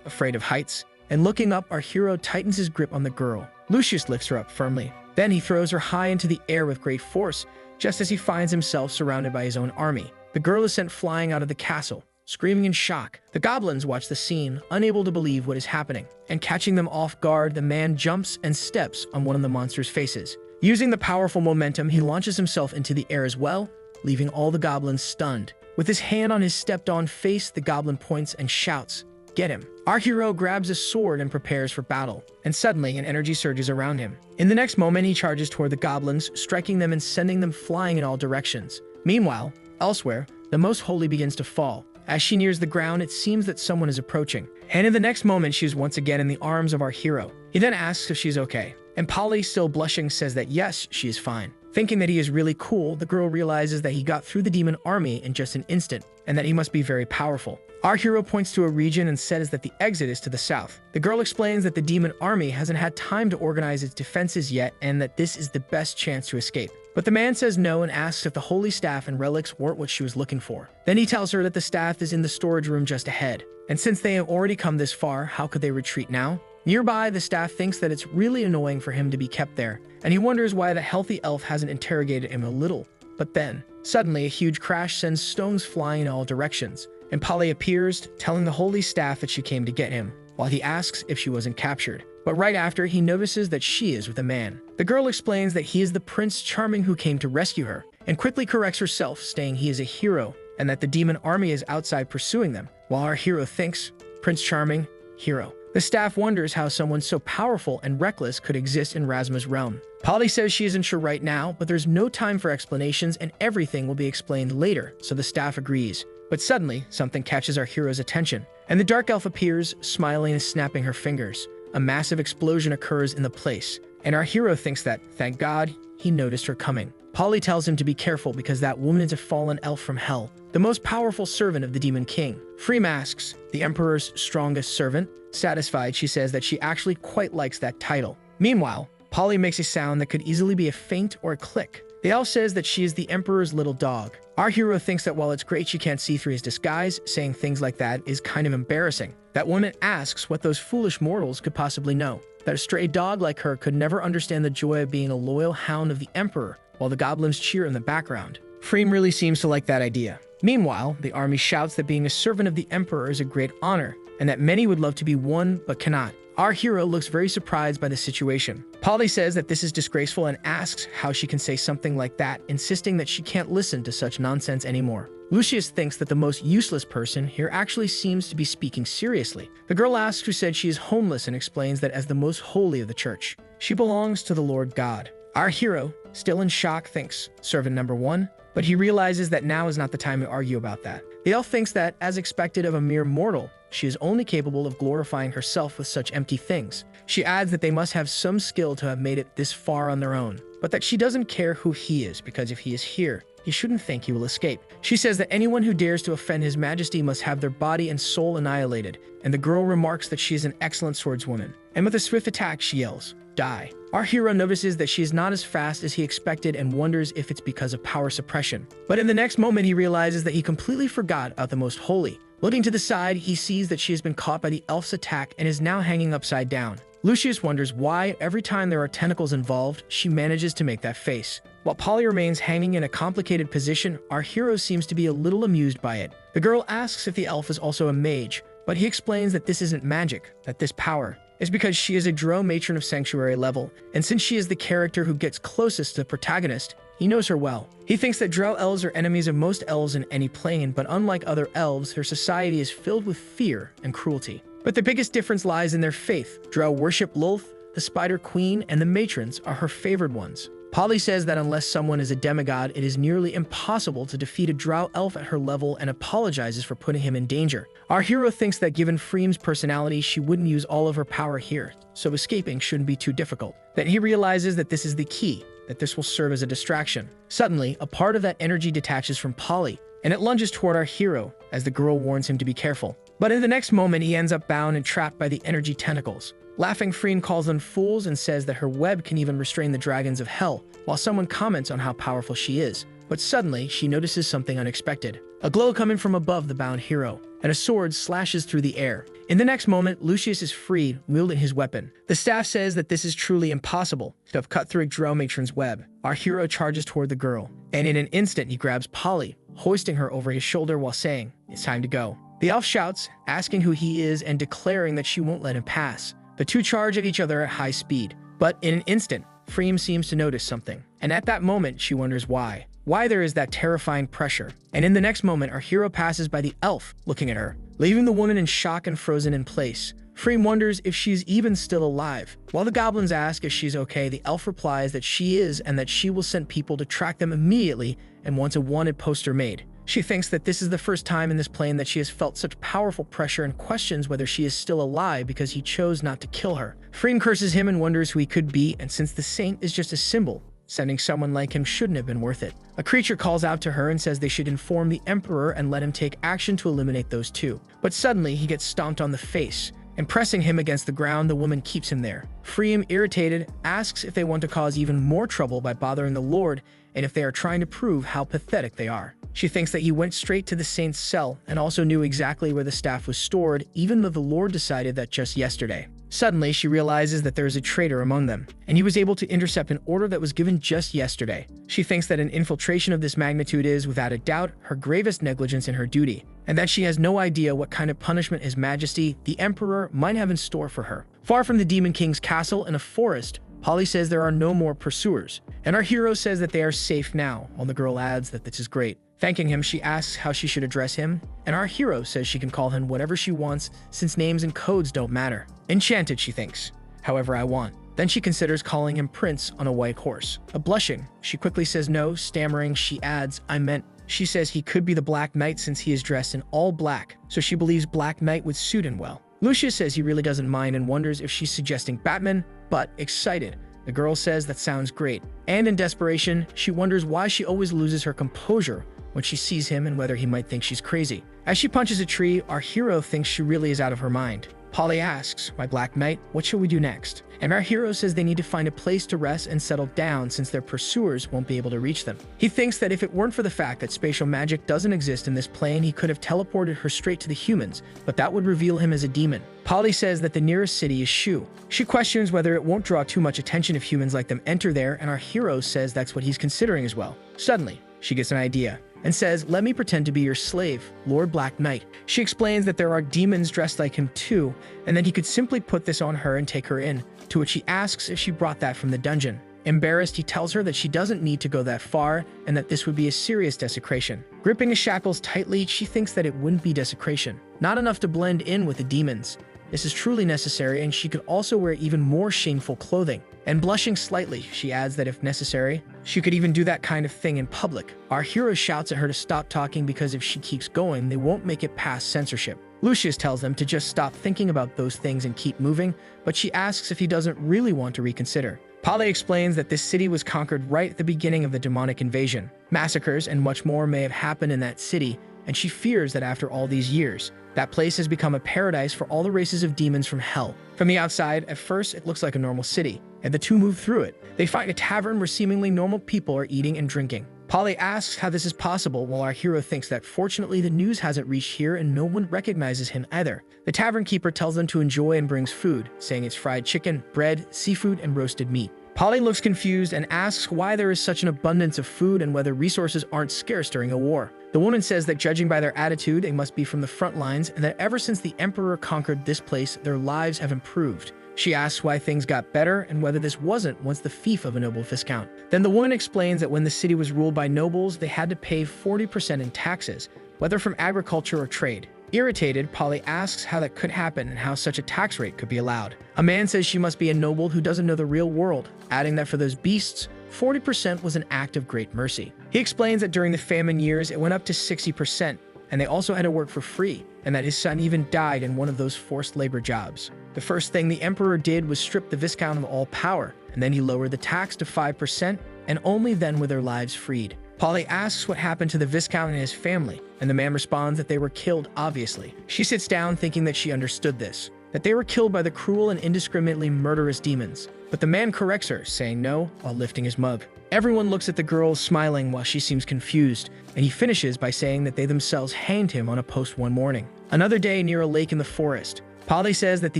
afraid of heights? And looking up, our hero tightens his grip on the girl. Lucius lifts her up firmly. Then he throws her high into the air with great force, just as he finds himself surrounded by his own army. The girl is sent flying out of the castle, screaming in shock. The goblins watch the scene, unable to believe what is happening. And catching them off guard, the man jumps and steps on one of the monster's faces. Using the powerful momentum, he launches himself into the air as well, leaving all the goblins stunned. With his hand on his stepped-on face, the goblin points and shouts, get him. Our hero grabs a sword and prepares for battle, and suddenly an energy surges around him. In the next moment, he charges toward the goblins, striking them and sending them flying in all directions. Meanwhile, elsewhere, the Most Holy begins to fall. As she nears the ground, it seems that someone is approaching, and in the next moment, she is once again in the arms of our hero. He then asks if she's okay, and Polly, still blushing, says that yes, she is fine. Thinking that he is really cool, the girl realizes that he got through the demon army in just an instant, and that he must be very powerful. Our hero points to a region and says that the exit is to the south. The girl explains that the demon army hasn't had time to organize its defenses yet, and that this is the best chance to escape. But the man says no and asks if the holy staff and relics weren't what she was looking for. Then he tells her that the staff is in the storage room just ahead, and since they have already come this far, how could they retreat now? Nearby, the staff thinks that it's really annoying for him to be kept there, and he wonders why the healthy elf hasn't interrogated him a little. But then, suddenly a huge crash sends stones flying in all directions, and Polly appears, telling the holy staff that she came to get him, while he asks if she wasn't captured. But right after, he notices that she is with a man. The girl explains that he is the Prince Charming who came to rescue her, and quickly corrects herself, saying he is a hero, and that the demon army is outside pursuing them, while our hero thinks, Prince Charming, hero. The staff wonders how someone so powerful and reckless could exist in Razma's realm. Polly says she isn't sure right now, but there's no time for explanations and everything will be explained later, so the staff agrees. But suddenly, something catches our hero's attention, and the dark elf appears, smiling and snapping her fingers. A massive explosion occurs in the place, and our hero thinks that, thank God, he noticed her coming. Polly tells him to be careful because that woman is a fallen elf from hell, the most powerful servant of the Demon King. Freem asks, the Emperor's strongest servant? Satisfied, she says that she actually quite likes that title. Meanwhile, Polly makes a sound that could easily be a feint or a click. The elf says that she is the Emperor's little dog. Our hero thinks that while it's great she can't see through his disguise, saying things like that is kind of embarrassing. That woman asks what those foolish mortals could possibly know. That a stray dog like her could never understand the joy of being a loyal hound of the Emperor, while the goblins cheer in the background. Freem really seems to like that idea. Meanwhile, the army shouts that being a servant of the Emperor is a great honor, and that many would love to be one but cannot. Our hero looks very surprised by the situation. Polly says that this is disgraceful and asks how she can say something like that, insisting that she can't listen to such nonsense anymore. Lucius thinks that the most useless person here actually seems to be speaking seriously. The girl asks who said she is homeless and explains that as the most holy of the church, she belongs to the Lord God. Our hero, still in shock, thinks servant number one, but he realizes that now is not the time to argue about that. The elf thinks that, as expected of a mere mortal, she is only capable of glorifying herself with such empty things. She adds that they must have some skill to have made it this far on their own, but that she doesn't care who he is because if he is here, he shouldn't think he will escape. She says that anyone who dares to offend his majesty must have their body and soul annihilated, and the girl remarks that she is an excellent swordswoman. And with a swift attack, she yells, die. Our hero notices that she is not as fast as he expected and wonders if it's because of power suppression. But in the next moment, he realizes that he completely forgot about the Most Holy. Looking to the side, he sees that she has been caught by the elf's attack and is now hanging upside down. Lucius wonders why, every time there are tentacles involved, she manages to make that face. While Polly remains hanging in a complicated position, our hero seems to be a little amused by it. The girl asks if the elf is also a mage, but he explains that this isn't magic, that this power is because she is a drow matron of sanctuary level, and since she is the character who gets closest to the protagonist, he knows her well. He thinks that drow elves are enemies of most elves in any plane, but unlike other elves, their society is filled with fear and cruelty. But the biggest difference lies in their faith. Drow worship Lolth, the Spider Queen, and the matrons are her favored ones. Polly says that unless someone is a demigod, it is nearly impossible to defeat a drow elf at her level and apologizes for putting him in danger. Our hero thinks that given Freem's personality, she wouldn't use all of her power here, so escaping shouldn't be too difficult. Then he realizes that this is the key, that this will serve as a distraction. Suddenly, a part of that energy detaches from Polly, and it lunges toward our hero as the girl warns him to be careful. But in the next moment, he ends up bound and trapped by the energy tentacles. Laughing, Freem calls them fools and says that her web can even restrain the dragons of hell, while someone comments on how powerful she is. But suddenly, she notices something unexpected. A glow coming from above the bound hero, and a sword slashes through the air. In the next moment, Lucius is freed, wielding his weapon. The staff says that this is truly impossible to have cut through a drow matron's web. Our hero charges toward the girl, and in an instant he grabs Polly, hoisting her over his shoulder while saying, it's time to go. The elf shouts, asking who he is and declaring that she won't let him pass. The two charge at each other at high speed, but in an instant, Freem seems to notice something, and at that moment she wonders why there is that terrifying pressure. And in the next moment, our hero passes by the elf, looking at her. leaving the woman in shock and frozen in place. Freem wonders if she's even still alive. While the goblins ask if she's okay, the elf replies that she is and that she will send people to track them immediately and wants a wanted poster made. She thinks that this is the first time in this plane that she has felt such powerful pressure and questions whether she is still alive because he chose not to kill her. Freem curses him and wonders who he could be, and since the saint is just a symbol, sending someone like him shouldn't have been worth it. A creature calls out to her and says they should inform the emperor and let him take action to eliminate those two. But suddenly he gets stomped on the face, and pressing him against the ground, the woman keeps him there. Freem, irritated, asks if they want to cause even more trouble by bothering the Lord and if they are trying to prove how pathetic they are. She thinks that he went straight to the saint's cell and also knew exactly where the staff was stored, even though the Lord decided that just yesterday. Suddenly, she realizes that there is a traitor among them, and he was able to intercept an order that was given just yesterday. She thinks that an infiltration of this magnitude is, without a doubt, her gravest negligence in her duty, and that she has no idea what kind of punishment His Majesty, the Emperor, might have in store for her. Far from the Demon King's castle in a forest, Polly says there are no more pursuers, and our hero says that they are safe now, while the girl adds that this is great. Thanking him, she asks how she should address him, and our hero says she can call him whatever she wants since names and codes don't matter. Enchanted, she thinks. However I want. Then she considers calling him Prince on a white horse. Blushing, she quickly says no, stammering, she adds, I meant. She says he could be the Black Knight since he is dressed in all black, so she believes Black Knight would suit him well. Lucius says he really doesn't mind and wonders if she's suggesting Batman, but, excited, the girl says that sounds great. And in desperation, she wonders why she always loses her composure when she sees him and whether he might think she's crazy. As she punches a tree, our hero thinks she really is out of her mind. Polly asks, my Black Knight, what shall we do next? And our hero says they need to find a place to rest and settle down since their pursuers won't be able to reach them. He thinks that if it weren't for the fact that spatial magic doesn't exist in this plane, he could have teleported her straight to the humans, but that would reveal him as a demon. Polly says that the nearest city is Shu. She questions whether it won't draw too much attention if humans like them enter there, and our hero says that's what he's considering as well. Suddenly, she gets an idea and says, let me pretend to be your slave, Lord Black Knight. She explains that there are demons dressed like him too, and that he could simply put this on her and take her in, to which he asks if she brought that from the dungeon. Embarrassed, he tells her that she doesn't need to go that far and that this would be a serious desecration. Gripping his shackles tightly, she thinks that it wouldn't be desecration, not enough to blend in with the demons. This is truly necessary, and she could also wear even more shameful clothing. And blushing slightly, she adds that if necessary, she could even do that kind of thing in public. Our hero shouts at her to stop talking because if she keeps going, they won't make it past censorship. Lucius tells them to just stop thinking about those things and keep moving, but she asks if he doesn't really want to reconsider. Polly explains that this city was conquered right at the beginning of the demonic invasion. Massacres and much more may have happened in that city, and she fears that after all these years, that place has become a paradise for all the races of demons from hell. From the outside, at first, it looks like a normal city, and the two move through it. They find a tavern where seemingly normal people are eating and drinking. Polly asks how this is possible, while our hero thinks that fortunately the news hasn't reached here and no one recognizes him either. The tavern keeper tells them to enjoy and brings food, saying it's fried chicken, bread, seafood, and roasted meat. Polly looks confused and asks why there is such an abundance of food and whether resources aren't scarce during a war. The woman says that judging by their attitude, they must be from the front lines and that ever since the Emperor conquered this place, their lives have improved. She asks why things got better and whether this wasn't once the fief of a noble viscount. Then the woman explains that when the city was ruled by nobles, they had to pay 40% in taxes, whether from agriculture or trade. Irritated, Polly asks how that could happen and how such a tax rate could be allowed. A man says she must be a noble who doesn't know the real world, adding that for those beasts, 40% was an act of great mercy. He explains that during the famine years, it went up to 60%, and they also had to work for free, and that his son even died in one of those forced labor jobs. The first thing the Emperor did was strip the Viscount of all power, and then he lowered the tax to 5%, and only then were their lives freed. Polly asks what happened to the Viscount and his family, and the man responds that they were killed, obviously. She sits down thinking that she understood this, that they were killed by the cruel and indiscriminately murderous demons. But the man corrects her, saying no, while lifting his mug. Everyone looks at the girl, smiling while she seems confused, and he finishes by saying that they themselves hanged him on a post one morning. Another day near a lake in the forest. Polly says that the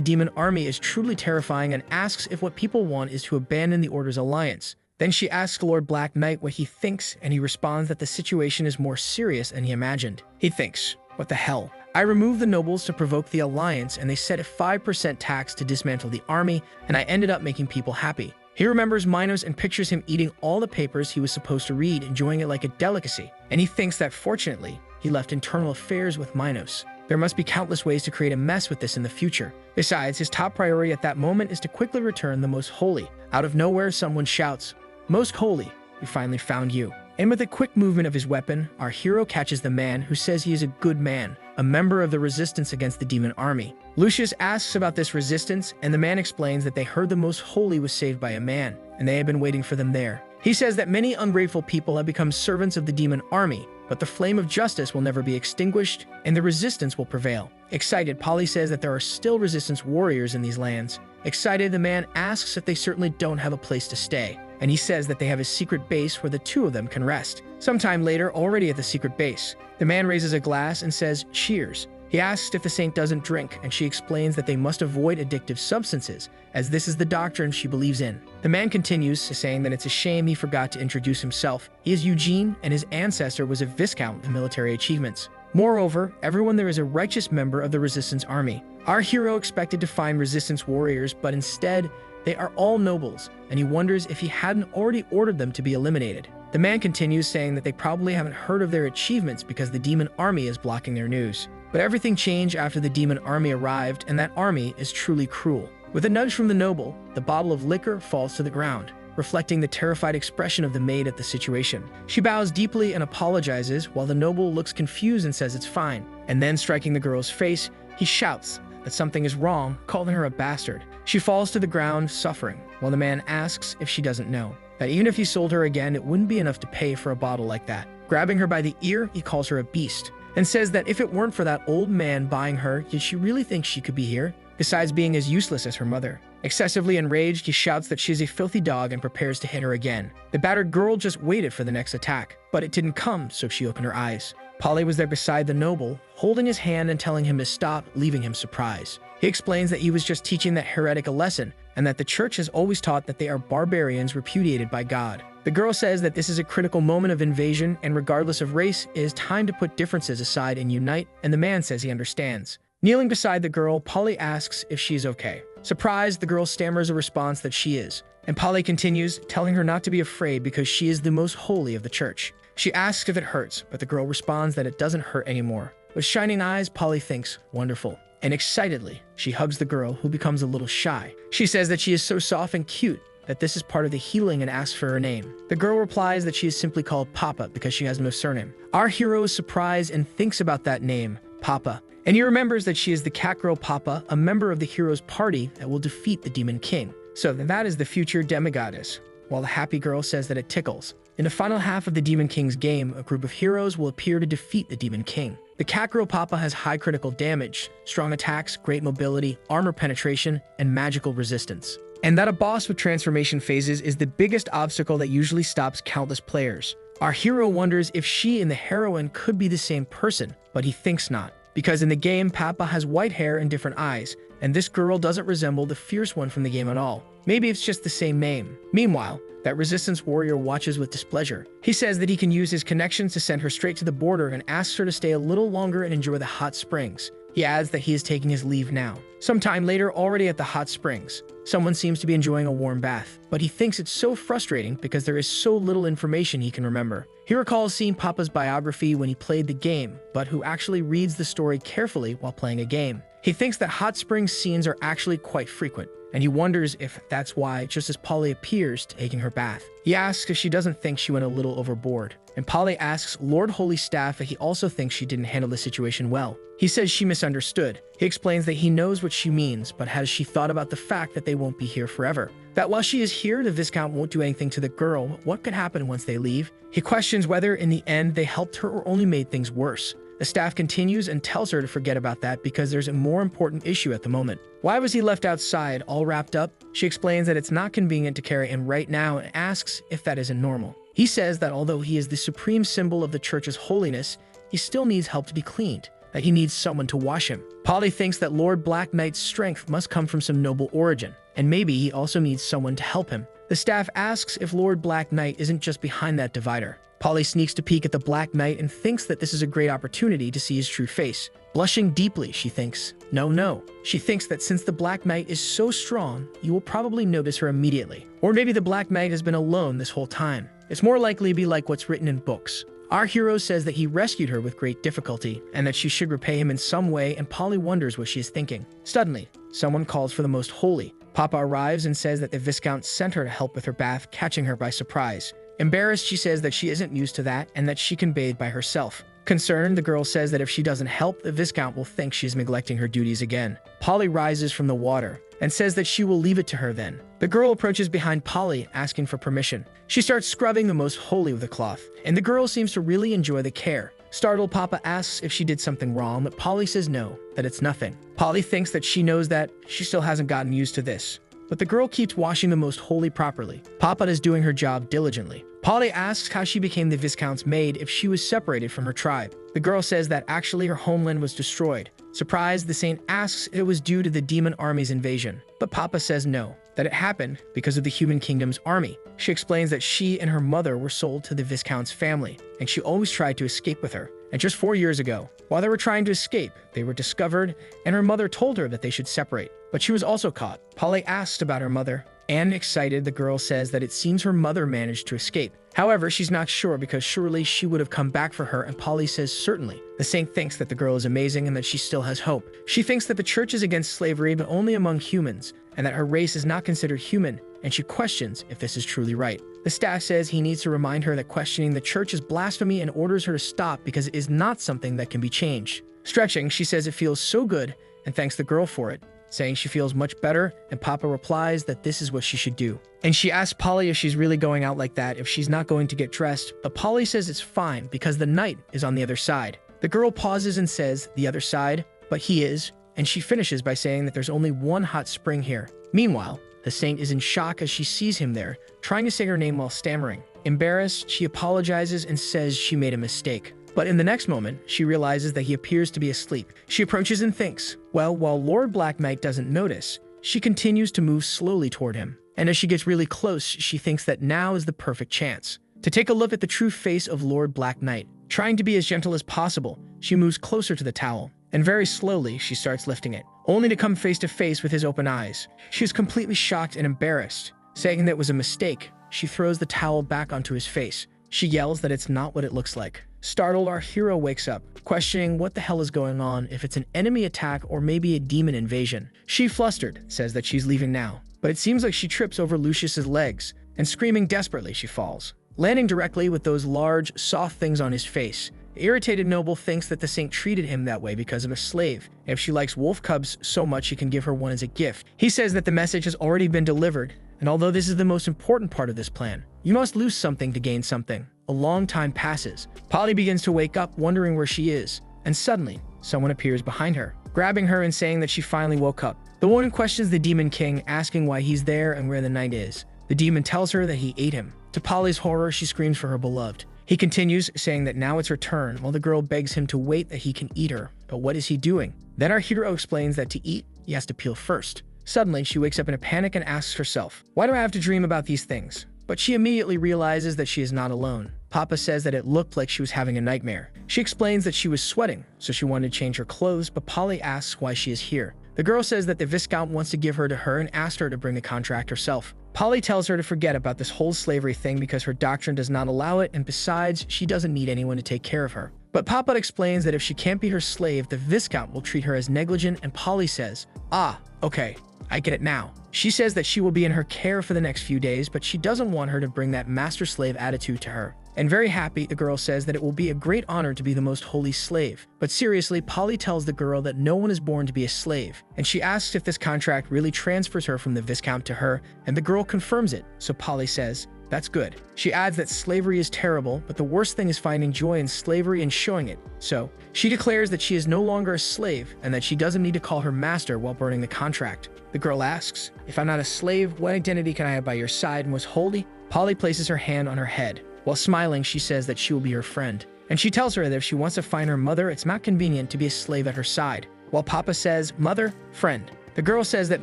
demon army is truly terrifying and asks if what people want is to abandon the Order's alliance. Then she asks Lord Black Knight what he thinks, and he responds that the situation is more serious than he imagined. He thinks, what the hell? I removed the nobles to provoke the alliance, and they set a 5% tax to dismantle the army, and I ended up making people happy. He remembers Minos and pictures him eating all the papers he was supposed to read, enjoying it like a delicacy. And he thinks that fortunately, he left internal affairs with Minos. There must be countless ways to create a mess with this in the future. Besides, his top priority at that moment is to quickly return the Most Holy. Out of nowhere, someone shouts, "Most Holy, we finally found you." And with a quick movement of his weapon, our hero catches the man who says he is a good man, a member of the resistance against the demon army. Lucius asks about this resistance, and the man explains that they heard the Most Holy was saved by a man, and they had been waiting for them there. He says that many ungrateful people have become servants of the demon army, but the flame of justice will never be extinguished, and the resistance will prevail. Excited, Polly says that there are still resistance warriors in these lands. Excited, the man asks if they certainly don't have a place to stay, and he says that they have a secret base where the two of them can rest. Sometime later, already at the secret base, the man raises a glass and says, "Cheers." He asks if the saint doesn't drink, and she explains that they must avoid addictive substances, as this is the doctrine she believes in. The man continues, saying that it's a shame he forgot to introduce himself. He is Eugene, and his ancestor was a viscount in military achievements. Moreover, everyone there is a righteous member of the resistance army. Our hero expected to find resistance warriors, but instead, they are all nobles, and he wonders if he hadn't already ordered them to be eliminated. The man continues, saying that they probably haven't heard of their achievements because the demon army is blocking their news. But everything changed after the demon army arrived, and that army is truly cruel. With a nudge from the noble, the bottle of liquor falls to the ground, reflecting the terrified expression of the maid at the situation. She bows deeply and apologizes, while the noble looks confused and says it's fine. And then, striking the girl's face, he shouts that something is wrong, calling her a bastard. She falls to the ground, suffering, while the man asks if she doesn't know that even if he sold her again, it wouldn't be enough to pay for a bottle like that. Grabbing her by the ear, he calls her a beast, and says that if it weren't for that old man buying her, did she really think she could be here? Besides being as useless as her mother. Excessively enraged, he shouts that she is a filthy dog and prepares to hit her again. The battered girl just waited for the next attack, but it didn't come, so she opened her eyes. Polly was there beside the noble, holding his hand and telling him to stop, leaving him surprised. He explains that he was just teaching that heretic a lesson, and that the church has always taught that they are barbarians repudiated by God. The girl says that this is a critical moment of invasion, and regardless of race, it is time to put differences aside and unite, and the man says he understands. Kneeling beside the girl, Polly asks if she is okay. Surprised, the girl stammers a response that she is, and Polly continues, telling her not to be afraid because she is the most holy of the church. She asks if it hurts, but the girl responds that it doesn't hurt anymore. With shining eyes, Polly thinks, wonderful. And excitedly, she hugs the girl, who becomes a little shy. She says that she is so soft and cute, that this is part of the healing, and asks for her name. The girl replies that she is simply called Papa because she has no surname. Our hero is surprised and thinks about that name, Papa, and he remembers that she is the cat girl Papa, a member of the hero's party that will defeat the Demon King. So that is the future demigoddess, while the happy girl says that it tickles. In the final half of the Demon King's game, a group of heroes will appear to defeat the Demon King. The cat girl Papa has high critical damage, strong attacks, great mobility, armor penetration, and magical resistance. And that a boss with transformation phases is the biggest obstacle that usually stops countless players. Our hero wonders if she and the heroine could be the same person, but he thinks not. Because in the game, Papa has white hair and different eyes, and this girl doesn't resemble the fierce one from the game at all. Maybe it's just the same name. Meanwhile, that resistance warrior watches with displeasure. He says that he can use his connections to send her straight to the border and asks her to stay a little longer and enjoy the hot springs. He adds that he is taking his leave now. Sometime later, already at the hot springs, someone seems to be enjoying a warm bath, but he thinks it's so frustrating because there is so little information he can remember. He recalls seeing Papa's biography when he played the game, but who actually reads the story carefully while playing a game. He thinks that hot spring scenes are actually quite frequent, and he wonders if that's why, just as Polly appears taking her bath. He asks if she doesn't think she went a little overboard, and Polly asks Lord Holy Staff if he also thinks she didn't handle the situation well. He says she misunderstood. He explains that he knows what she means, but has she thought about the fact that they won't be here forever? That while she is here, the Viscount won't do anything to the girl. What could happen once they leave? He questions whether, in the end, they helped her or only made things worse. The staff continues and tells her to forget about that because there's a more important issue at the moment. Why was he left outside, all wrapped up? She explains that it's not convenient to carry him right now and asks if that isn't normal. He says that although he is the supreme symbol of the church's holiness, he still needs help to be cleaned, that he needs someone to wash him. Polly thinks that Lord Black Knight's strength must come from some noble origin, and maybe he also needs someone to help him. The staff asks if Lord Black Knight isn't just behind that divider. Polly sneaks to peek at the Black Knight and thinks that this is a great opportunity to see his true face. Blushing deeply, she thinks, no. She thinks that since the Black Knight is so strong, you will probably notice her immediately. Or maybe the Black Knight has been alone this whole time. It's more likely to be like what's written in books. Our hero says that he rescued her with great difficulty and that she should repay him in some way, and Polly wonders what she is thinking. Suddenly, someone calls for the Most Holy. Papa arrives and says that the Viscount sent her to help with her bath, catching her by surprise. Embarrassed, she says that she isn't used to that and that she can bathe by herself. Concerned, the girl says that if she doesn't help, the Viscount will think she's neglecting her duties again. Polly rises from the water and says that she will leave it to her then. The girl approaches behind Polly, asking for permission. She starts scrubbing the Most Holy with a cloth, and the girl seems to really enjoy the care. Startled, Papa asks if she did something wrong, but Polly says no, that it's nothing. Polly thinks that she knows that she still hasn't gotten used to this. But the girl keeps washing the Most Holy properly. Papa is doing her job diligently. Polly asks how she became the Viscount's maid if she was separated from her tribe. The girl says that actually her homeland was destroyed. Surprised, the saint asks if it was due to the demon army's invasion. But Papa says no, that it happened because of the human kingdom's army. She explains that she and her mother were sold to the Viscount's family, and she always tried to escape with her. And just 4 years ago, while they were trying to escape, they were discovered, and her mother told her that they should separate. But she was also caught. Polly asked about her mother, and excited, the girl says that it seems her mother managed to escape. However, she's not sure because surely she would have come back for her, and Polly says certainly. The saint thinks that the girl is amazing and that she still has hope. She thinks that the church is against slavery, but only among humans, and that her race is not considered human, and she questions if this is truly right. The staff says he needs to remind her that questioning the church is blasphemy and orders her to stop because it is not something that can be changed. Stretching, she says it feels so good and thanks the girl for it, saying she feels much better, and Papa replies that this is what she should do. And she asks Polly if she's really going out like that, if she's not going to get dressed, but Polly says it's fine because the knight is on the other side. The girl pauses and says, the other side, but he is, and she finishes by saying that there's only one hot spring here. Meanwhile, the saint is in shock as she sees him there, trying to say her name while stammering. Embarrassed, she apologizes and says she made a mistake. But in the next moment, she realizes that he appears to be asleep. She approaches and thinks, well, while Lord Black Knight doesn't notice, she continues to move slowly toward him. And as she gets really close, she thinks that now is the perfect chance to take a look at the true face of Lord Black Knight. Trying to be as gentle as possible, she moves closer to the towel, and very slowly she starts lifting it, only to come face to face with his open eyes. She is completely shocked and embarrassed. Saying that it was a mistake, she throws the towel back onto his face. She yells that it's not what it looks like. Startled, our hero wakes up, questioning what the hell is going on, if it's an enemy attack or maybe a demon invasion. She, flustered, says that she's leaving now, but it seems like she trips over Lucius's legs, and screaming desperately, she falls, landing directly with those large, soft things on his face. The irritated noble thinks that the saint treated him that way because of a slave. If she likes wolf cubs so much, he can give her one as a gift. He says that the message has already been delivered, and although this is the most important part of this plan, you must lose something to gain something. A long time passes. Polly begins to wake up, wondering where she is, and suddenly, someone appears behind her, grabbing her and saying that she finally woke up. The woman questions the Demon King, asking why he's there and where the knight is. The demon tells her that he ate him. To Polly's horror, she screams for her beloved. He continues, saying that now it's her turn, while the girl begs him to wait that he can eat her. But what is he doing? Then our hero explains that to eat, he has to peel first. Suddenly, she wakes up in a panic and asks herself, why do I have to dream about these things? But she immediately realizes that she is not alone. Papa says that it looked like she was having a nightmare. She explains that she was sweating, so she wanted to change her clothes, but Polly asks why she is here. The girl says that the Viscount wants to give her to her and asked her to bring the contract herself. Polly tells her to forget about this whole slavery thing because her doctrine does not allow it, and besides, she doesn't need anyone to take care of her. But Papa explains that if she can't be her slave, the Viscount will treat her as negligent, and Polly says, ah, okay, I get it now. She says that she will be in her care for the next few days, but she doesn't want her to bring that master-slave attitude to her. And very happy, the girl says that it will be a great honor to be the most holy slave. But seriously, Polly tells the girl that no one is born to be a slave, and she asks if this contract really transfers her from the Viscount to her, and the girl confirms it, so Polly says, that's good. She adds that slavery is terrible, but the worst thing is finding joy in slavery and showing it. So, she declares that she is no longer a slave, and that she doesn't need to call her master while burning the contract. The girl asks, if I'm not a slave, what identity can I have by your side and was holy? Polly places her hand on her head. While smiling, she says that she will be her friend. And she tells her that if she wants to find her mother, it's not convenient to be a slave at her side. While Papa says, mother, friend. The girl says that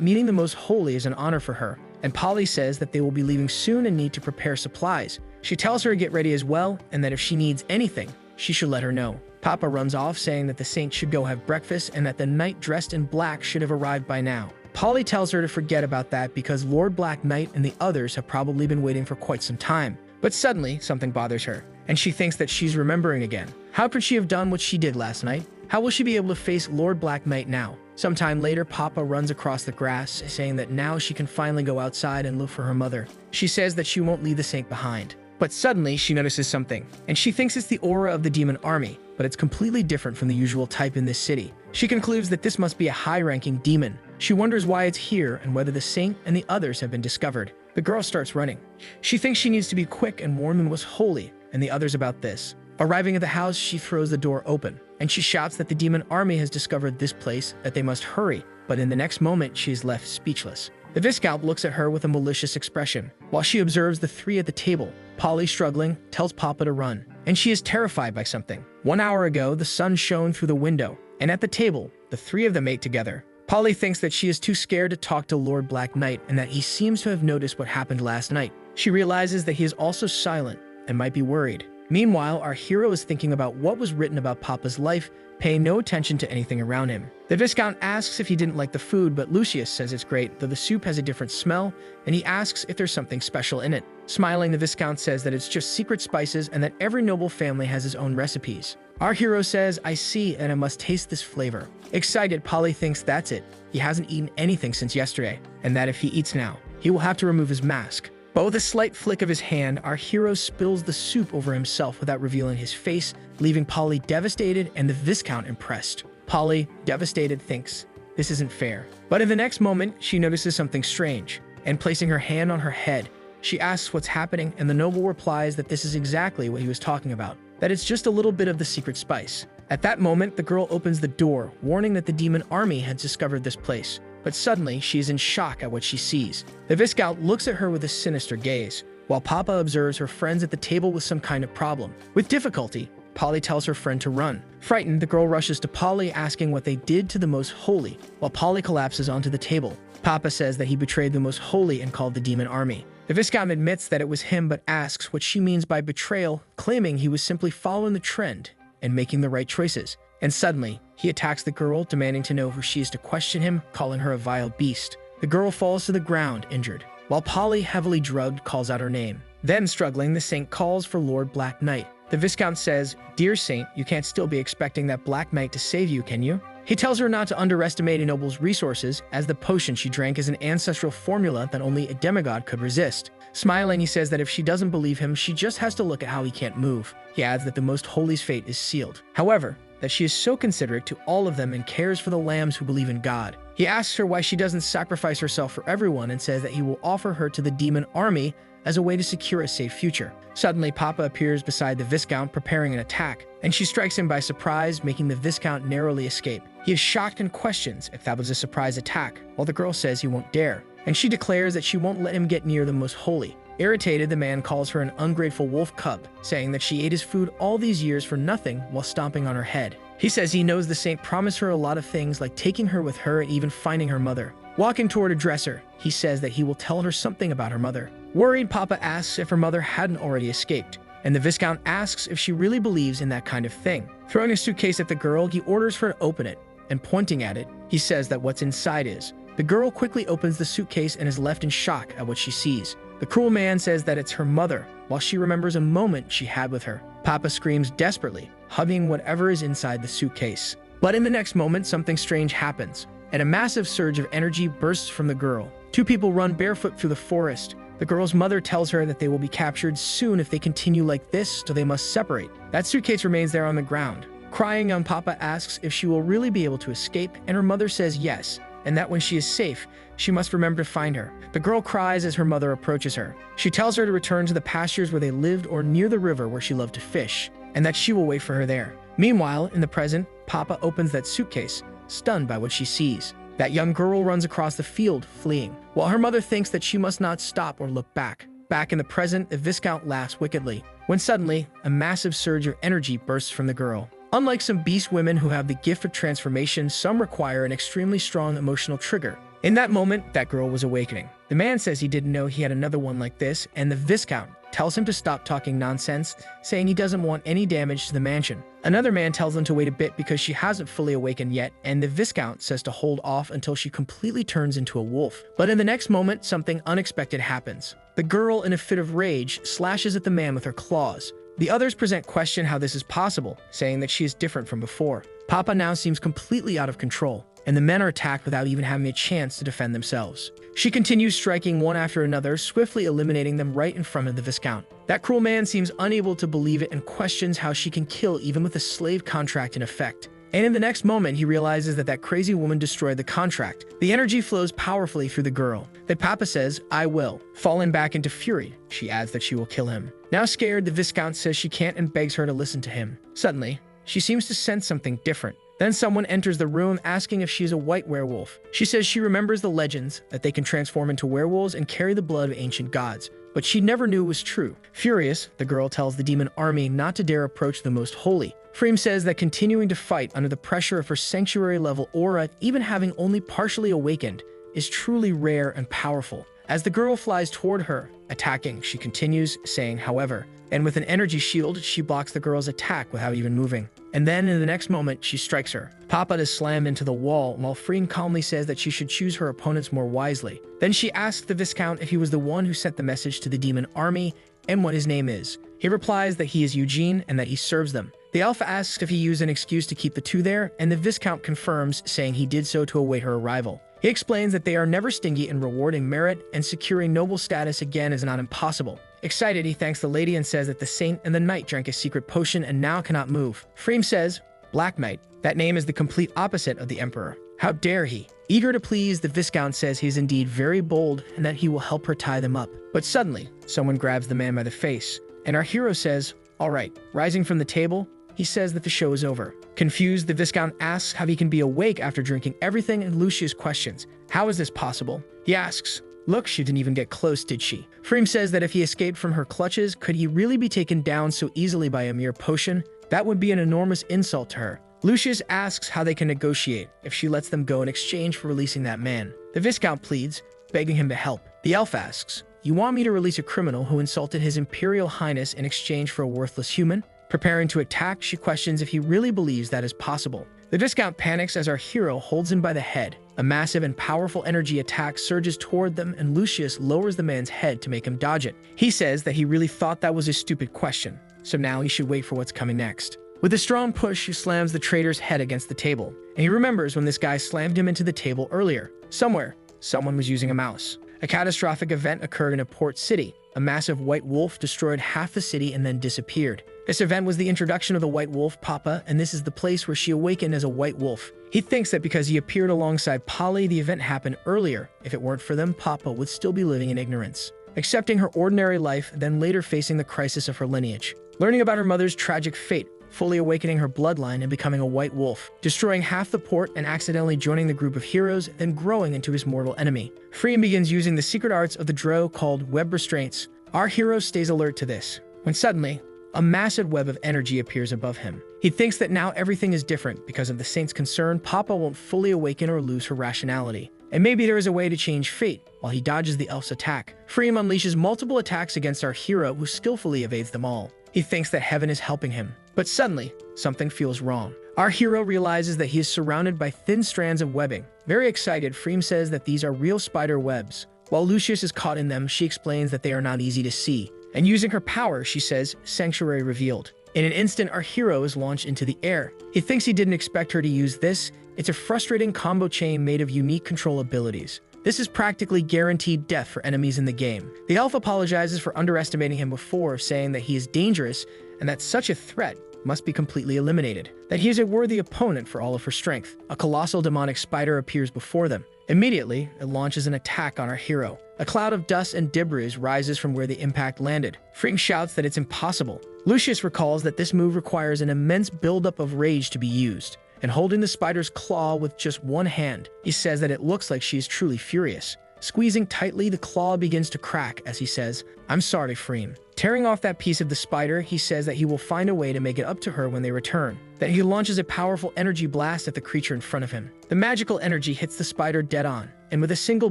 meeting the most holy is an honor for her. And Polly says that they will be leaving soon and need to prepare supplies. She tells her to get ready as well, and that if she needs anything, she should let her know. Papa runs off, saying that the saint should go have breakfast and that the knight dressed in black should have arrived by now. Polly tells her to forget about that because Lord Black Knight and the others have probably been waiting for quite some time. But suddenly, something bothers her. and she thinks that she's remembering again. How could she have done what she did last night? How will she be able to face Lord Black Knight now? Sometime later, Papa runs across the grass, saying that now she can finally go outside and look for her mother. She says that she won't leave the saint behind. But suddenly, she notices something, and she thinks it's the aura of the demon army, but it's completely different from the usual type in this city. She concludes that this must be a high-ranking demon. She wonders why it's here and whether the saint and the others have been discovered. The girl starts running. She thinks she needs to be quick and warn the most holy and the others about this. Arriving at the house, she throws the door open, and she shouts that the demon army has discovered this place, that they must hurry, but in the next moment, she is left speechless. The Viscount looks at her with a malicious expression, while she observes the three at the table. Polly, struggling, tells Papa to run, and she is terrified by something. 1 hour ago, the sun shone through the window, and at the table, the three of them ate together. Polly thinks that she is too scared to talk to Lord Black Knight and that he seems to have noticed what happened last night. She realizes that he is also silent and might be worried. Meanwhile, our hero is thinking about what was written about Papa's life, paying no attention to anything around him. The Viscount asks if he didn't like the food, but Lucius says it's great, though the soup has a different smell, and he asks if there's something special in it. Smiling, the Viscount says that it's just secret spices and that every noble family has his own recipes. Our hero says, "I see, and I must taste this flavor." Excited, Polly thinks that's it. He hasn't eaten anything since yesterday, and that if he eats now, he will have to remove his mask. But with a slight flick of his hand, our hero spills the soup over himself without revealing his face, leaving Polly devastated and the Viscount impressed. Polly, devastated, thinks, this isn't fair. But in the next moment, she notices something strange, and placing her hand on her head, she asks what's happening, and the noble replies that this is exactly what he was talking about, that it's just a little bit of the secret spice. At that moment, the girl opens the door, warning that the demon army had discovered this place. But suddenly, she is in shock at what she sees. The Viscount looks at her with a sinister gaze, while Papa observes her friends at the table with some kind of problem. With difficulty, Polly tells her friend to run. Frightened, the girl rushes to Polly, asking what they did to the Most Holy, while Polly collapses onto the table. Papa says that he betrayed the Most Holy and called the demon army. The Viscount admits that it was him, but asks what she means by betrayal, claiming he was simply following the trend and making the right choices. And suddenly, he attacks the girl, demanding to know who she is to question him, calling her a vile beast. The girl falls to the ground, injured, while Polly, heavily drugged, calls out her name. Then, struggling, the saint calls for Lord Black Knight. The Viscount says, "Dear saint, you can't still be expecting that Black Knight to save you, can you?" He tells her not to underestimate a noble's resources, as the potion she drank is an ancestral formula that only a demigod could resist. Smiling, he says that if she doesn't believe him, she just has to look at how he can't move. He adds that the Most Holy's fate is sealed. However, that she is so considerate to all of them and cares for the lambs who believe in God. He asks her why she doesn't sacrifice herself for everyone and says that he will offer her to the demon army as a way to secure a safe future. Suddenly, Papa appears beside the Viscount preparing an attack, and she strikes him by surprise, making the Viscount narrowly escape. He is shocked and questions if that was a surprise attack, while the girl says he won't dare, and she declares that she won't let him get near the Most Holy. Irritated, the man calls her an ungrateful wolf cub, saying that she ate his food all these years for nothing while stomping on her head. He says he knows the saint promised her a lot of things, like taking her with her and even finding her mother. Walking toward a dresser, he says that he will tell her something about her mother. Worried, Papa asks if her mother hadn't already escaped, and the Viscount asks if she really believes in that kind of thing. Throwing a suitcase at the girl, he orders her to open it, and pointing at it, he says that what's inside is. The girl quickly opens the suitcase and is left in shock at what she sees. The cruel man says that it's her mother, while she remembers a moment she had with her. Papa screams desperately, hugging whatever is inside the suitcase. But in the next moment, something strange happens, and a massive surge of energy bursts from the girl. Two people run barefoot through the forest. The girl's mother tells her that they will be captured soon if they continue like this, so they must separate. That suitcase remains there on the ground. Crying, young Papa asks if she will really be able to escape, and her mother says yes, and that when she is safe, she must remember to find her. The girl cries as her mother approaches her. She tells her to return to the pastures where they lived or near the river where she loved to fish, and that she will wait for her there. Meanwhile, in the present, Papa opens that suitcase, stunned by what she sees. That young girl runs across the field, fleeing, while her mother thinks that she must not stop or look back. Back in the present, the Viscount laughs wickedly, when suddenly, a massive surge of energy bursts from the girl. Unlike some beast women who have the gift of transformation, some require an extremely strong emotional trigger. In that moment, that girl was awakening. The man says he didn't know he had another one like this, and the Viscount tells him to stop talking nonsense, saying he doesn't want any damage to the mansion. Another man tells them to wait a bit because she hasn't fully awakened yet, and the Viscount says to hold off until she completely turns into a wolf. But in the next moment, something unexpected happens. The girl, in a fit of rage, slashes at the man with her claws. The others question how this is possible, saying that she is different from before. Papa now seems completely out of control, and the men are attacked without even having a chance to defend themselves. She continues striking one after another, swiftly eliminating them right in front of the Viscount. That cruel man seems unable to believe it and questions how she can kill even with a slave contract in effect. And in the next moment, he realizes that crazy woman destroyed the contract. The energy flows powerfully through the girl. That Papa says, "I will." Fallen back into fury, she adds that she will kill him. Now scared, the Viscount says she can't and begs her to listen to him. Suddenly, she seems to sense something different. Then someone enters the room asking if she is a white werewolf. She says she remembers the legends that they can transform into werewolves and carry the blood of ancient gods, but she never knew it was true. Furious, the girl tells the demon army not to dare approach the most holy. Freem says that continuing to fight under the pressure of her sanctuary-level aura, even having only partially awakened, is truly rare and powerful. As the girl flies toward her, attacking, she continues, saying, however, and with an energy shield, she blocks the girl's attack without even moving. And then, in the next moment, she strikes her. Papa is slammed into the wall, while Freem calmly says that she should choose her opponents more wisely. Then she asks the Viscount if he was the one who sent the message to the demon army and what his name is. He replies that he is Eugene and that he serves them. The Alpha asks if he used an excuse to keep the two there, and the Viscount confirms, saying he did so to await her arrival. He explains that they are never stingy in rewarding merit, and securing noble status again is not impossible. Excited, he thanks the lady and says that the saint and the knight drank a secret potion and now cannot move. Freem says, Black Knight. That name is the complete opposite of the Emperor. How dare he? Eager to please, the Viscount says he is indeed very bold and that he will help her tie them up. But suddenly, someone grabs the man by the face, and our hero says, all right. Rising from the table, he says that the show is over. Confused, the Viscount asks how he can be awake after drinking everything, and Lucius questions, how is this possible? He asks, look, she didn't even get close, did she? Freem says that if he escaped from her clutches, could he really be taken down so easily by a mere potion? That would be an enormous insult to her. Lucius asks how they can negotiate if she lets them go in exchange for releasing that man. The Viscount pleads, begging him to help. The elf asks, you want me to release a criminal who insulted his Imperial Highness in exchange for a worthless human? Preparing to attack, she questions if he really believes that is possible. The Viscount panics as our hero holds him by the head. A massive and powerful energy attack surges toward them, and Lucius lowers the man's head to make him dodge it. He says that he really thought that was a stupid question, so now he should wait for what's coming next. With a strong push, he slams the traitor's head against the table, and he remembers when this guy slammed him into the table earlier. Somewhere, someone was using a mouse. A catastrophic event occurred in a port city. A massive white wolf destroyed half the city and then disappeared. This event was the introduction of the white wolf, Papa, and this is the place where she awakened as a white wolf. He thinks that because he appeared alongside Polly, the event happened earlier. If it weren't for them, Papa would still be living in ignorance, accepting her ordinary life, then later facing the crisis of her lineage. Learning about her mother's tragic fate, fully awakening her bloodline and becoming a white wolf, destroying half the port and accidentally joining the group of heroes, then growing into his mortal enemy. Freem begins using the secret arts of the Drow called web restraints. Our hero stays alert to this, when suddenly, a massive web of energy appears above him. He thinks that now everything is different because of the saint's concern. Papa won't fully awaken or lose her rationality. And maybe there is a way to change fate while he dodges the elf's attack. Freem unleashes multiple attacks against our hero, who skillfully evades them all. He thinks that heaven is helping him. But suddenly, something feels wrong. Our hero realizes that he is surrounded by thin strands of webbing. Very excited, Freem says that these are real spider webs. While Lucius is caught in them, she explains that they are not easy to see. And using her power, she says, sanctuary revealed. In an instant, our hero is launched into the air. He thinks he didn't expect her to use this. It's a frustrating combo chain made of unique control abilities. This is practically guaranteed death for enemies in the game. The elf apologizes for underestimating him before, saying that he is dangerous and that such a threat must be completely eliminated, that he is a worthy opponent for all of her strength. A colossal demonic spider appears before them. Immediately, it launches an attack on our hero. A cloud of dust and debris rises from where the impact landed. Freem shouts that it's impossible. Lucius recalls that this move requires an immense buildup of rage to be used, and holding the spider's claw with just one hand, he says that it looks like she is truly furious. Squeezing tightly, the claw begins to crack as he says, I'm sorry, Freem. Tearing off that piece of the spider, he says that he will find a way to make it up to her when they return. That he launches a powerful energy blast at the creature in front of him. The magical energy hits the spider dead on, and with a single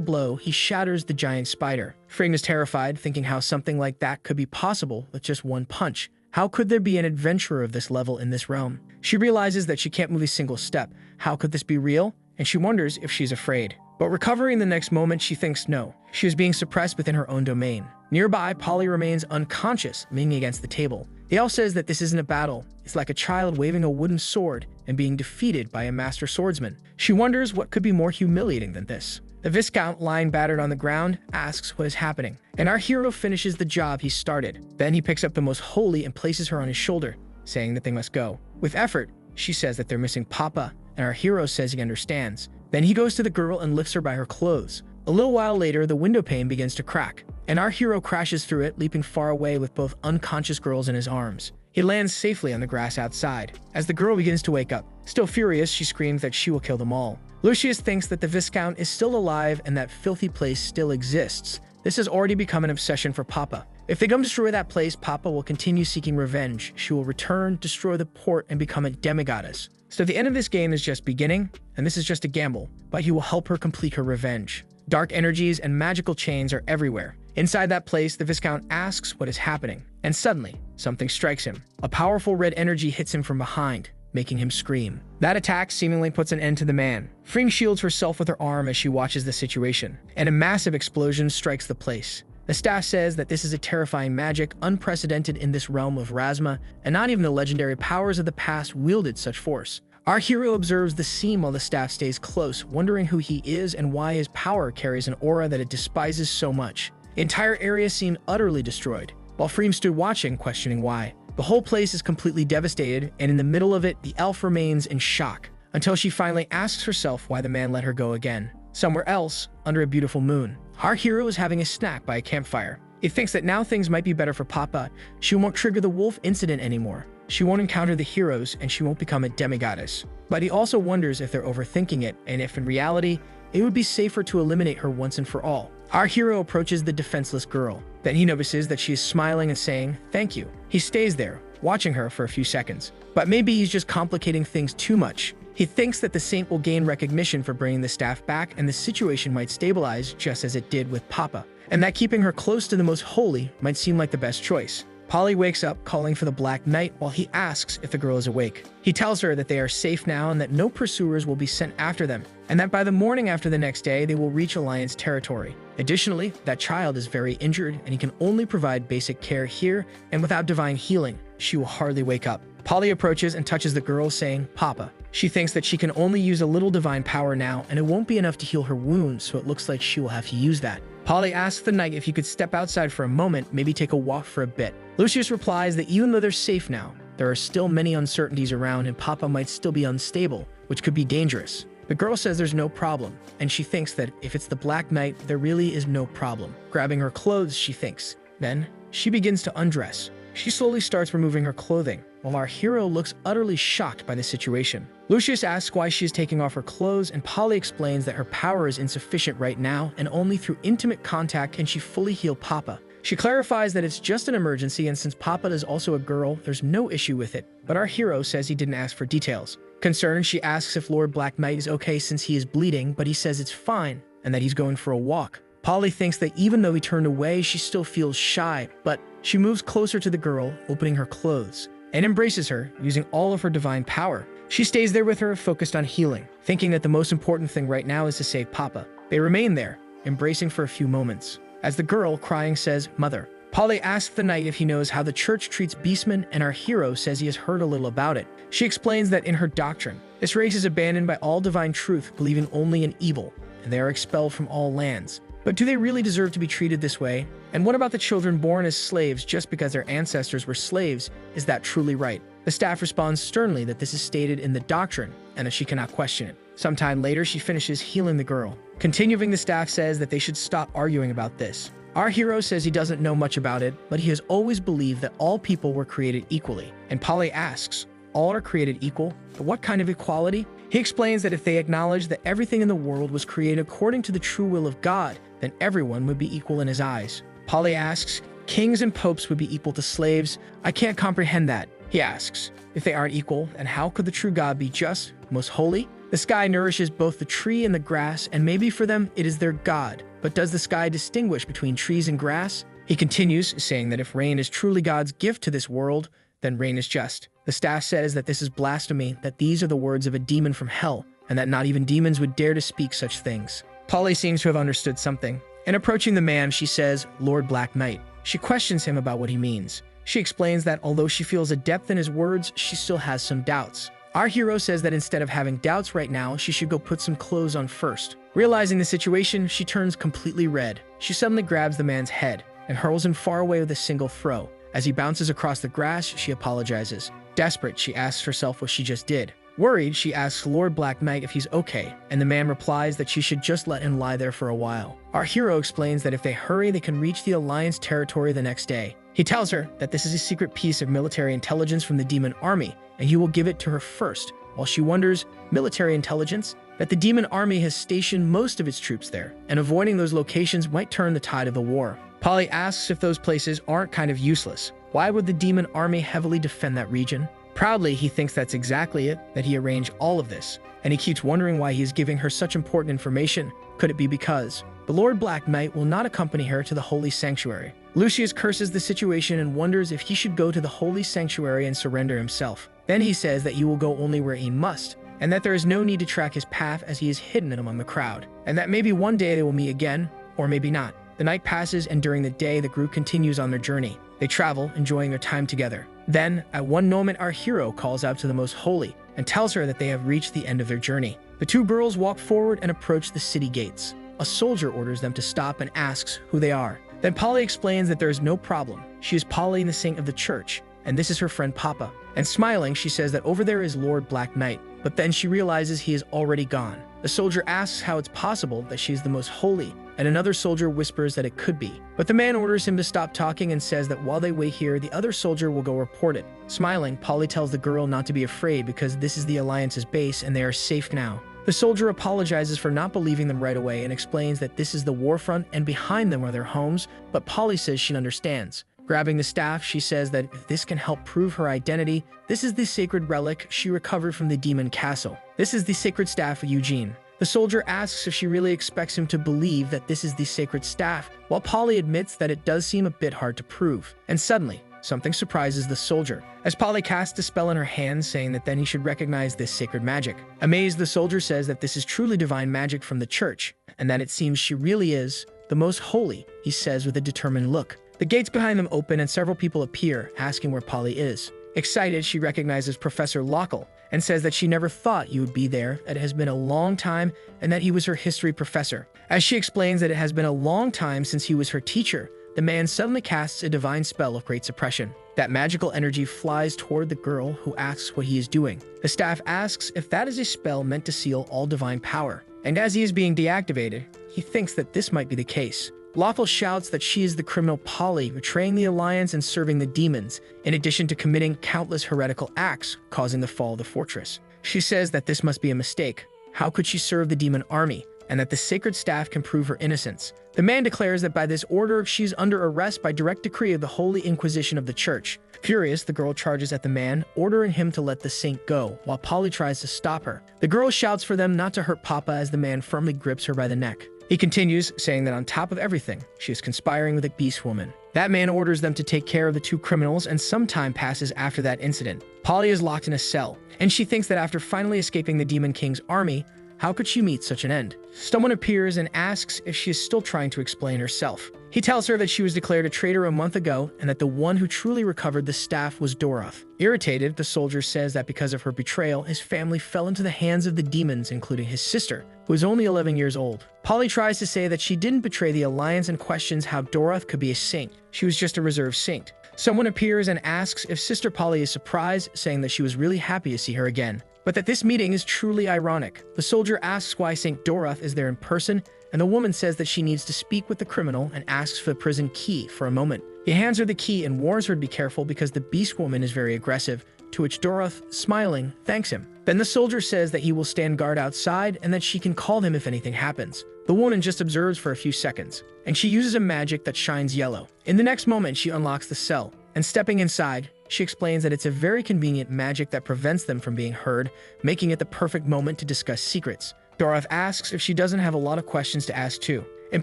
blow, he shatters the giant spider. Freem is terrified, thinking how something like that could be possible with just one punch. How could there be an adventurer of this level in this realm? She realizes that she can't move a single step. How could this be real? And she wonders if she's afraid. But recovering the next moment, she thinks no. She is being suppressed within her own domain. Nearby, Polly remains unconscious, leaning against the table. He also says that this isn't a battle. It's like a child waving a wooden sword and being defeated by a master swordsman. She wonders what could be more humiliating than this. The Viscount, lying battered on the ground, asks what is happening, and our hero finishes the job he started. Then he picks up the most holy and places her on his shoulder, saying that they must go. With effort, she says that they're missing Papa, and our hero says he understands. Then he goes to the girl and lifts her by her clothes. A little while later, the window pane begins to crack, and our hero crashes through it, leaping far away with both unconscious girls in his arms. He lands safely on the grass outside. As the girl begins to wake up, still furious, she screams that she will kill them all. Lucius thinks that the Viscount is still alive and that filthy place still exists. This has already become an obsession for Papa. If they come destroy that place, Papa will continue seeking revenge. She will return, destroy the port, and become a demigoddess. So the end of this game is just beginning, and this is just a gamble, but he will help her complete her revenge. Dark energies and magical chains are everywhere. Inside that place, the Viscount asks what is happening, and suddenly, something strikes him. A powerful red energy hits him from behind, making him scream. That attack seemingly puts an end to the man. Freem shields herself with her arm as she watches the situation, and a massive explosion strikes the place. The staff says that this is a terrifying magic, unprecedented in this realm of Razma, and not even the legendary powers of the past wielded such force. Our hero observes the scene while the staff stays close, wondering who he is and why his power carries an aura that it despises so much. The entire area seemed utterly destroyed, while Freem stood watching, questioning why. The whole place is completely devastated, and in the middle of it, the elf remains in shock, until she finally asks herself why the man let her go again. Somewhere else, under a beautiful moon, our hero is having a snack by a campfire. He thinks that now things might be better for Papa. She won't trigger the wolf incident anymore. She won't encounter the heroes, and she won't become a demigoddess. But he also wonders if they're overthinking it, and if in reality, it would be safer to eliminate her once and for all. Our hero approaches the defenseless girl. Then he notices that she is smiling and saying, "Thank you." He stays there, watching her for a few seconds. But maybe he's just complicating things too much. He thinks that the saint will gain recognition for bringing the staff back, and the situation might stabilize just as it did with Papa, and that keeping her close to the most holy might seem like the best choice. Polly wakes up, calling for the Black Knight while he asks if the girl is awake. He tells her that they are safe now and that no pursuers will be sent after them, and that by the morning after the next day, they will reach Alliance territory. Additionally, that child is very injured, and he can only provide basic care here, and without divine healing, she will hardly wake up. Polly approaches and touches the girl, saying, "Papa." She thinks that she can only use a little divine power now, and it won't be enough to heal her wounds, so it looks like she will have to use that. Polly asks the knight if he could step outside for a moment, maybe take a walk for a bit. Lucius replies that even though they're safe now, there are still many uncertainties around and Papa might still be unstable, which could be dangerous. The girl says there's no problem, and she thinks that if it's the Black Knight, there really is no problem. Grabbing her clothes, she thinks. Then, she begins to undress. She slowly starts removing her clothing, while our hero looks utterly shocked by the situation. Lucius asks why she is taking off her clothes, and Polly explains that her power is insufficient right now, and only through intimate contact can she fully heal Papa. She clarifies that it's just an emergency, and since Papa is also a girl, there's no issue with it. But our hero says he didn't ask for details. Concerned, she asks if Lord Black Knight is okay since he is bleeding, but he says it's fine, and that he's going for a walk. Polly thinks that even though he turned away, she still feels shy, but she moves closer to the girl, opening her clothes, and embraces her, using all of her divine power. She stays there with her, focused on healing, thinking that the most important thing right now is to save Papa. They remain there, embracing for a few moments. As the girl, crying, says, "Mother." Polly asks the knight if he knows how the church treats beastmen, and our hero says he has heard a little about it. She explains that in her doctrine, this race is abandoned by all divine truth, believing only in evil, and they are expelled from all lands. But do they really deserve to be treated this way? And what about the children born as slaves just because their ancestors were slaves? Is that truly right? The staff responds sternly that this is stated in the doctrine, and that she cannot question it. Sometime later, she finishes healing the girl. Continuing, the staff says that they should stop arguing about this. Our hero says he doesn't know much about it, but he has always believed that all people were created equally. And Polly asks, all are created equal? But what kind of equality? He explains that if they acknowledge that everything in the world was created according to the true will of God, then everyone would be equal in his eyes. Polly asks, kings and popes would be equal to slaves? I can't comprehend that. He asks, if they aren't equal, then how could the true God be just, most holy? The sky nourishes both the tree and the grass, and maybe for them it is their God. But does the sky distinguish between trees and grass? He continues, saying that if rain is truly God's gift to this world, then rain is just. The staff says that this is blasphemy, that these are the words of a demon from hell, and that not even demons would dare to speak such things. Polly seems to have understood something, and approaching the man, she says, Lord Black Knight. She questions him about what he means. She explains that although she feels a depth in his words, she still has some doubts. Our hero says that instead of having doubts right now, she should go put some clothes on first. Realizing the situation, she turns completely red. She suddenly grabs the man's head and hurls him far away with a single throw. As he bounces across the grass, she apologizes. Desperate, she asks herself what she just did. Worried, she asks Lord Black Knight if he's okay, and the man replies that she should just let him lie there for a while. Our hero explains that if they hurry, they can reach the Alliance territory the next day. He tells her that this is a secret piece of military intelligence from the demon army, and he will give it to her first. While she wonders, military intelligence? That the demon army has stationed most of its troops there, and avoiding those locations might turn the tide of the war. Polly asks if those places aren't kind of useless. Why would the demon army heavily defend that region? Proudly, he thinks that's exactly it, that he arranged all of this, and he keeps wondering why he is giving her such important information. Could it be because the Lord Black Knight will not accompany her to the Holy Sanctuary? Lucius curses the situation and wonders if he should go to the Holy Sanctuary and surrender himself. Then he says that he will go only where he must, and that there is no need to track his path as he is hidden among the crowd, and that maybe one day they will meet again, or maybe not. The night passes, and during the day, the group continues on their journey. They travel, enjoying their time together. Then, at one moment, our hero calls out to the Most Holy and tells her that they have reached the end of their journey. The two girls walk forward and approach the city gates. A soldier orders them to stop and asks who they are. Then Polly explains that there is no problem. She is Polly, the saint of the church, and this is her friend Papa. And smiling, she says that over there is Lord Black Knight, but then she realizes he is already gone. The soldier asks how it's possible that she is the Most Holy, and another soldier whispers that it could be. But the man orders him to stop talking and says that while they wait here, the other soldier will go report it. Smiling, Polly tells the girl not to be afraid because this is the Alliance's base and they are safe now. The soldier apologizes for not believing them right away and explains that this is the war front and behind them are their homes, but Polly says she understands. Grabbing the staff, she says that if this can help prove her identity, this is the sacred relic she recovered from the demon castle. This is the sacred staff of Eugene. The soldier asks if she really expects him to believe that this is the sacred staff, while Polly admits that it does seem a bit hard to prove. And suddenly, something surprises the soldier, as Polly casts a spell in her hand saying that then he should recognize this sacred magic. Amazed, the soldier says that this is truly divine magic from the church, and that it seems she really is the Most Holy, he says with a determined look. The gates behind them open and several people appear, asking where Polly is. Excited, she recognizes Professor Lockle and says that she never thought you would be there, that it has been a long time, and that he was her history professor. As she explains that it has been a long time since he was her teacher, the man suddenly casts a divine spell of great suppression. That magical energy flies toward the girl, who asks what he is doing. The staff asks if that is a spell meant to seal all divine power, and as he is being deactivated, he thinks that this might be the case. Lothal shouts that she is the criminal Polly, betraying the Alliance and serving the demons, in addition to committing countless heretical acts, causing the fall of the fortress. She says that this must be a mistake. How could she serve the demon army? And that the sacred staff can prove her innocence. The man declares that by this order, she's under arrest by direct decree of the Holy Inquisition of the Church. Furious, the girl charges at the man, ordering him to let the saint go, while Polly tries to stop her. The girl shouts for them not to hurt Papa as the man firmly grips her by the neck. He continues, saying that on top of everything, she is conspiring with a beast woman. That man orders them to take care of the two criminals, and some time passes after that incident. Polly is locked in a cell, and she thinks that after finally escaping the Demon King's army, how could she meet such an end? Someone appears and asks if she is still trying to explain herself. He tells her that she was declared a traitor a month ago and that the one who truly recovered the staff was Doroth. Irritated, the soldier says that because of her betrayal, his family fell into the hands of the demons, including his sister, who is only 11 years old. Polly tries to say that she didn't betray the Alliance and questions how Doroth could be a saint. She was just a reserve saint. Someone appears and asks if Sister Polly is surprised, saying that she was really happy to see her again, but that this meeting is truly ironic. The soldier asks why Saint Doroth is there in person, and the woman says that she needs to speak with the criminal and asks for the prison key for a moment. He hands her the key and warns her to be careful because the beast woman is very aggressive, to which Doroth, smiling, thanks him. Then the soldier says that he will stand guard outside and that she can call him if anything happens. The woman just observes for a few seconds, and she uses a magic that shines yellow. In the next moment, she unlocks the cell, and stepping inside, she explains that it's a very convenient magic that prevents them from being heard, making it the perfect moment to discuss secrets. Doroth asks if she doesn't have a lot of questions to ask too, and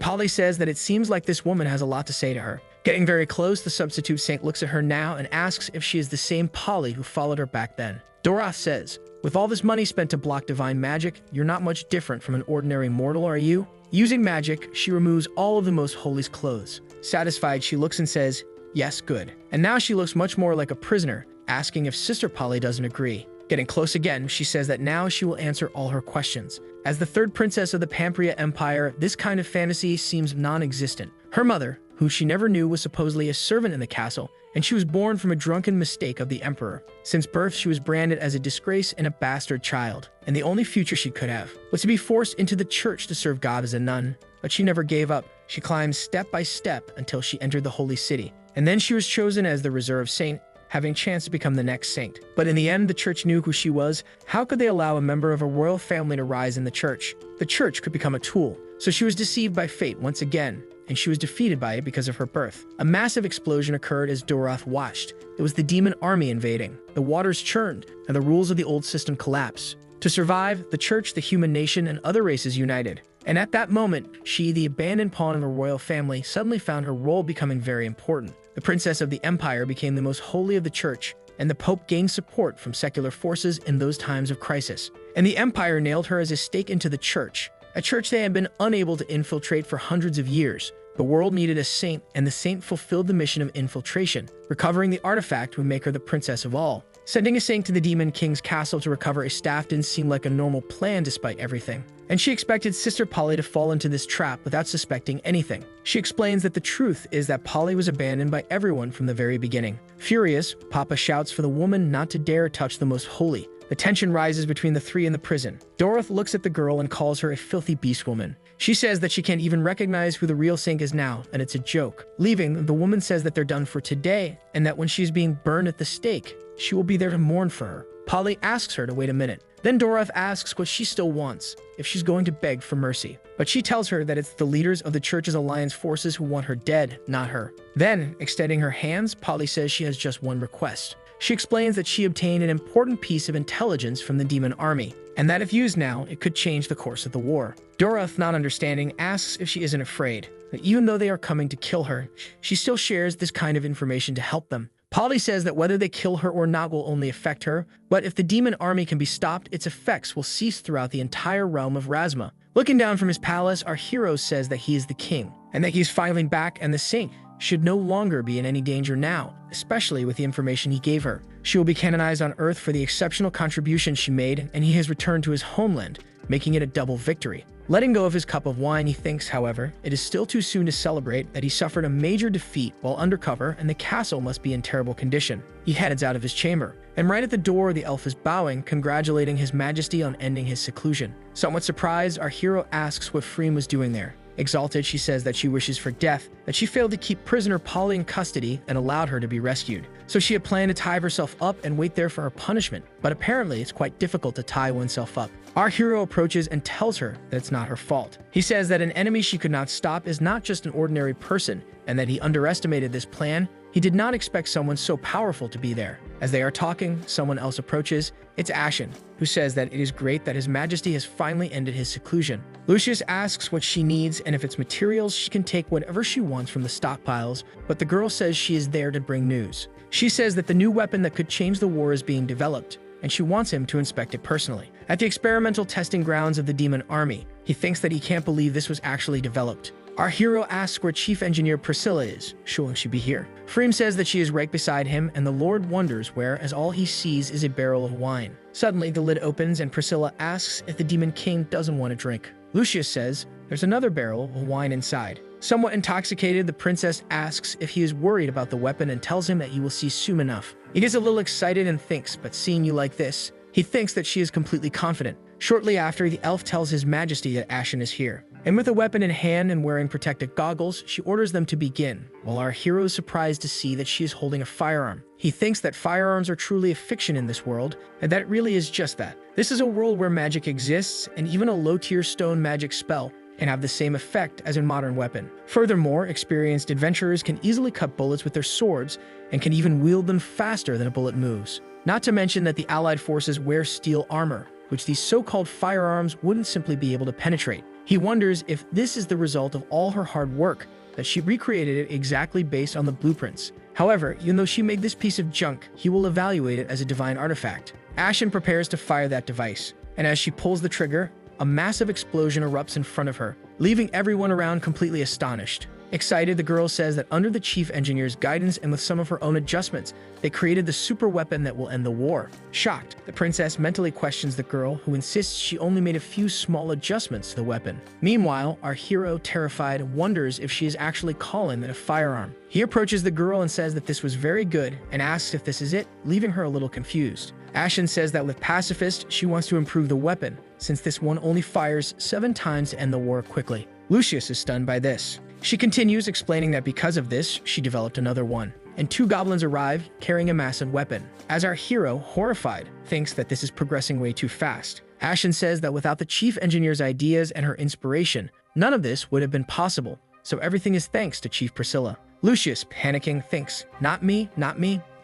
Polly says that it seems like this woman has a lot to say to her. Getting very close, the substitute saint looks at her now and asks if she is the same Polly who followed her back then. Doroth says, "With all this money spent to block divine magic, you're not much different from an ordinary mortal, are you?" Using magic, she removes all of the Most Holy's clothes. Satisfied, she looks and says, Yes, good. And now she looks much more like a prisoner, asking if Sister Polly doesn't agree. Getting close again, she says that now she will answer all her questions. As the third princess of the Pampria Empire, this kind of fantasy seems non-existent. Her mother, who she never knew, was supposedly a servant in the castle, and she was born from a drunken mistake of the emperor. Since birth, she was branded as a disgrace and a bastard child, and the only future she could have was to be forced into the church to serve God as a nun. But she never gave up. She climbed step by step until she entered the holy city, and then she was chosen as the reserve saint, having a chance to become the next saint. But in the end, the church knew who she was. How could they allow a member of a royal family to rise in the church? The church could become a tool. So she was deceived by fate once again, and she was defeated by it because of her birth. A massive explosion occurred as Doroth watched. It was the demon army invading. The waters churned, and the rules of the old system collapsed. To survive, the church, the human nation, and other races united. And at that moment, she, the abandoned pawn of a royal family, suddenly found her role becoming very important. The princess of the empire became the most holy of the church, and the pope gained support from secular forces in those times of crisis. And the empire nailed her as a stake into the church, a church they had been unable to infiltrate for hundreds of years. The world needed a saint, and the saint fulfilled the mission of infiltration. Recovering the artifact would make her the princess of all. Sending a saint to the Demon King's castle to recover a staff didn't seem like a normal plan despite everything. And she expected Sister Polly to fall into this trap without suspecting anything. She explains that the truth is that Polly was abandoned by everyone from the very beginning. Furious, Papa shouts for the woman not to dare touch the most holy. The tension rises between the three in the prison. Doroth looks at the girl and calls her a filthy beast woman. She says that she can't even recognize who the real saint is now, and it's a joke. Leaving, the woman says that they're done for today, and that when she's being burned at the stake, she will be there to mourn for her. Polly asks her to wait a minute. Then Doroth asks what she still wants, if she's going to beg for mercy. But she tells her that it's the leaders of the church's alliance forces who want her dead, not her. Then, extending her hands, Polly says she has just one request. She explains that she obtained an important piece of intelligence from the demon army, and that if used now, it could change the course of the war. Doroth, not understanding, asks if she isn't afraid, that even though they are coming to kill her, she still shares this kind of information to help them. Polly says that whether they kill her or not will only affect her, but if the demon army can be stopped, its effects will cease throughout the entire realm of Razma. Looking down from his palace, our hero says that he is the king, and that he's finally back, and the saint should no longer be in any danger now, especially with the information he gave her. She will be canonized on Earth for the exceptional contribution she made, and he has returned to his homeland, making it a double victory. Letting go of his cup of wine, he thinks, however, it is still too soon to celebrate that he suffered a major defeat while undercover and the castle must be in terrible condition. He heads out of his chamber, and right at the door the elf is bowing, congratulating his majesty on ending his seclusion. Somewhat surprised, our hero asks what Freem was doing there. Exalted, she says that she wishes for death, that she failed to keep prisoner Polly in custody and allowed her to be rescued. So she had planned to tie herself up and wait there for her punishment, but apparently it's quite difficult to tie oneself up. Our hero approaches and tells her that it's not her fault. He says that an enemy she could not stop is not just an ordinary person, and that he underestimated this plan. He did not expect someone so powerful to be there. As they are talking, someone else approaches. It's Ashen, who says that it is great that His Majesty has finally ended his seclusion. Lucius asks what she needs, and if it's materials, she can take whatever she wants from the stockpiles, but the girl says she is there to bring news. She says that the new weapon that could change the war is being developed, and she wants him to inspect it personally. At the experimental testing grounds of the demon army, he thinks that he can't believe this was actually developed. Our hero asks where Chief Engineer Priscilla is. Shouldn't she be here? Freem says that she is right beside him, and the Lord wonders where, as all he sees is a barrel of wine. Suddenly, the lid opens, and Priscilla asks if the Demon King doesn't want a drink. Lucius says there's another barrel of wine inside. Somewhat intoxicated, the princess asks if he is worried about the weapon and tells him that he will see soon enough. He gets a little excited and thinks, but seeing you like this, he thinks that she is completely confident. Shortly after, the elf tells His Majesty that Ashen is here. And with a weapon in hand and wearing protective goggles, she orders them to begin, while our hero is surprised to see that she is holding a firearm. He thinks that firearms are truly a fiction in this world, and that it really is just that. This is a world where magic exists, and even a low-tier stone magic spell can have the same effect as a modern weapon. Furthermore, experienced adventurers can easily cut bullets with their swords, and can even wield them faster than a bullet moves. Not to mention that the Allied forces wear steel armor, which these so-called firearms wouldn't simply be able to penetrate. He wonders if this is the result of all her hard work, that she recreated it exactly based on the blueprints. However, even though she made this piece of junk, he will evaluate it as a divine artifact. Ashen prepares to fire that device, and as she pulls the trigger, a massive explosion erupts in front of her, leaving everyone around completely astonished. Excited, the girl says that under the chief engineer's guidance and with some of her own adjustments, they created the super weapon that will end the war. Shocked, the princess mentally questions the girl, who insists she only made a few small adjustments to the weapon. Meanwhile, our hero, terrified, wonders if she is actually calling it a firearm. He approaches the girl and says that this was very good and asks if this is it, leaving her a little confused. Ashen says that with Pacifist, she wants to improve the weapon, since this one only fires 7 times to end the war quickly. Lucius is stunned by this. She continues, explaining that because of this, she developed another one. And 2 goblins arrive, carrying a massive weapon. As our hero, horrified, thinks that this is progressing way too fast. Ashen says that without the chief engineer's ideas and her inspiration, none of this would have been possible, so everything is thanks to Chief Priscilla. Lucius, panicking, thinks, not me,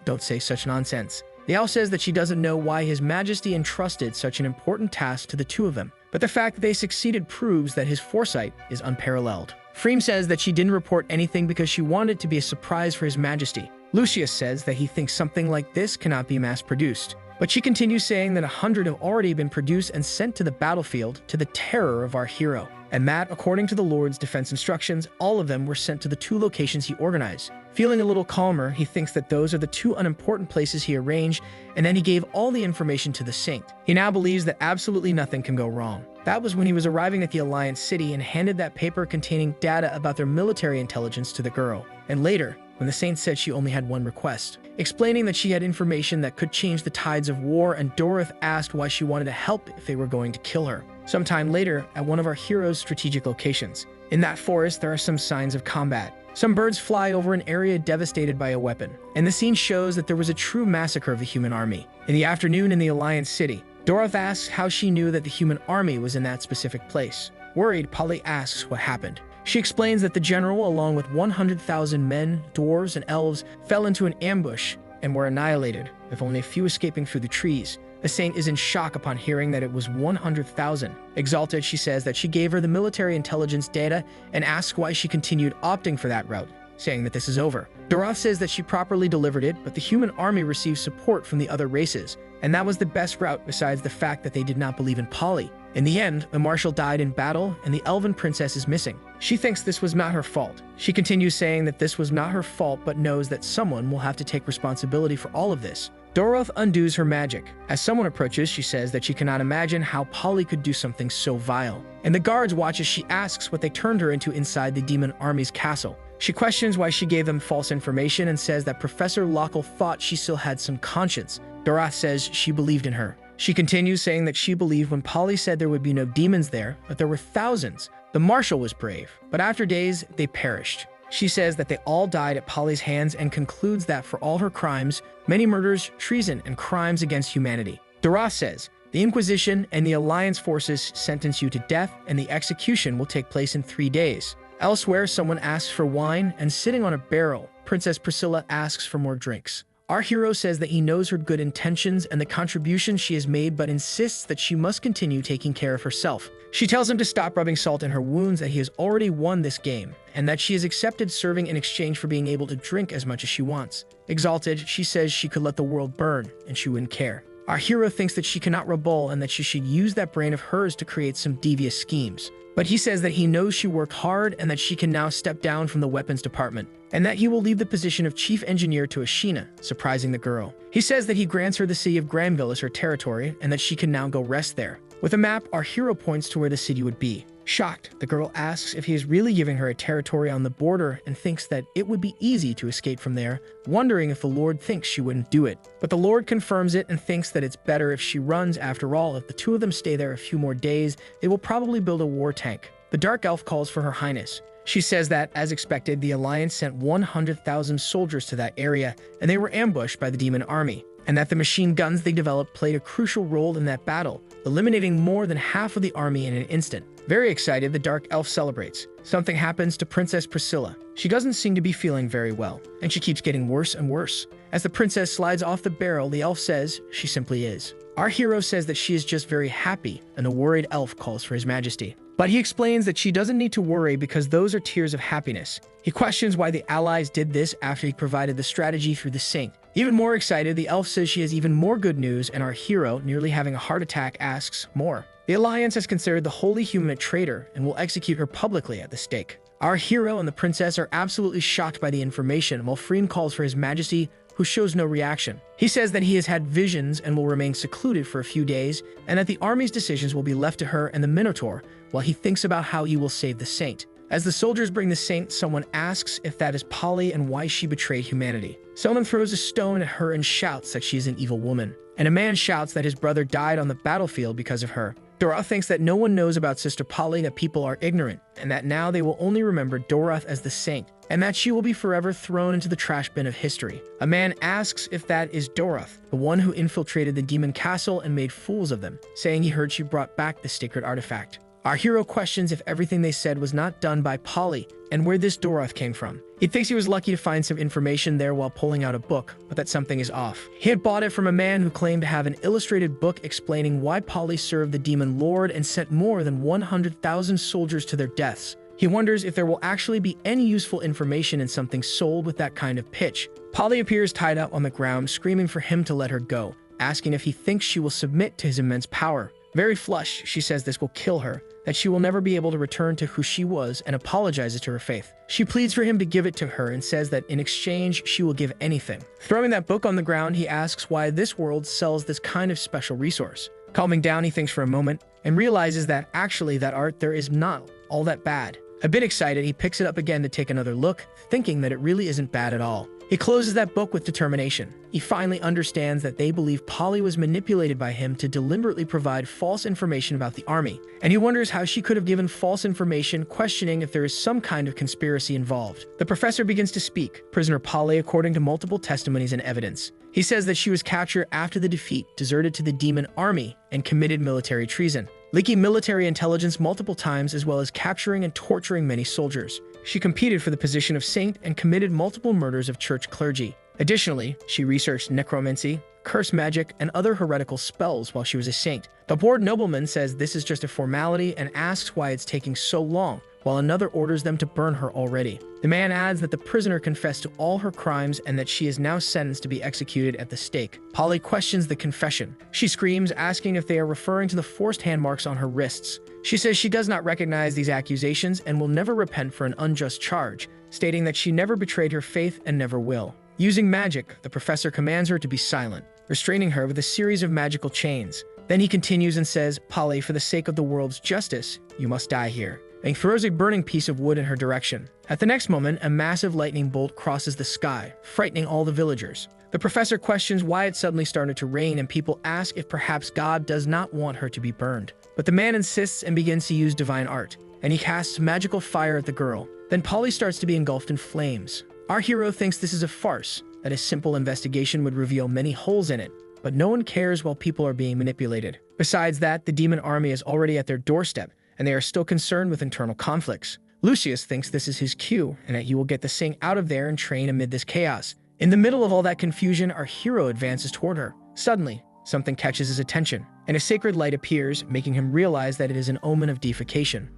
don't say such nonsense. The elf says that she doesn't know why His Majesty entrusted such an important task to the 2 of them, but the fact that they succeeded proves that his foresight is unparalleled. Freem says that she didn't report anything because she wanted it to be a surprise for His Majesty. Lucius says that he thinks something like this cannot be mass-produced, but she continues saying that 100 have already been produced and sent to the battlefield, to the terror of our hero. And that, according to the Lord's defense instructions, all of them were sent to the 2 locations he organized. Feeling a little calmer, he thinks that those are the 2 unimportant places he arranged, and then he gave all the information to the Saint. He now believes that absolutely nothing can go wrong. That was when he was arriving at the Alliance City and handed that paper containing data about their military intelligence to the girl. And later, when the Saint said she only had one request, explaining that she had information that could change the tides of war, and Doroth asked why she wanted to help if they were going to kill her. Sometime later, at one of our hero's strategic locations. In that forest, there are some signs of combat. Some birds fly over an area devastated by a weapon, and the scene shows that there was a true massacre of the human army. In the afternoon in the Alliance City, Doroth asks how she knew that the human army was in that specific place. Worried, Polly asks what happened. She explains that the general, along with 100,000 men, dwarves, and elves, fell into an ambush and were annihilated, with only a few escaping through the trees. The Saint is in shock upon hearing that it was 100,000. Exalted, she says that she gave her the military intelligence data and asks why she continued opting for that route, saying that this is over. Doroth says that she properly delivered it, but the human army received support from the other races, and that was the best route besides the fact that they did not believe in Polly. In the end, the marshal died in battle, and the elven princess is missing. She thinks this was not her fault. She continues saying that this was not her fault, but knows that someone will have to take responsibility for all of this. Doroth undoes her magic. As someone approaches, she says that she cannot imagine how Polly could do something so vile. And the guards watch as she asks what they turned her into inside the demon army's castle. She questions why she gave them false information and says that Professor Lockle thought she still had some conscience. Doroth says she believed in her. She continues saying that she believed when Polly said there would be no demons there, but there were thousands. The marshal was brave, but after days, they perished. She says that they all died at Polly's hands and concludes that for all her crimes, many murders, treason, and crimes against humanity. Doroth says, the Inquisition and the Alliance forces sentence you to death, and the execution will take place in 3 days. Elsewhere, someone asks for wine, and sitting on a barrel, Princess Priscilla asks for more drinks. Our hero says that he knows her good intentions and the contributions she has made, but insists that she must continue taking care of herself. She tells him to stop rubbing salt in her wounds, that he has already won this game, and that she has accepted serving in exchange for being able to drink as much as she wants. Exalted, she says she could let the world burn, and she wouldn't care. Our hero thinks that she cannot rebel and that she should use that brain of hers to create some devious schemes. But he says that he knows she worked hard and that she can now step down from the weapons department, and that he will leave the position of chief engineer to Ashina, surprising the girl. He says that he grants her the city of Granville as her territory and that she can now go rest there. With a map, our hero points to where the city would be. Shocked, the girl asks if he is really giving her a territory on the border and thinks that it would be easy to escape from there, wondering if the Lord thinks she wouldn't do it. But the Lord confirms it and thinks that it's better if she runs. After all, if the 2 of them stay there a few more days, they will probably build a war tank. The Dark Elf calls for Her Highness. She says that, as expected, the Alliance sent 100,000 soldiers to that area, and they were ambushed by the demon army, and that the machine guns they developed played a crucial role in that battle, eliminating more than half of the army in an instant. Very excited, the Dark Elf celebrates. Something happens to Princess Priscilla. She doesn't seem to be feeling very well, and she keeps getting worse and worse. As the princess slides off the barrel, the elf says she simply is. Our hero says that she is just very happy, and the worried elf calls for His Majesty. But he explains that she doesn't need to worry because those are tears of happiness. He questions why the allies did this after he provided the strategy through the Saint. Even more excited, the elf says she has even more good news, and our hero, nearly having a heart attack, asks more. The Alliance has considered the holy human a traitor and will execute her publicly at the stake. Our hero and the princess are absolutely shocked by the information, while Freen calls for His Majesty, who shows no reaction. He says that he has had visions and will remain secluded for a few days, and that the army's decisions will be left to her and the Minotaur, while he thinks about how he will save the saint. As the soldiers bring the saint, someone asks if that is Polly and why she betrayed humanity. Someone throws a stone at her and shouts that she is an evil woman. And a man shouts that his brother died on the battlefield because of her. Doroth thinks that no one knows about Sister Polly, that people are ignorant, and that now they will only remember Doroth as the saint, and that she will be forever thrown into the trash bin of history. A man asks if that is Doroth, the one who infiltrated the demon castle and made fools of them, saying he heard she brought back the sacred artifact. Our hero questions if everything they said was not done by Polly, and where this Doroth came from. He thinks he was lucky to find some information there while pulling out a book, but that something is off. He had bought it from a man who claimed to have an illustrated book explaining why Polly served the demon lord and sent more than 100,000 soldiers to their deaths. He wonders if there will actually be any useful information in something sold with that kind of pitch. Polly appears tied up on the ground, screaming for him to let her go, asking if he thinks she will submit to his immense power. Very flushed, she says this will kill her, that she will never be able to return to who she was, and apologizes to her faith. She pleads for him to give it to her and says that in exchange she will give anything. Throwing that book on the ground, he asks why this world sells this kind of special resource. Calming down, he thinks for a moment and realizes that actually that art there is not all that bad. A bit excited, he picks it up again to take another look, thinking that it really isn't bad at all. He closes that book with determination. He finally understands that they believe Polly was manipulated by him to deliberately provide false information about the army, and he wonders how she could have given false information, questioning if there is some kind of conspiracy involved. The professor begins to speak. Prisoner Polly, according to multiple testimonies and evidence. He says that she was captured after the defeat, deserted to the demon army, and committed military treason, leaking military intelligence multiple times as well as capturing and torturing many soldiers. She competed for the position of saint and committed multiple murders of church clergy. Additionally, she researched necromancy, curse magic, and other heretical spells while she was a saint. The bored nobleman says this is just a formality and asks why it's taking so long, while another orders them to burn her already. The man adds that the prisoner confessed to all her crimes and that she is now sentenced to be executed at the stake. Polly questions the confession. She screams, asking if they are referring to the forced hand marks on her wrists. She says she does not recognize these accusations and will never repent for an unjust charge, stating that she never betrayed her faith and never will. Using magic, the professor commands her to be silent, restraining her with a series of magical chains. Then he continues and says, "Polly, for the sake of the world's justice, you must die here," and he throws a burning piece of wood in her direction. At the next moment, a massive lightning bolt crosses the sky, frightening all the villagers. The professor questions why it suddenly started to rain, and people ask if perhaps God does not want her to be burned. But the man insists and begins to use divine art, and he casts magical fire at the girl. Then Polly starts to be engulfed in flames. Our hero thinks this is a farce, that a simple investigation would reveal many holes in it, but no one cares while people are being manipulated. Besides that, the demon army is already at their doorstep, and they are still concerned with internal conflicts. Lucius thinks this is his cue, and that he will get the Saint out of there and train amid this chaos. In the middle of all that confusion, our hero advances toward her. Suddenly, something catches his attention, and a sacred light appears, making him realize that it is an omen of defecation.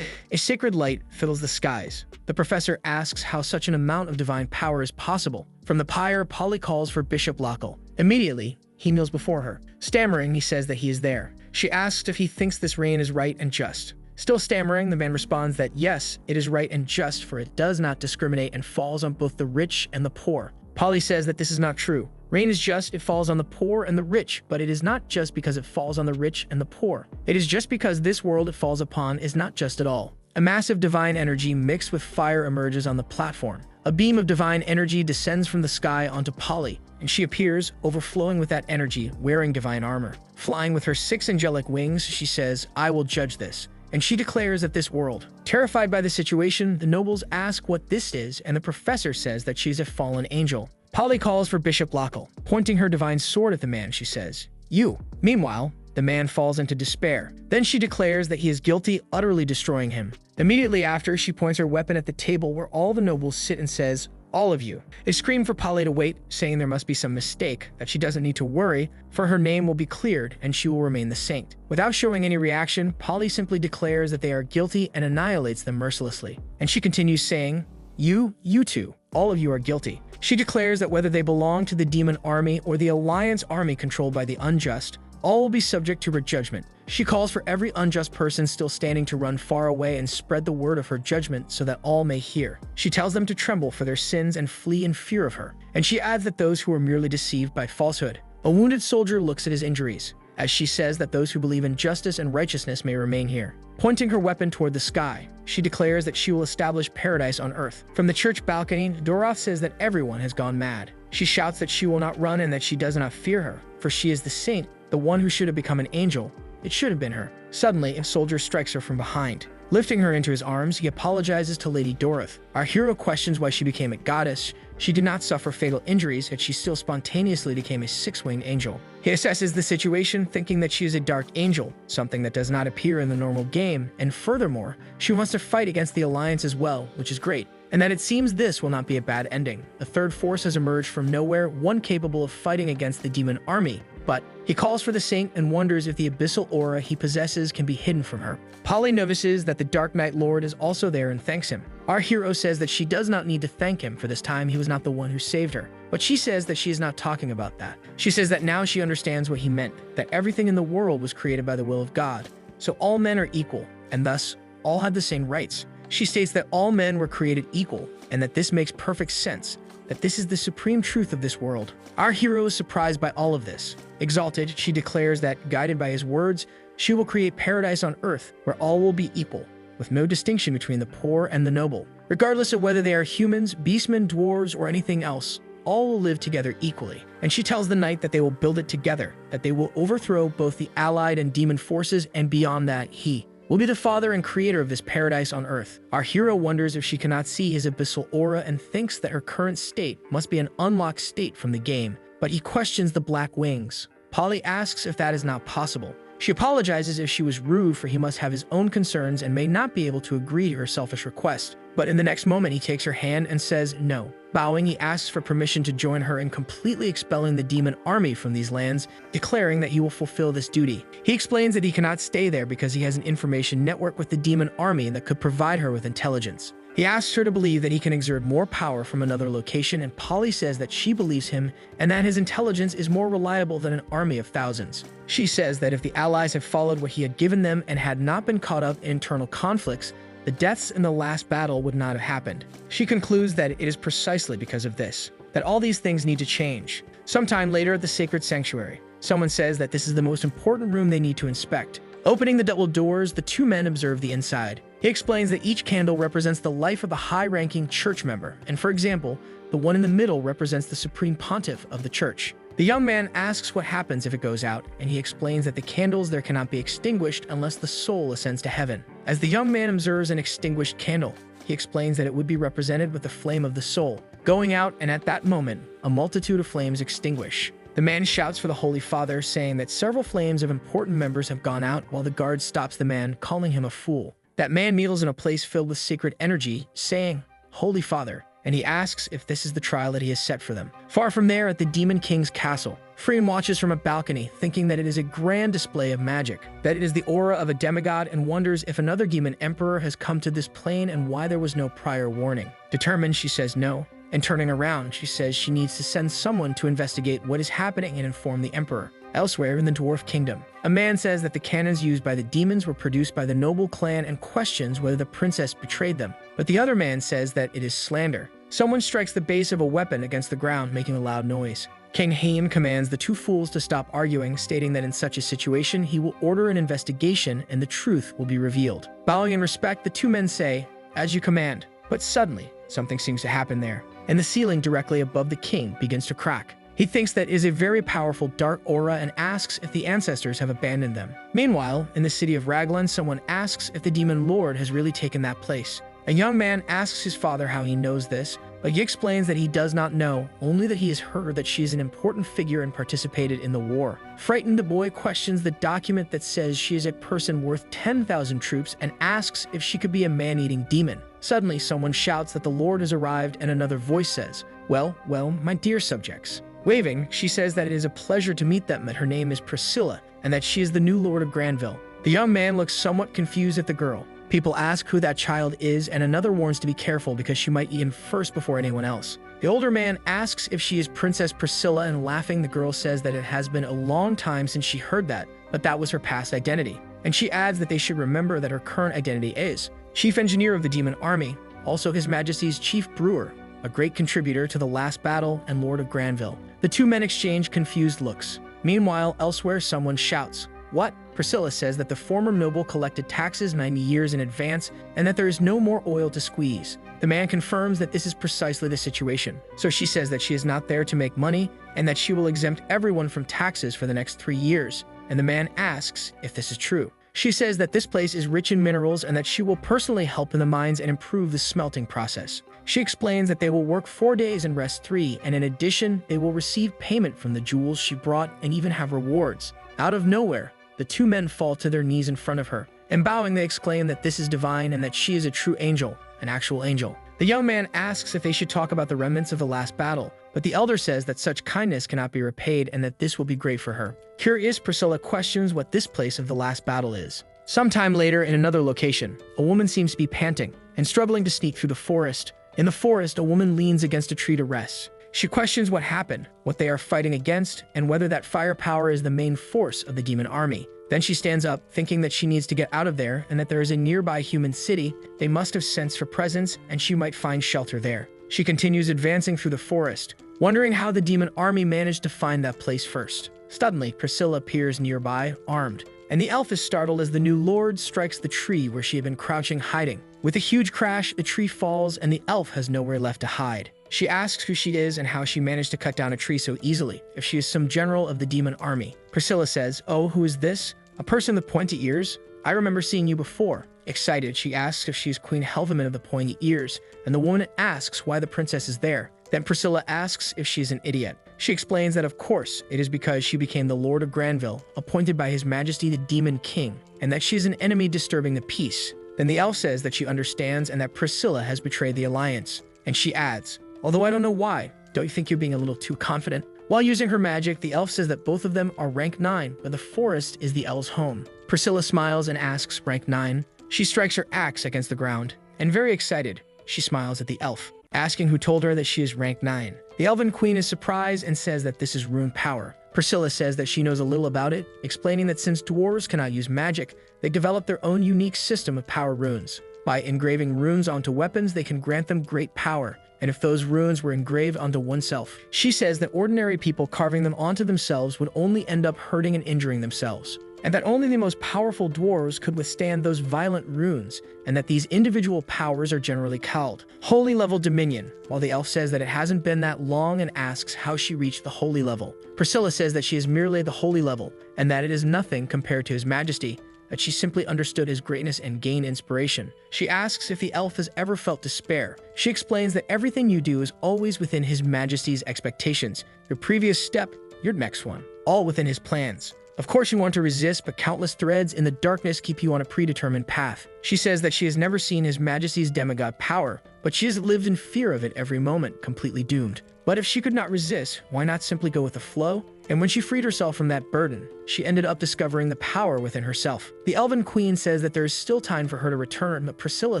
A sacred light fills the skies. The professor asks how such an amount of divine power is possible. From the pyre, Polly calls for Bishop Lockle. Immediately, he kneels before her. Stammering, he says that he is there. She asks if he thinks this reign is right and just. Still stammering, the man responds that yes, it is right and just, for it does not discriminate and falls on both the rich and the poor. Polly says that this is not true. Rain is just, it falls on the poor and the rich, but it is not just because it falls on the rich and the poor. It is just because this world it falls upon is not just at all. A massive divine energy mixed with fire emerges on the platform. A beam of divine energy descends from the sky onto Polly, and she appears, overflowing with that energy, wearing divine armor. Flying with her 6 angelic wings, she says, "I will judge this." And she declares that this world. Terrified by the situation, the nobles ask what this is, and the professor says that she's a fallen angel. Polly calls for Bishop Lockle. Pointing her divine sword at the man, she says, "You." Meanwhile, the man falls into despair. Then she declares that he is guilty, utterly destroying him. Immediately after, she points her weapon at the table where all the nobles sit and says, "All of you." They scream for Polly to wait, saying there must be some mistake, that she doesn't need to worry, for her name will be cleared and she will remain the saint. Without showing any reaction, Polly simply declares that they are guilty and annihilates them mercilessly. And she continues saying, You two, all of you are guilty." She declares that whether they belong to the demon army or the alliance army controlled by the unjust, all will be subject to her judgment. She calls for every unjust person still standing to run far away and spread the word of her judgment so that all may hear. She tells them to tremble for their sins and flee in fear of her. And she adds that those who are merely deceived by falsehood. A wounded soldier looks at his injuries, as she says that those who believe in justice and righteousness may remain here. Pointing her weapon toward the sky, she declares that she will establish paradise on earth. From the church balcony, Doroth says that everyone has gone mad. She shouts that she will not run and that she does not fear her, for she is the saint, the one who should have become an angel. It should have been her. Suddenly, a soldier strikes her from behind. Lifting her into his arms, he apologizes to Lady Doroth. Our hero questions why she became a goddess. She did not suffer fatal injuries, yet she still spontaneously became a six-winged angel. He assesses the situation, thinking that she is a dark angel, something that does not appear in the normal game, and furthermore, she wants to fight against the Alliance as well, which is great. And that it seems this will not be a bad ending. A third force has emerged from nowhere, one capable of fighting against the demon army. But he calls for the saint and wonders if the abyssal aura he possesses can be hidden from her. Polly notices that the Dark Knight Lord is also there and thanks him. Our hero says that she does not need to thank him, for this time he was not the one who saved her. But she says that she is not talking about that. She says that now she understands what he meant, that everything in the world was created by the will of God. So all men are equal, and thus all had the same rights. She states that all men were created equal, and that this makes perfect sense, that this is the supreme truth of this world. Our hero is surprised by all of this. Exalted, she declares that, guided by his words, she will create paradise on earth where all will be equal, with no distinction between the poor and the noble. Regardless of whether they are humans, beastmen, dwarves, or anything else, all will live together equally. And she tells the knight that they will build it together, that they will overthrow both the allied and demon forces, and beyond that, he will be the father and creator of this paradise on earth. Our hero wonders if she cannot see his abyssal aura and thinks that her current state must be an unlocked state from the game, but he questions the black wings. Polly asks if that is not possible. She apologizes if she was rude, for he must have his own concerns and may not be able to agree to her selfish request. But in the next moment, he takes her hand and says no. Bowing, he asks for permission to join her in completely expelling the demon army from these lands, declaring that he will fulfill this duty. He explains that he cannot stay there because he has an information network with the demon army that could provide her with intelligence. He asks her to believe that he can exert more power from another location, and Polly says that she believes him and that his intelligence is more reliable than an army of thousands. She says that if the allies had followed what he had given them and had not been caught up in internal conflicts, the deaths in the last battle would not have happened. She concludes that it is precisely because of this that all these things need to change. Sometime later at the sacred sanctuary, someone says that this is the most important room they need to inspect. Opening the double doors, the two men observe the inside. He explains that each candle represents the life of a high-ranking church member, and for example, the one in the middle represents the supreme pontiff of the church. The young man asks what happens if it goes out, and he explains that the candles there cannot be extinguished unless the soul ascends to heaven. As the young man observes an extinguished candle, he explains that it would be represented with the flame of the soul going out, and at that moment, a multitude of flames extinguish. The man shouts for the Holy Father, saying that several flames of important members have gone out, while the guard stops the man, calling him a fool. That man kneels in a place filled with sacred energy, saying, "Holy Father," and he asks if this is the trial that he has set for them. Far from there, at the Demon King's castle, Freeman watches from a balcony, thinking that it is a grand display of magic, that it is the aura of a demigod, and wonders if another demon emperor has come to this plane and why there was no prior warning. Determined, she says no, and turning around, she says she needs to send someone to investigate what is happening and inform the emperor. Elsewhere in the Dwarf Kingdom, a man says that the cannons used by the demons were produced by the noble clan and questions whether the princess betrayed them. But the other man says that it is slander. Someone strikes the base of a weapon against the ground, making a loud noise. King Haim commands the two fools to stop arguing, stating that in such a situation, he will order an investigation and the truth will be revealed. Bowing in respect, the two men say, "As you command." But suddenly, something seems to happen there, and the ceiling directly above the king begins to crack. He thinks that is a very powerful dark aura and asks if the ancestors have abandoned them. Meanwhile, in the city of Raglan, someone asks if the demon lord has really taken that place. A young man asks his father how he knows this, but he explains that he does not know, only that he has heard that she is an important figure and participated in the war. Frightened, the boy questions the document that says she is a person worth 10,000 troops and asks if she could be a man-eating demon. Suddenly, someone shouts that the lord has arrived, and another voice says, well, my dear subjects." Waving, she says that it is a pleasure to meet them, that her name is Priscilla, and that she is the new lord of Granville. The young man looks somewhat confused at the girl. People ask who that child is, and another warns to be careful because she might eat him first before anyone else. The older man asks if she is Princess Priscilla, and laughing, the girl says that it has been a long time since she heard that, but that was her past identity. And she adds that they should remember that her current identity is Chief Engineer of the Demon Army, also His Majesty's Chief Brewer, a great contributor to the last battle, and Lord of Granville. The two men exchange confused looks. Meanwhile, elsewhere, someone shouts, "What?" Priscilla says that the former noble collected taxes 90 years in advance and that there is no more oil to squeeze. The man confirms that this is precisely the situation. So she says that she is not there to make money and that she will exempt everyone from taxes for the next 3 years. And the man asks if this is true. She says that this place is rich in minerals and that she will personally help in the mines and improve the smelting process. She explains that they will work 4 days and rest 3, and in addition, they will receive payment from the jewels she brought and even have rewards. Out of nowhere, the two men fall to their knees in front of her, and bowing they exclaim that this is divine and that she is a true angel, an actual angel. The young man asks if they should talk about the remnants of the last battle, but the elder says that such kindness cannot be repaid and that this will be great for her. Curious, Priscilla questions what this place of the last battle is. Sometime later, in another location, a woman seems to be panting and struggling to sneak through the forest. In the forest, a woman leans against a tree to rest. She questions what happened, what they are fighting against, and whether that firepower is the main force of the demon army. Then she stands up, thinking that she needs to get out of there and that there is a nearby human city. They must have sensed her presence and she might find shelter there. She continues advancing through the forest, wondering how the demon army managed to find that place first. Suddenly, Priscilla appears nearby, armed, and the elf is startled as the new lord strikes the tree where she had been crouching, hiding. With a huge crash, the tree falls and the elf has nowhere left to hide. She asks who she is and how she managed to cut down a tree so easily, if she is some general of the demon army. Priscilla says, "Oh, who is this? A person with pointy ears? I remember seeing you before." Excited, she asks if she is Queen Helveman of the pointy ears, and the woman asks why the princess is there. Then Priscilla asks if she is an idiot. She explains that of course, it is because she became the Lord of Granville, appointed by His Majesty the Demon King, and that she is an enemy disturbing the peace. Then the elf says that she understands and that Priscilla has betrayed the alliance. And she adds, "Although I don't know why, don't you think you're being a little too confident?" While using her magic, the elf says that both of them are rank 9, but the forest is the elf's home. Priscilla smiles and asks rank 9. She strikes her axe against the ground, and very excited, she smiles at the elf, asking who told her that she is rank 9. The elven queen is surprised and says that this is rune power. Priscilla says that she knows a little about it, explaining that since dwarves cannot use magic, they developed their own unique system of power runes. By engraving runes onto weapons, they can grant them great power, and if those runes were engraved onto oneself. She says that ordinary people carving them onto themselves would only end up hurting and injuring themselves, and that only the most powerful dwarves could withstand those violent runes, and that these individual powers are generally called holy level dominion, while the elf says that it hasn't been that long and asks how she reached the holy level. Priscilla says that she is merely the holy level, and that it is nothing compared to His Majesty, that she simply understood his greatness and gained inspiration. She asks if the elf has ever felt despair. She explains that everything you do is always within His Majesty's expectations. Your previous step, your next one, all within His plans. Of course you want to resist, but countless threads in the darkness keep you on a predetermined path. She says that she has never seen His Majesty's demigod power, but she has lived in fear of it every moment, completely doomed. But if she could not resist, why not simply go with the flow? And when she freed herself from that burden, she ended up discovering the power within herself. The Elven Queen says that there is still time for her to return, but Priscilla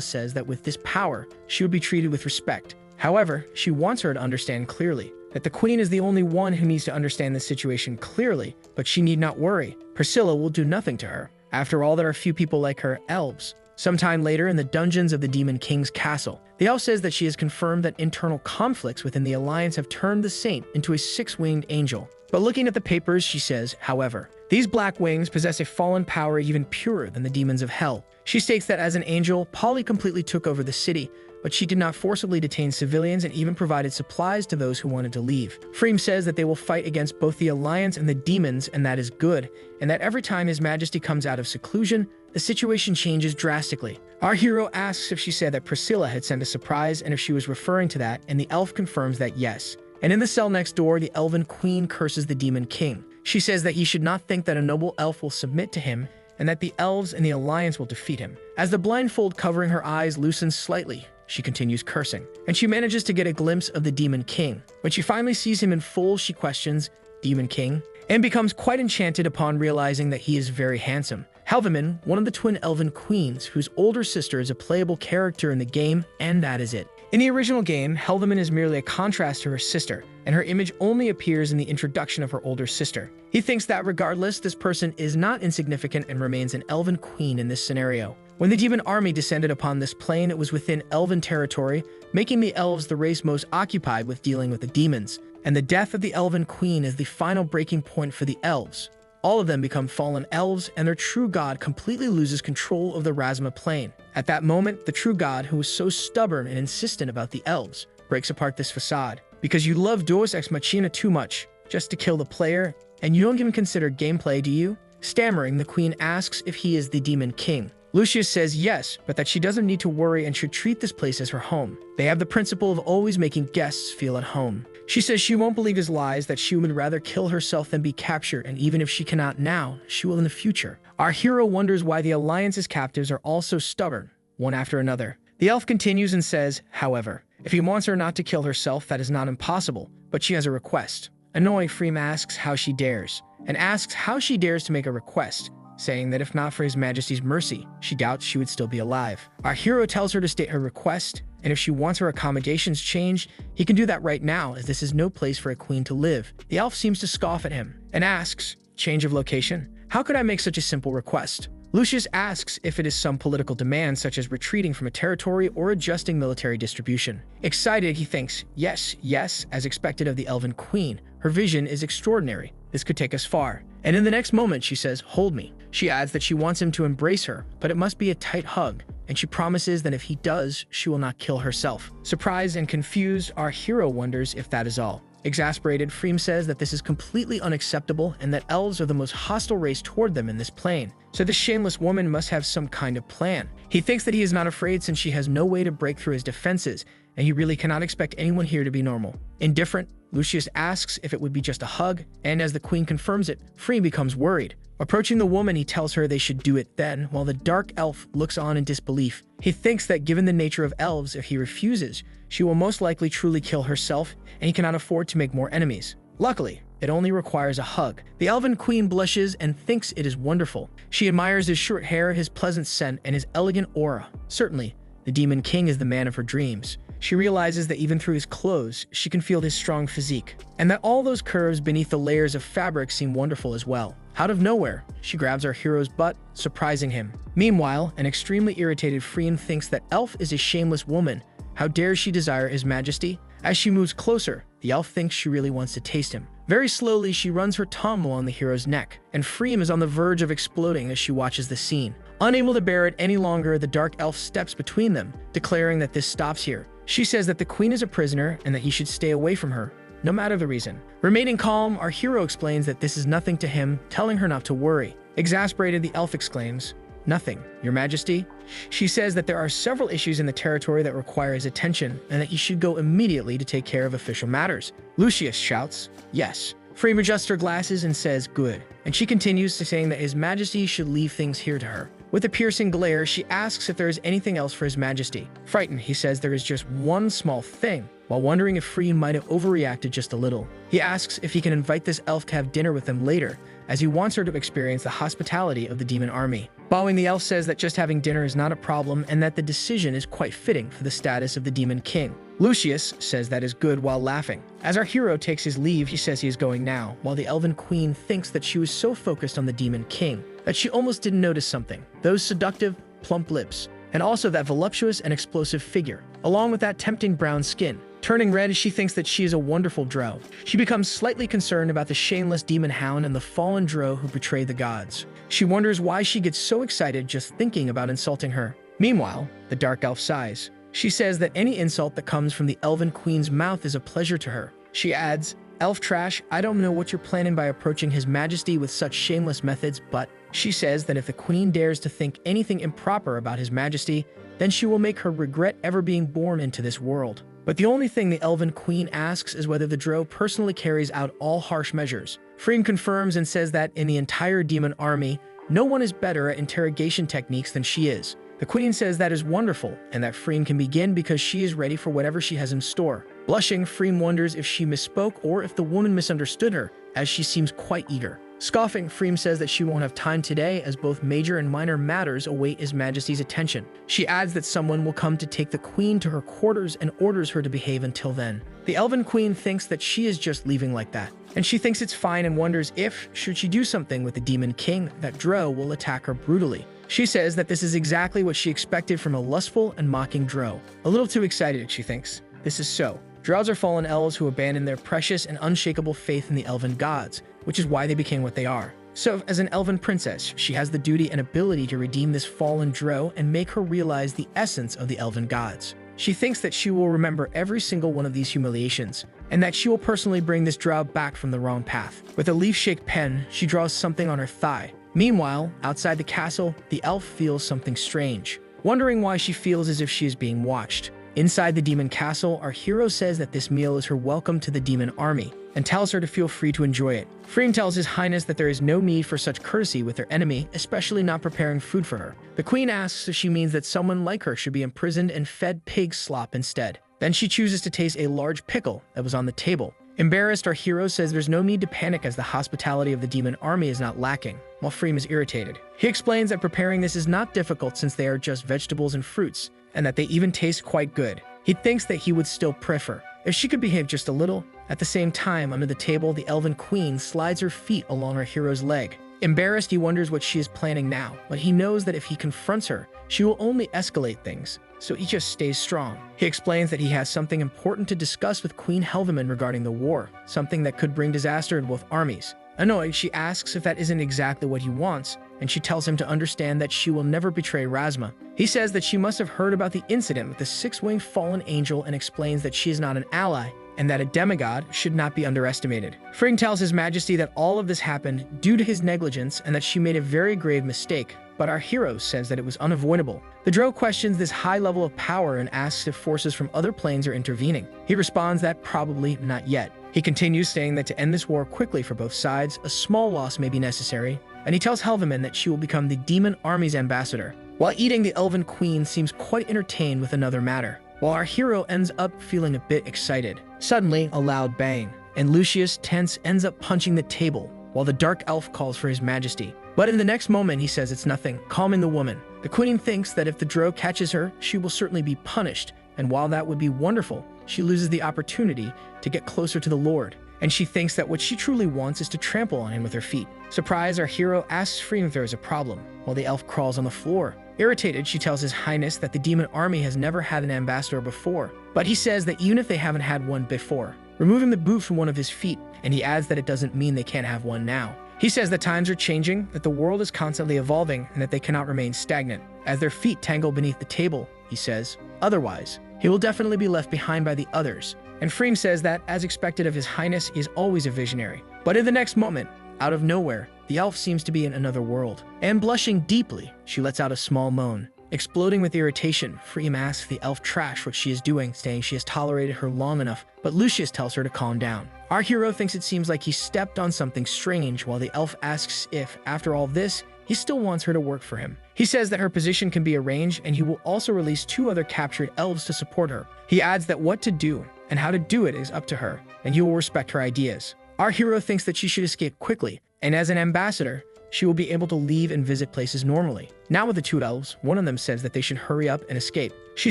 says that with this power, she would be treated with respect. However, she wants her to understand clearly that the Queen is the only one who needs to understand the situation clearly, but she need not worry. Priscilla will do nothing to her. After all, there are few people like her, elves. Sometime later, in the dungeons of the Demon King's castle, the elf says that she has confirmed that internal conflicts within the Alliance have turned the saint into a 6-winged angel. But looking at the papers, she says, however, these black wings possess a fallen power even purer than the demons of hell. She states that as an angel, Polly completely took over the city, but she did not forcibly detain civilians and even provided supplies to those who wanted to leave. Freem says that they will fight against both the Alliance and the demons, and that is good, and that every time His Majesty comes out of seclusion, the situation changes drastically. Our hero asks if she said that Priscilla had sent a surprise and if she was referring to that, and the elf confirms that yes. And in the cell next door, the Elven Queen curses the Demon King. She says that he should not think that a noble elf will submit to him, and that the elves and the Alliance will defeat him. As the blindfold covering her eyes loosens slightly, she continues cursing, and she manages to get a glimpse of the Demon King. When she finally sees him in full, she questions, "Demon King?" and becomes quite enchanted upon realizing that he is very handsome. Helveman, one of the twin Elven Queens, whose older sister is a playable character in the game, and that is it. In the original game, Helveman is merely a contrast to her sister, and her image only appears in the introduction of her older sister. He thinks that regardless, this person is not insignificant and remains an elven queen in this scenario. When the demon army descended upon this plane, it was within elven territory, making the elves the race most occupied with dealing with the demons. And the death of the elven queen is the final breaking point for the elves. All of them become fallen elves, and their true god completely loses control of the Razma plane. At that moment, the true god, who was so stubborn and insistent about the elves, breaks apart this facade. Because you love Deus Ex Machina too much, just to kill the player, and you don't even consider gameplay, do you? Stammering, the queen asks if he is the demon king. Lucius says yes, but that she doesn't need to worry and should treat this place as her home. They have the principle of always making guests feel at home. She says she won't believe his lies, that she would rather kill herself than be captured, and even if she cannot now, she will in the future. Our hero wonders why the Alliance's captives are all so stubborn, one after another. The elf continues and says, however, if he wants her not to kill herself, that is not impossible, but she has a request. Annoyed, Freem asks how she dares, and asks how she dares to make a request, saying that if not for His Majesty's mercy, she doubts she would still be alive. Our hero tells her to state her request, and if she wants her accommodations changed, he can do that right now, as this is no place for a queen to live. The elf seems to scoff at him, and asks, change of location? How could I make such a simple request? Lucius asks if it is some political demand, such as retreating from a territory or adjusting military distribution. Excited, he thinks, yes, yes, as expected of the elven queen. Her vision is extraordinary. This could take us far. And in the next moment, she says, hold me. She adds that she wants him to embrace her, but it must be a tight hug, and she promises that if he does, she will not kill herself. Surprised and confused, our hero wonders if that is all. Exasperated, Freem says that this is completely unacceptable and that elves are the most hostile race toward them in this plane. So this shameless woman must have some kind of plan. He thinks that he is not afraid since she has no way to break through his defenses, and he really cannot expect anyone here to be normal. Indifferent, Lucius asks if it would be just a hug, and as the queen confirms it, Freem becomes worried. Approaching the woman, he tells her they should do it then, while the dark elf looks on in disbelief. He thinks that given the nature of elves, if he refuses, she will most likely truly kill herself, and he cannot afford to make more enemies. Luckily, it only requires a hug. The elven queen blushes and thinks it is wonderful. She admires his short hair, his pleasant scent, and his elegant aura. Certainly, the demon king is the man of her dreams. She realizes that even through his clothes, she can feel his strong physique, and that all those curves beneath the layers of fabric seem wonderful as well. Out of nowhere, she grabs our hero's butt, surprising him. Meanwhile, an extremely irritated Freem thinks that Elf is a shameless woman. How dare she desire His Majesty? As she moves closer, the elf thinks she really wants to taste him. Very slowly, she runs her tongue along the hero's neck, and Freem is on the verge of exploding as she watches the scene. Unable to bear it any longer, the dark elf steps between them, declaring that this stops here. She says that the queen is a prisoner and that he should stay away from her, no matter the reason. Remaining calm, our hero explains that this is nothing to him, telling her not to worry. Exasperated, the elf exclaims, "Nothing, Your Majesty?" She says that there are several issues in the territory that require his attention and that he should go immediately to take care of official matters. Lucius shouts, "Yes." Freem adjusts her glasses and says, "Good." And she continues to saying that His Majesty should leave things here to her. With a piercing glare, she asks if there is anything else for His Majesty. Frightened, he says there is just one small thing, while wondering if Freem might have overreacted just a little. He asks if he can invite this elf to have dinner with him later, as he wants her to experience the hospitality of the demon army. Bowing, the elf says that just having dinner is not a problem and that the decision is quite fitting for the status of the demon king. Lucius says that is good while laughing. As our hero takes his leave, he says he is going now, while the elven queen thinks that she was so focused on the demon king that she almost didn't notice something. Those seductive, plump lips, and also that voluptuous and explosive figure, along with that tempting brown skin. Turning red, she thinks that she is a wonderful drow. She becomes slightly concerned about the shameless demon hound and the fallen drow who betrayed the gods. She wonders why she gets so excited just thinking about insulting her. Meanwhile, the dark elf sighs. She says that any insult that comes from the elven queen's mouth is a pleasure to her. She adds, "Elf trash, I don't know what you're planning by approaching His Majesty with such shameless methods, but..." She says that if the queen dares to think anything improper about His Majesty, then she will make her regret ever being born into this world. But the only thing the elven queen asks is whether the drow personally carries out all harsh measures. Freem confirms and says that in the entire demon army, no one is better at interrogation techniques than she is. The queen says that is wonderful, and that Freem can begin because she is ready for whatever she has in store. Blushing, Freem wonders if she misspoke or if the woman misunderstood her, as she seems quite eager. Scoffing, Freem says that she won't have time today as both major and minor matters await His Majesty's attention. She adds that someone will come to take the queen to her quarters and orders her to behave until then. The Elven Queen thinks that she is just leaving like that, and she thinks it's fine and wonders if, should she do something with the Demon King, that Dro will attack her brutally. She says that this is exactly what she expected from a lustful and mocking Dro. A little too excited, she thinks. This is so. Drows are fallen elves who abandoned their precious and unshakable faith in the elven gods, which is why they became what they are. So, as an elven princess, she has the duty and ability to redeem this fallen Dro and make her realize the essence of the elven gods. She thinks that she will remember every single one of these humiliations, and that she will personally bring this Drow back from the wrong path. With a leaf-shaped pen, she draws something on her thigh. Meanwhile, outside the castle, the elf feels something strange, wondering why she feels as if she is being watched. Inside the demon castle, our hero says that this meal is her welcome to the demon army, and tells her to feel free to enjoy it. Freem tells His Highness that there is no need for such courtesy with her enemy, especially not preparing food for her. The queen asks if she means that someone like her should be imprisoned and fed pig slop instead. Then she chooses to taste a large pickle that was on the table. Embarrassed, our hero says there's no need to panic as the hospitality of the demon army is not lacking, while Freem is irritated. He explains that preparing this is not difficult since they are just vegetables and fruits, and that they even taste quite good. He thinks that he would still prefer if she could behave just a little. At the same time, under the table, the Elven Queen slides her feet along our hero's leg. Embarrassed, he wonders what she is planning now, but he knows that if he confronts her, she will only escalate things, so he just stays strong. He explains that he has something important to discuss with Queen Helveman regarding the war, something that could bring disaster in both armies. Annoyed, she asks if that isn't exactly what he wants, and she tells him to understand that she will never betray Razma. He says that she must have heard about the incident with the six-winged fallen angel and explains that she is not an ally, and that a demigod should not be underestimated. Frigg tells His Majesty that all of this happened due to his negligence and that she made a very grave mistake, but our hero says that it was unavoidable. The Dro questions this high level of power and asks if forces from other planes are intervening. He responds that probably not yet. He continues saying that to end this war quickly for both sides, a small loss may be necessary, and he tells Helveman that she will become the demon army's ambassador. While eating, the Elven Queen seems quite entertained with another matter, while our hero ends up feeling a bit excited. Suddenly, a loud bang, and Lucius, tense, ends up punching the table, while the Dark Elf calls for His Majesty. But in the next moment, he says it's nothing, calming the woman. The Queen thinks that if the Dro catches her, she will certainly be punished, and while that would be wonderful, she loses the opportunity to get closer to the Lord, and she thinks that what she truly wants is to trample on him with her feet. Surprised, our hero asks Freem if there is a problem, while the elf crawls on the floor. Irritated, she tells His Highness that the demon army has never had an ambassador before, but he says that even if they haven't had one before, removing the boot from one of his feet, and he adds that it doesn't mean they can't have one now. He says that times are changing, that the world is constantly evolving, and that they cannot remain stagnant. As their feet tangle beneath the table, he says, otherwise, he will definitely be left behind by the others. And Freem says that, as expected of His Highness, he is always a visionary. But in the next moment, out of nowhere, the elf seems to be in another world. And blushing deeply, she lets out a small moan. Exploding with irritation, Freem asks the elf trash what she is doing, saying she has tolerated her long enough, but Lucius tells her to calm down. Our hero thinks it seems like he stepped on something strange, while the elf asks if, after all this, he still wants her to work for him. He says that her position can be arranged, and he will also release 2 other captured elves to support her. He adds that what to do and how to do it is up to her, and he will respect her ideas. Our hero thinks that she should escape quickly, and as an ambassador, she will be able to leave and visit places normally. Now with the 2 elves, one of them says that they should hurry up and escape. She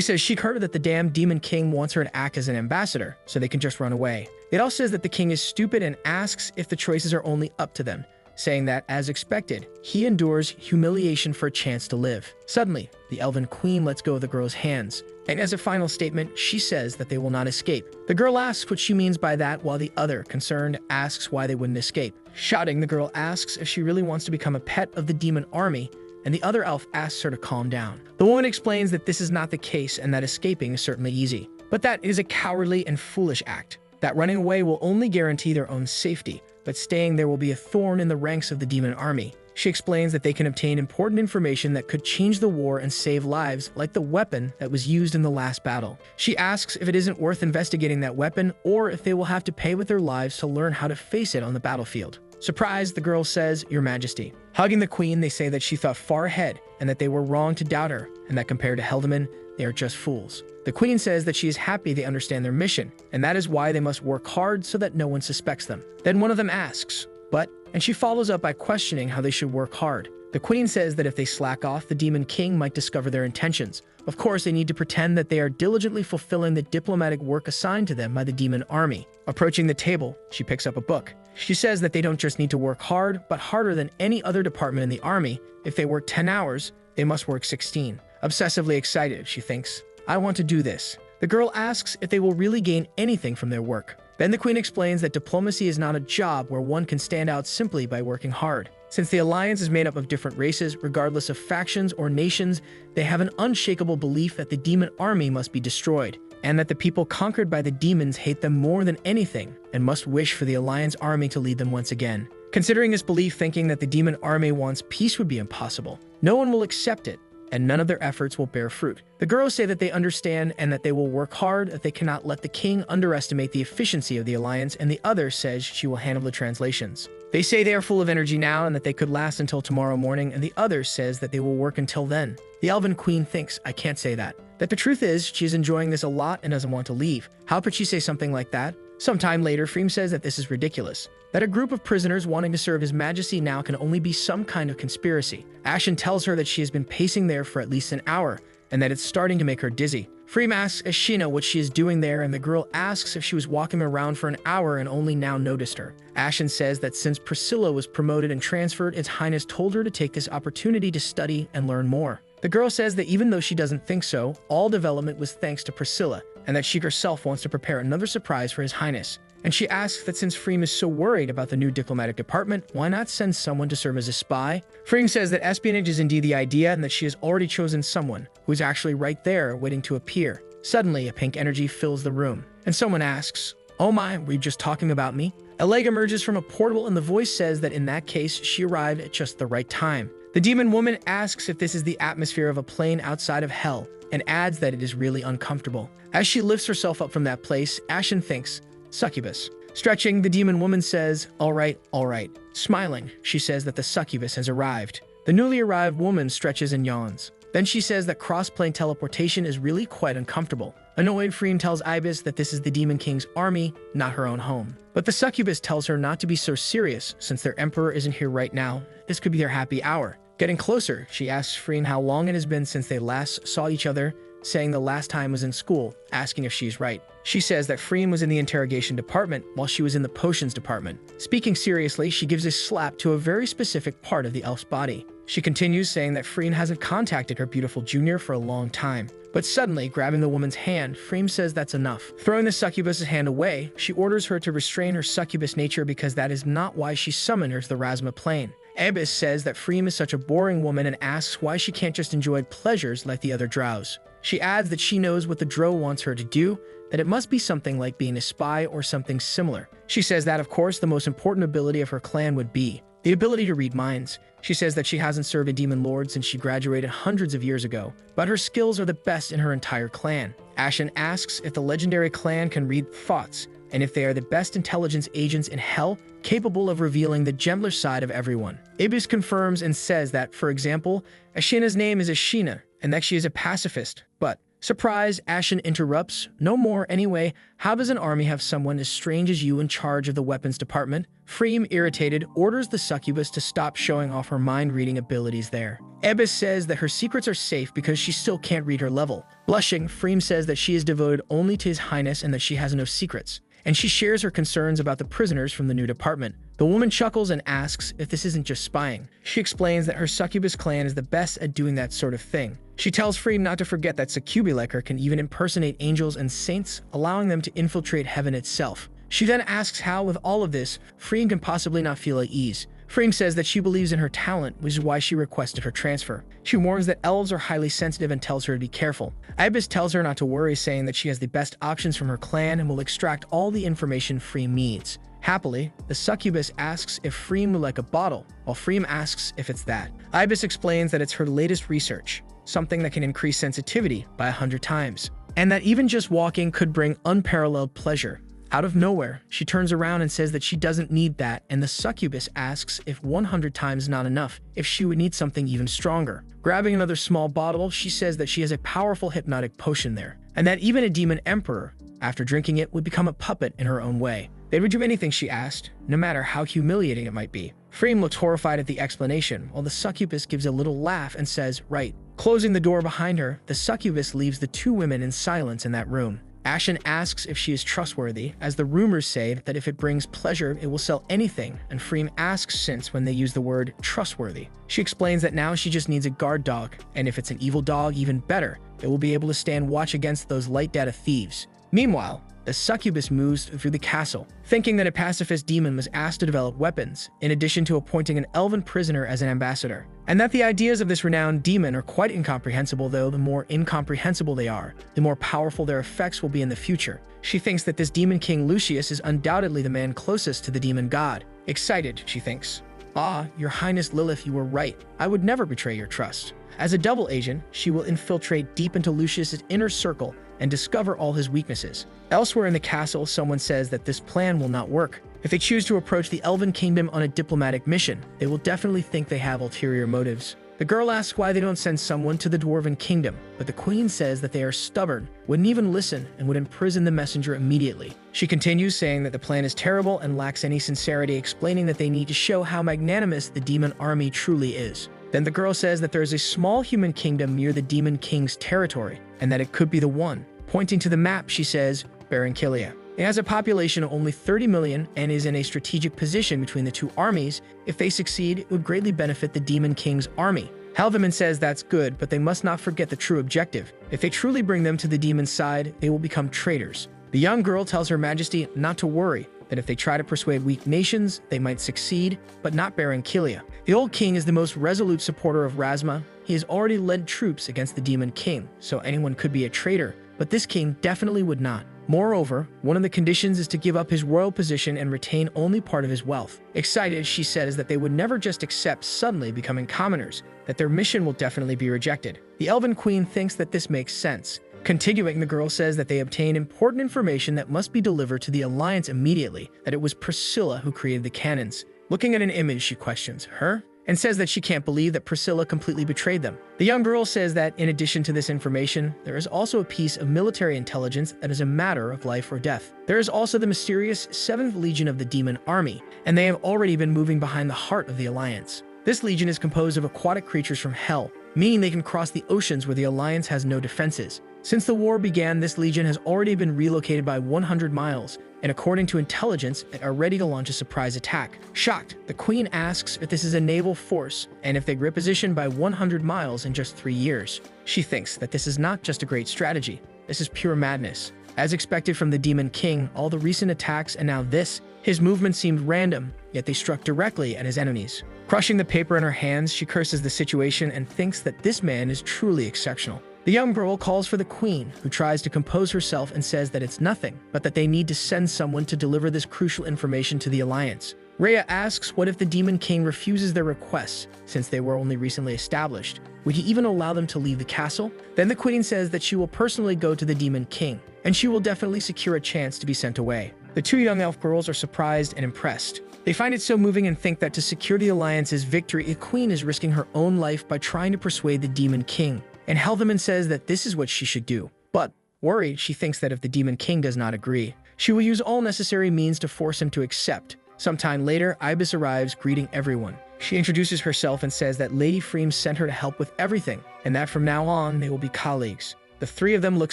says she heard that the damn Demon King wants her to act as an ambassador, so they can just run away. It all says that the king is stupid and asks if the choices are only up to them, saying that, as expected, he endures humiliation for a chance to live. Suddenly, the Elven Queen lets go of the girl's hands, and as a final statement, she says that they will not escape. The girl asks what she means by that, while the other, concerned, asks why they wouldn't escape. Shouting, the girl asks if she really wants to become a pet of the demon army, and the other elf asks her to calm down. The woman explains that this is not the case and that escaping is certainly easy, but that it is a cowardly and foolish act, that running away will only guarantee their own safety, but staying there will be a thorn in the ranks of the demon army. She explains that they can obtain important information that could change the war and save lives, like the weapon that was used in the last battle. She asks if it isn't worth investigating that weapon, or if they will have to pay with their lives to learn how to face it on the battlefield. Surprised, the girl says, "Your Majesty." Hugging the queen, they say that she thought far ahead, and that they were wrong to doubt her, and that compared to Heldeman, they are just fools. The queen says that she is happy they understand their mission, and that is why they must work hard so that no one suspects them. Then one of them asks, "But and she follows up by questioning how they should work hard. The queen says that if they slack off, the demon king might discover their intentions. Of course, they need to pretend that they are diligently fulfilling the diplomatic work assigned to them by the demon army. Approaching the table, she picks up a book. She says that they don't just need to work hard, but harder than any other department in the army. If they work 10 hours, they must work 16. Obsessively excited, she thinks, "I want to do this." The girl asks if they will really gain anything from their work. Then the queen explains that diplomacy is not a job where one can stand out simply by working hard. Since the alliance is made up of different races, regardless of factions or nations, they have an unshakable belief that the demon army must be destroyed, and that the people conquered by the demons hate them more than anything and must wish for the alliance army to lead them once again. Considering this belief, thinking that the demon army wants peace would be impossible. No one will accept it, and none of their efforts will bear fruit. The girls say that they understand and that they will work hard, that they cannot let the king underestimate the efficiency of the alliance, and the other says she will handle the translations. They say they are full of energy now and that they could last until tomorrow morning, and the other says that they will work until then. The elven queen thinks, "I can't say that." That the truth is, she is enjoying this a lot and doesn't want to leave. How could she say something like that? Sometime later, Freem says that this is ridiculous, that a group of prisoners wanting to serve His Majesty now can only be some kind of conspiracy. Ashen tells her that she has been pacing there for at least an hour, and that it's starting to make her dizzy. Freem asks Ashina what she is doing there, and the girl asks if she was walking around for an hour and only now noticed her. Ashen says that since Priscilla was promoted and transferred, His Highness told her to take this opportunity to study and learn more. The girl says that even though she doesn't think so, all development was thanks to Priscilla, and that she herself wants to prepare another surprise for His Highness. And she asks that since Freem is so worried about the new diplomatic department, why not send someone to serve as a spy? Freem says that espionage is indeed the idea and that she has already chosen someone who is actually right there waiting to appear. Suddenly, a pink energy fills the room, and someone asks, "Oh my, were you just talking about me?" A leg emerges from a portal, and the voice says that in that case, she arrived at just the right time. The demon woman asks if this is the atmosphere of a plane outside of hell, and adds that it is really uncomfortable. As she lifts herself up from that place, Ashen thinks, "Succubus." Stretching, the demon woman says, all right. Smiling, she says that the succubus has arrived. The newly arrived woman stretches and yawns. Then she says that cross-plane teleportation is really quite uncomfortable. Annoyed, Freem tells Ibis that this is the Demon King's army, not her own home. But the succubus tells her not to be so serious, since their emperor isn't here right now. This could be their happy hour. Getting closer, she asks Freem how long it has been since they last saw each other, saying the last time was in school, asking if she's right. She says that Freem was in the interrogation department while she was in the potions department. Speaking seriously, she gives a slap to a very specific part of the elf's body. She continues, saying that Freem hasn't contacted her beautiful junior for a long time. But suddenly, grabbing the woman's hand, Freem says that's enough. Throwing the succubus's hand away, she orders her to restrain her succubus nature because that is not why she summoned her to the Rasma plane. Ibis says that Freem is such a boring woman and asks why she can't just enjoy pleasures like the other drows. She adds that she knows what the drow wants her to do, that it must be something like being a spy or something similar. She says that, of course, the most important ability of her clan would be the ability to read minds. She says that she hasn't served a demon lord since she graduated hundreds of years ago, but her skills are the best in her entire clan. Ashen asks if the legendary clan can read thoughts, and if they are the best intelligence agents in hell, capable of revealing the gentler side of everyone. Ibis confirms and says that, for example, Ashina's name is Ashina, and that she is a pacifist, but surprise, Ashen interrupts, "No more anyway. How does an army have someone as strange as you in charge of the weapons department?" Freem, irritated, orders the succubus to stop showing off her mind-reading abilities there. Ibis says that her secrets are safe because she still can't read her level. Blushing, Freem says that she is devoted only to His Highness and that she has no secrets. And she shares her concerns about the prisoners from the new department. The woman chuckles and asks if this isn't just spying. She explains that her succubus clan is the best at doing that sort of thing. She tells Freem not to forget that succubi like her can even impersonate angels and saints, allowing them to infiltrate heaven itself. She then asks how, with all of this, Freem can possibly not feel at ease. Freem says that she believes in her talent, which is why she requested her transfer. She warns that elves are highly sensitive and tells her to be careful. Ibis tells her not to worry, saying that she has the best options from her clan and will extract all the information Freem needs. Happily, the succubus asks if Freem would like a bottle, while Freem asks if it's that. Ibis explains that it's her latest research, something that can increase sensitivity by 100 times, and that even just walking could bring unparalleled pleasure. Out of nowhere, she turns around and says that she doesn't need that, and the succubus asks if 100 times not enough, if she would need something even stronger. Grabbing another small bottle, she says that she has a powerful hypnotic potion there, and that even a demon emperor, after drinking it, would become a puppet in her own way. They would do anything she asked, no matter how humiliating it might be. Freem looks horrified at the explanation, while the succubus gives a little laugh and says, "Right." Closing the door behind her, the succubus leaves the two women in silence in that room. Ashen asks if she is trustworthy, as the rumors say that if it brings pleasure, it will sell anything, and Freem asks since when they use the word trustworthy. She explains that now she just needs a guard dog, and if it's an evil dog, even better, it will be able to stand watch against those light data thieves. Meanwhile, the succubus moves through the castle, thinking that a pacifist demon was asked to develop weapons, in addition to appointing an elven prisoner as an ambassador. And that the ideas of this renowned demon are quite incomprehensible, though the more incomprehensible they are, the more powerful their effects will be in the future. She thinks that this demon king Lucius is undoubtedly the man closest to the demon god. Excited, she thinks. "Ah, your highness Lilith, you were right. I would never betray your trust." As a double agent, she will infiltrate deep into Lucius's inner circle and discover all his weaknesses. Elsewhere in the castle, someone says that this plan will not work. If they choose to approach the Elven Kingdom on a diplomatic mission, they will definitely think they have ulterior motives. The girl asks why they don't send someone to the Dwarven Kingdom, but the queen says that they are stubborn, wouldn't even listen, and would imprison the messenger immediately. She continues saying that the plan is terrible and lacks any sincerity, explaining that they need to show how magnanimous the demon army truly is. Then the girl says that there is a small human kingdom near the Demon King's territory, and that it could be the one. Pointing to the map, she says, Barranquilla. It has a population of only 30 million and is in a strategic position between the two armies. If they succeed, it would greatly benefit the Demon King's army. Helveman says that's good, but they must not forget the true objective. If they truly bring them to the demon's side, they will become traitors. The young girl tells Her Majesty not to worry, that if they try to persuade weak nations, they might succeed, but not Barranquilla. The old king is the most resolute supporter of Razma. He has already led troops against the Demon King, so anyone could be a traitor, but this king definitely would not. Moreover, one of the conditions is to give up his royal position and retain only part of his wealth. Excited, she says that they would never just accept suddenly becoming commoners, that their mission will definitely be rejected. The Elven Queen thinks that this makes sense. Continuing, the girl says that they obtain important information that must be delivered to the Alliance immediately, that it was Priscilla who created the cannons. Looking at an image, she questions, "Her?" and says that she can't believe that Priscilla completely betrayed them. The young girl says that, in addition to this information, there is also a piece of military intelligence that is a matter of life or death. There is also the mysterious 7th Legion of the Demon Army, and they have already been moving behind the heart of the Alliance. This legion is composed of aquatic creatures from Hell, meaning they can cross the oceans where the Alliance has no defenses. Since the war began, this legion has already been relocated by 100 miles, and according to intelligence, they are ready to launch a surprise attack. Shocked, the queen asks if this is a naval force, and if they reposition by 100 miles in just 3 years. She thinks that this is not just a great strategy, this is pure madness. As expected from the Demon King, all the recent attacks and now this, his movement seemed random, yet they struck directly at his enemies. Crushing the paper in her hands, she curses the situation and thinks that this man is truly exceptional. The young girl calls for the queen, who tries to compose herself and says that it's nothing, but that they need to send someone to deliver this crucial information to the Alliance. Rhea asks what if the Demon King refuses their requests, since they were only recently established. Would he even allow them to leave the castle? Then the queen says that she will personally go to the Demon King, and she will definitely secure a chance to be sent away. The two young elf girls are surprised and impressed. They find it so moving and think that to secure the Alliance's victory, the queen is risking her own life by trying to persuade the Demon King. And Helveman says that this is what she should do. But, worried, she thinks that if the Demon King does not agree, she will use all necessary means to force him to accept. Sometime later, Ibis arrives, greeting everyone. She introduces herself and says that Lady Freem sent her to help with everything, and that from now on, they will be colleagues. The three of them look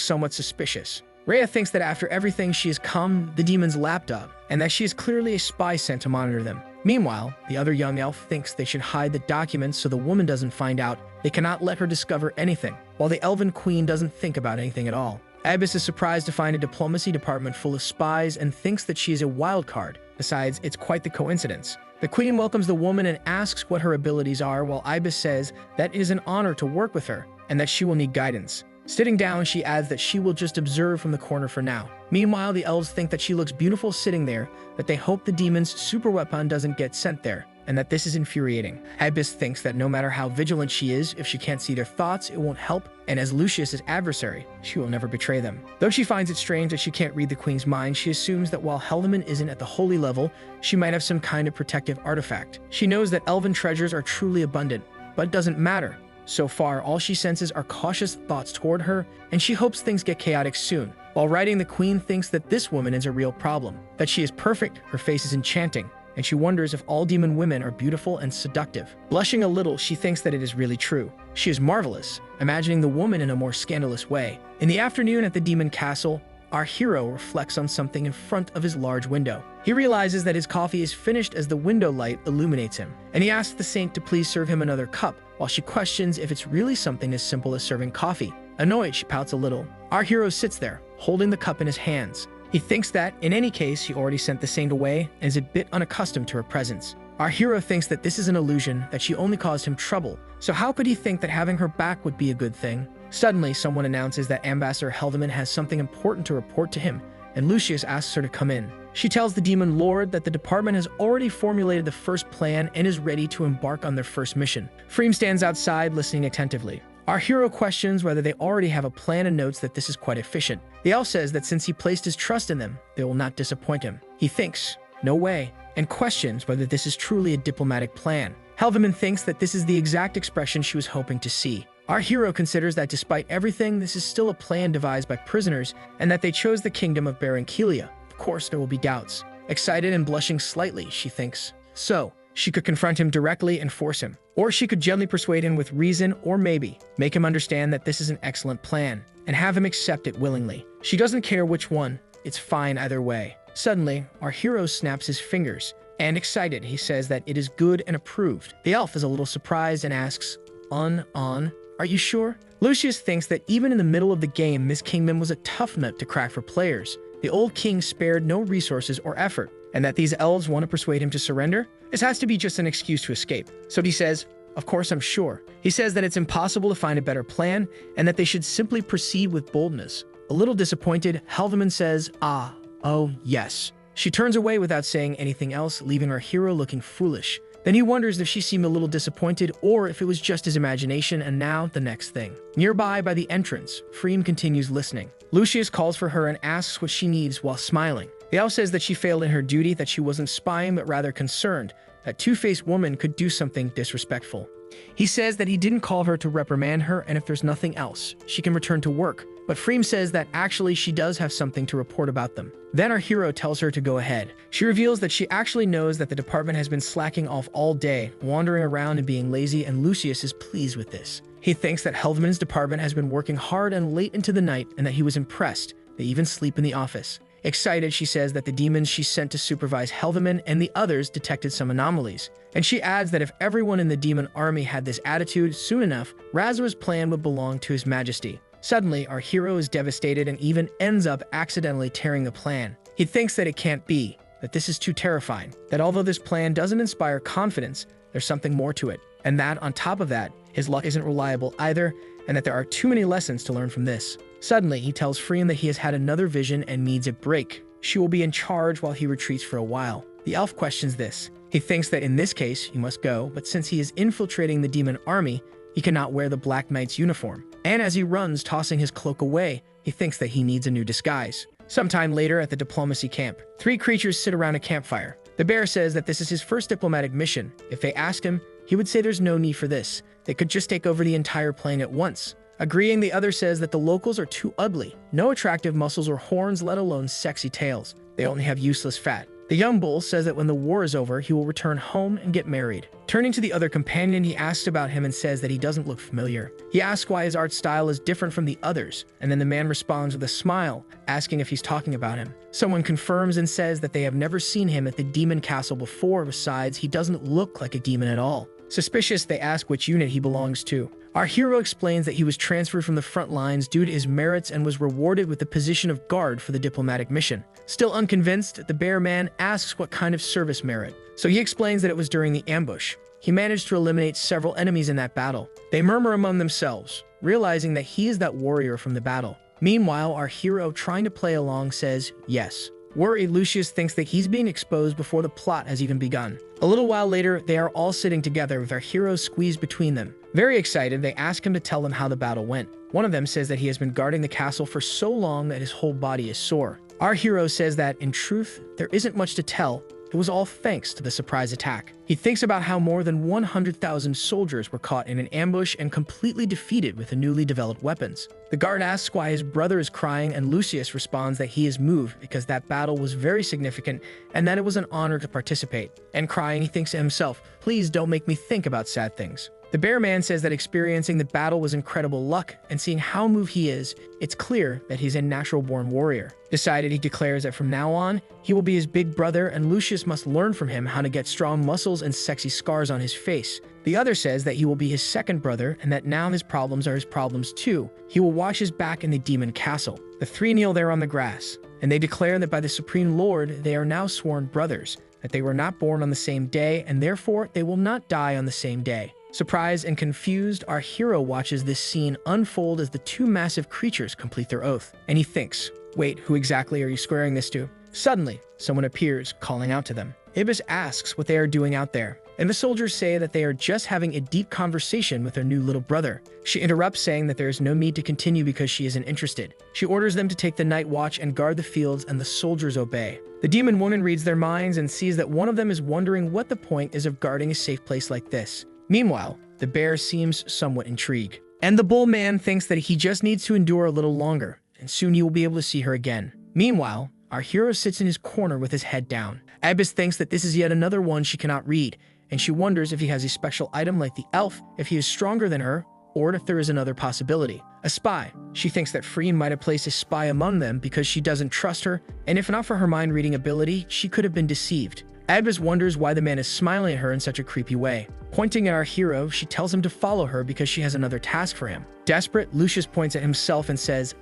somewhat suspicious. Rhea thinks that after everything she has come the demon's lapdog, and that she is clearly a spy sent to monitor them. Meanwhile, the other young elf thinks they should hide the documents so the woman doesn't find out. They cannot let her discover anything, while the Elven Queen doesn't think about anything at all. Ibis is surprised to find a diplomacy department full of spies and thinks that she is a wild card. Besides, it's quite the coincidence. The queen welcomes the woman and asks what her abilities are, while Ibis says that it is an honor to work with her and that she will need guidance. Sitting down, she adds that she will just observe from the corner for now. Meanwhile, the elves think that she looks beautiful sitting there, that they hope the demon's super weapon doesn't get sent there, and that this is infuriating. Ibis thinks that no matter how vigilant she is, if she can't see their thoughts, it won't help, and as Lucius's adversary, she will never betray them. Though she finds it strange that she can't read the queen's mind, she assumes that while Helveman isn't at the holy level, she might have some kind of protective artifact. She knows that elven treasures are truly abundant, but it doesn't matter. So far, all she senses are cautious thoughts toward her, and she hopes things get chaotic soon. While writing, the queen thinks that this woman is a real problem, that she is perfect, her face is enchanting, and she wonders if all demon women are beautiful and seductive. Blushing a little, she thinks that it is really true. She is marvelous, imagining the woman in a more scandalous way. In the afternoon at the demon castle, our hero reflects on something in front of his large window. He realizes that his coffee is finished as the window light illuminates him, and he asks the saint to please serve him another cup, while she questions if it's really something as simple as serving coffee. Annoyed, she pouts a little. Our hero sits there, holding the cup in his hands. He thinks that, in any case, he already sent the saint away and is a bit unaccustomed to her presence. Our hero thinks that this is an illusion, that she only caused him trouble, so how could he think that having her back would be a good thing? Suddenly, someone announces that Ambassador Helveman has something important to report to him, and Lucius asks her to come in. She tells the demon lord that the department has already formulated the first plan and is ready to embark on their first mission. Freem stands outside, listening attentively. Our hero questions whether they already have a plan and notes that this is quite efficient. The elf says that since he placed his trust in them, they will not disappoint him. He thinks, no way, and questions whether this is truly a diplomatic plan. Helveman thinks that this is the exact expression she was hoping to see. Our hero considers that despite everything, this is still a plan devised by prisoners and that they chose the kingdom of Barankilia. Of course, there will be doubts. Excited and blushing slightly, she thinks. So, she could confront him directly and force him. Or she could gently persuade him with reason or maybe make him understand that this is an excellent plan and have him accept it willingly. She doesn't care which one. It's fine either way. Suddenly, our hero snaps his fingers and excited, he says that it is good and approved. The elf is a little surprised and asks, are you sure? Lucius thinks that even in the middle of the game, this kingdom was a tough nut to crack for players. The old king spared no resources or effort, and that these elves want to persuade him to surrender? This has to be just an excuse to escape. So he says, of course I'm sure. He says that it's impossible to find a better plan, and that they should simply proceed with boldness. A little disappointed, Helveman says, oh yes. She turns away without saying anything else, leaving our hero looking foolish. Then he wonders if she seemed a little disappointed or if it was just his imagination, and now the next thing. Nearby by the entrance, Freem continues listening. Lucius calls for her and asks what she needs while smiling. The elf says that she failed in her duty, that she wasn't spying but rather concerned, that two-faced woman could do something disrespectful. He says that he didn't call her to reprimand her, and if there's nothing else, she can return to work. But Freem says that actually she does have something to report about them. Then our hero tells her to go ahead. She reveals that she actually knows that the department has been slacking off all day, wandering around and being lazy, and Lucius is pleased with this. He thinks that Helveman's department has been working hard and late into the night, and that he was impressed. They even sleep in the office. Excited, she says that the demons she sent to supervise Helveman and the others detected some anomalies. And she adds that if everyone in the demon army had this attitude, soon enough, Razor's plan would belong to His Majesty. Suddenly, our hero is devastated and even ends up accidentally tearing the plan. He thinks that it can't be, that this is too terrifying, that although this plan doesn't inspire confidence, there's something more to it, and that, on top of that, his luck isn't reliable either, and that there are too many lessons to learn from this. Suddenly, he tells Freem that he has had another vision and needs a break. She will be in charge while he retreats for a while. The elf questions this. He thinks that in this case, he must go, but since he is infiltrating the demon army, he cannot wear the Black Knight's uniform. And as he runs, tossing his cloak away, he thinks that he needs a new disguise. Sometime later at the diplomacy camp, three creatures sit around a campfire. The bear says that this is his first diplomatic mission. If they ask him, he would say there's no need for this. They could just take over the entire plane at once. Agreeing, the other says that the locals are too ugly. No attractive muscles or horns, let alone sexy tails. They only have useless fat. The young bull says that when the war is over, he will return home and get married. Turning to the other companion, he asks about him and says that he doesn't look familiar. He asks why his art style is different from the others, and then the man responds with a smile, asking if he's talking about him. Someone confirms and says that they have never seen him at the demon castle before. Besides, he doesn't look like a demon at all. Suspicious, they ask which unit he belongs to. Our hero explains that he was transferred from the front lines due to his merits and was rewarded with the position of guard for the diplomatic mission. Still unconvinced, the bear man asks what kind of service merit. So he explains that it was during the ambush. He managed to eliminate several enemies in that battle. They murmur among themselves, realizing that he is that warrior from the battle. Meanwhile, our hero, trying to play along, says yes. Worried, Lucius thinks that he's being exposed before the plot has even begun. A little while later, they are all sitting together with our hero squeezed between them. Very excited, they ask him to tell them how the battle went. One of them says that he has been guarding the castle for so long that his whole body is sore. Our hero says that, in truth, there isn't much to tell, it was all thanks to the surprise attack. He thinks about how more than 100,000 soldiers were caught in an ambush and completely defeated with the newly developed weapons. The guard asks why his brother is crying, and Lucius responds that he is moved because that battle was very significant and that it was an honor to participate. And crying, he thinks to himself, "Please don't make me think about sad things." The bear man says that experiencing the battle was incredible luck, and seeing how moved he is, it's clear that he's a natural-born warrior. Decided, he declares that from now on, he will be his big brother, and Lucius must learn from him how to get strong muscles and sexy scars on his face. The other says that he will be his second brother, and that now his problems are his problems too. He will watch his back in the demon castle. The three kneel there on the grass, and they declare that by the Supreme Lord, they are now sworn brothers, that they were not born on the same day, and therefore they will not die on the same day. Surprised and confused, our hero watches this scene unfold as the two massive creatures complete their oath. And he thinks, wait, who exactly are you swearing this to? Suddenly, someone appears, calling out to them. Ibis asks what they are doing out there, and the soldiers say that they are just having a deep conversation with their new little brother. She interrupts, saying that there is no need to continue because she isn't interested. She orders them to take the night watch and guard the fields, and the soldiers obey. The demon woman reads their minds and sees that one of them is wondering what the point is of guarding a safe place like this. Meanwhile, the bear seems somewhat intrigued, and the bull man thinks that he just needs to endure a little longer, and soon he will be able to see her again. Meanwhile, our hero sits in his corner with his head down. Ibis thinks that this is yet another one she cannot read, and she wonders if he has a special item like the elf, if he is stronger than her, or if there is another possibility. A spy. She thinks that Freen might have placed a spy among them because she doesn't trust her, and if not for her mind-reading ability, she could have been deceived. Ibis wonders why the man is smiling at her in such a creepy way. Pointing at our hero, she tells him to follow her because she has another task for him. Desperate, Lucius points at himself and says,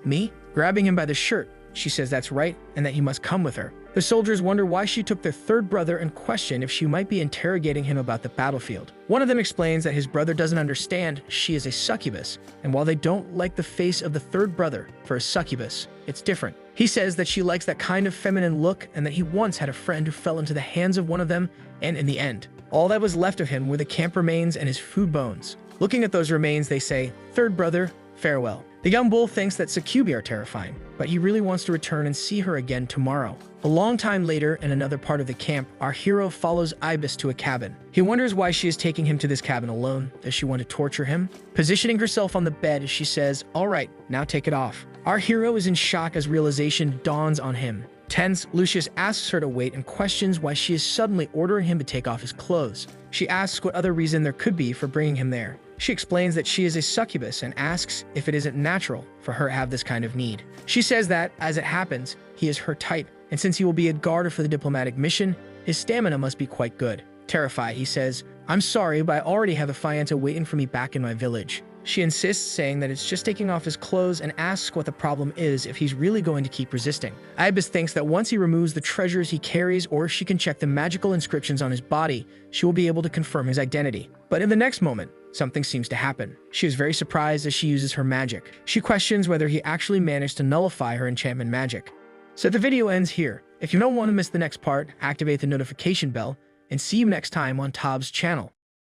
me? Grabbing him by the shirt, she says that's right and that he must come with her. The soldiers wonder why she took their third brother and question if she might be interrogating him about the battlefield. One of them explains that his brother doesn't understand she is a succubus, and while they don't like the face of the third brother for a succubus, it's different. He says that she likes that kind of feminine look and that he once had a friend who fell into the hands of one of them, and in the end, all that was left of him were the camp remains and his food bones. Looking at those remains, they say, "Third brother, farewell." The young bull thinks that succubi are terrifying, but he really wants to return and see her again tomorrow. A long time later, in another part of the camp, our hero follows Ibis to a cabin. He wonders why she is taking him to this cabin alone. Does she want to torture him? Positioning herself on the bed, she says, "All right, now take it off." Our hero is in shock as realization dawns on him. Tense, Lucius asks her to wait and questions why she is suddenly ordering him to take off his clothes. She asks what other reason there could be for bringing him there. She explains that she is a succubus and asks if it isn't natural for her to have this kind of need. She says that, as it happens, he is her type, and since he will be a guard for the diplomatic mission, his stamina must be quite good. Terrified, he says, "I'm sorry, but I already have a fiancé waiting for me back in my village." She insists, saying that it's just taking off his clothes, and asks what the problem is if he's really going to keep resisting. Ibis thinks that once he removes the treasures he carries, or if she can check the magical inscriptions on his body, she will be able to confirm his identity. But in the next moment, something seems to happen. She is very surprised as she uses her magic. She questions whether he actually managed to nullify her enchantment magic. So the video ends here. If you don't want to miss the next part, activate the notification bell, and see you next time on Tob's channel.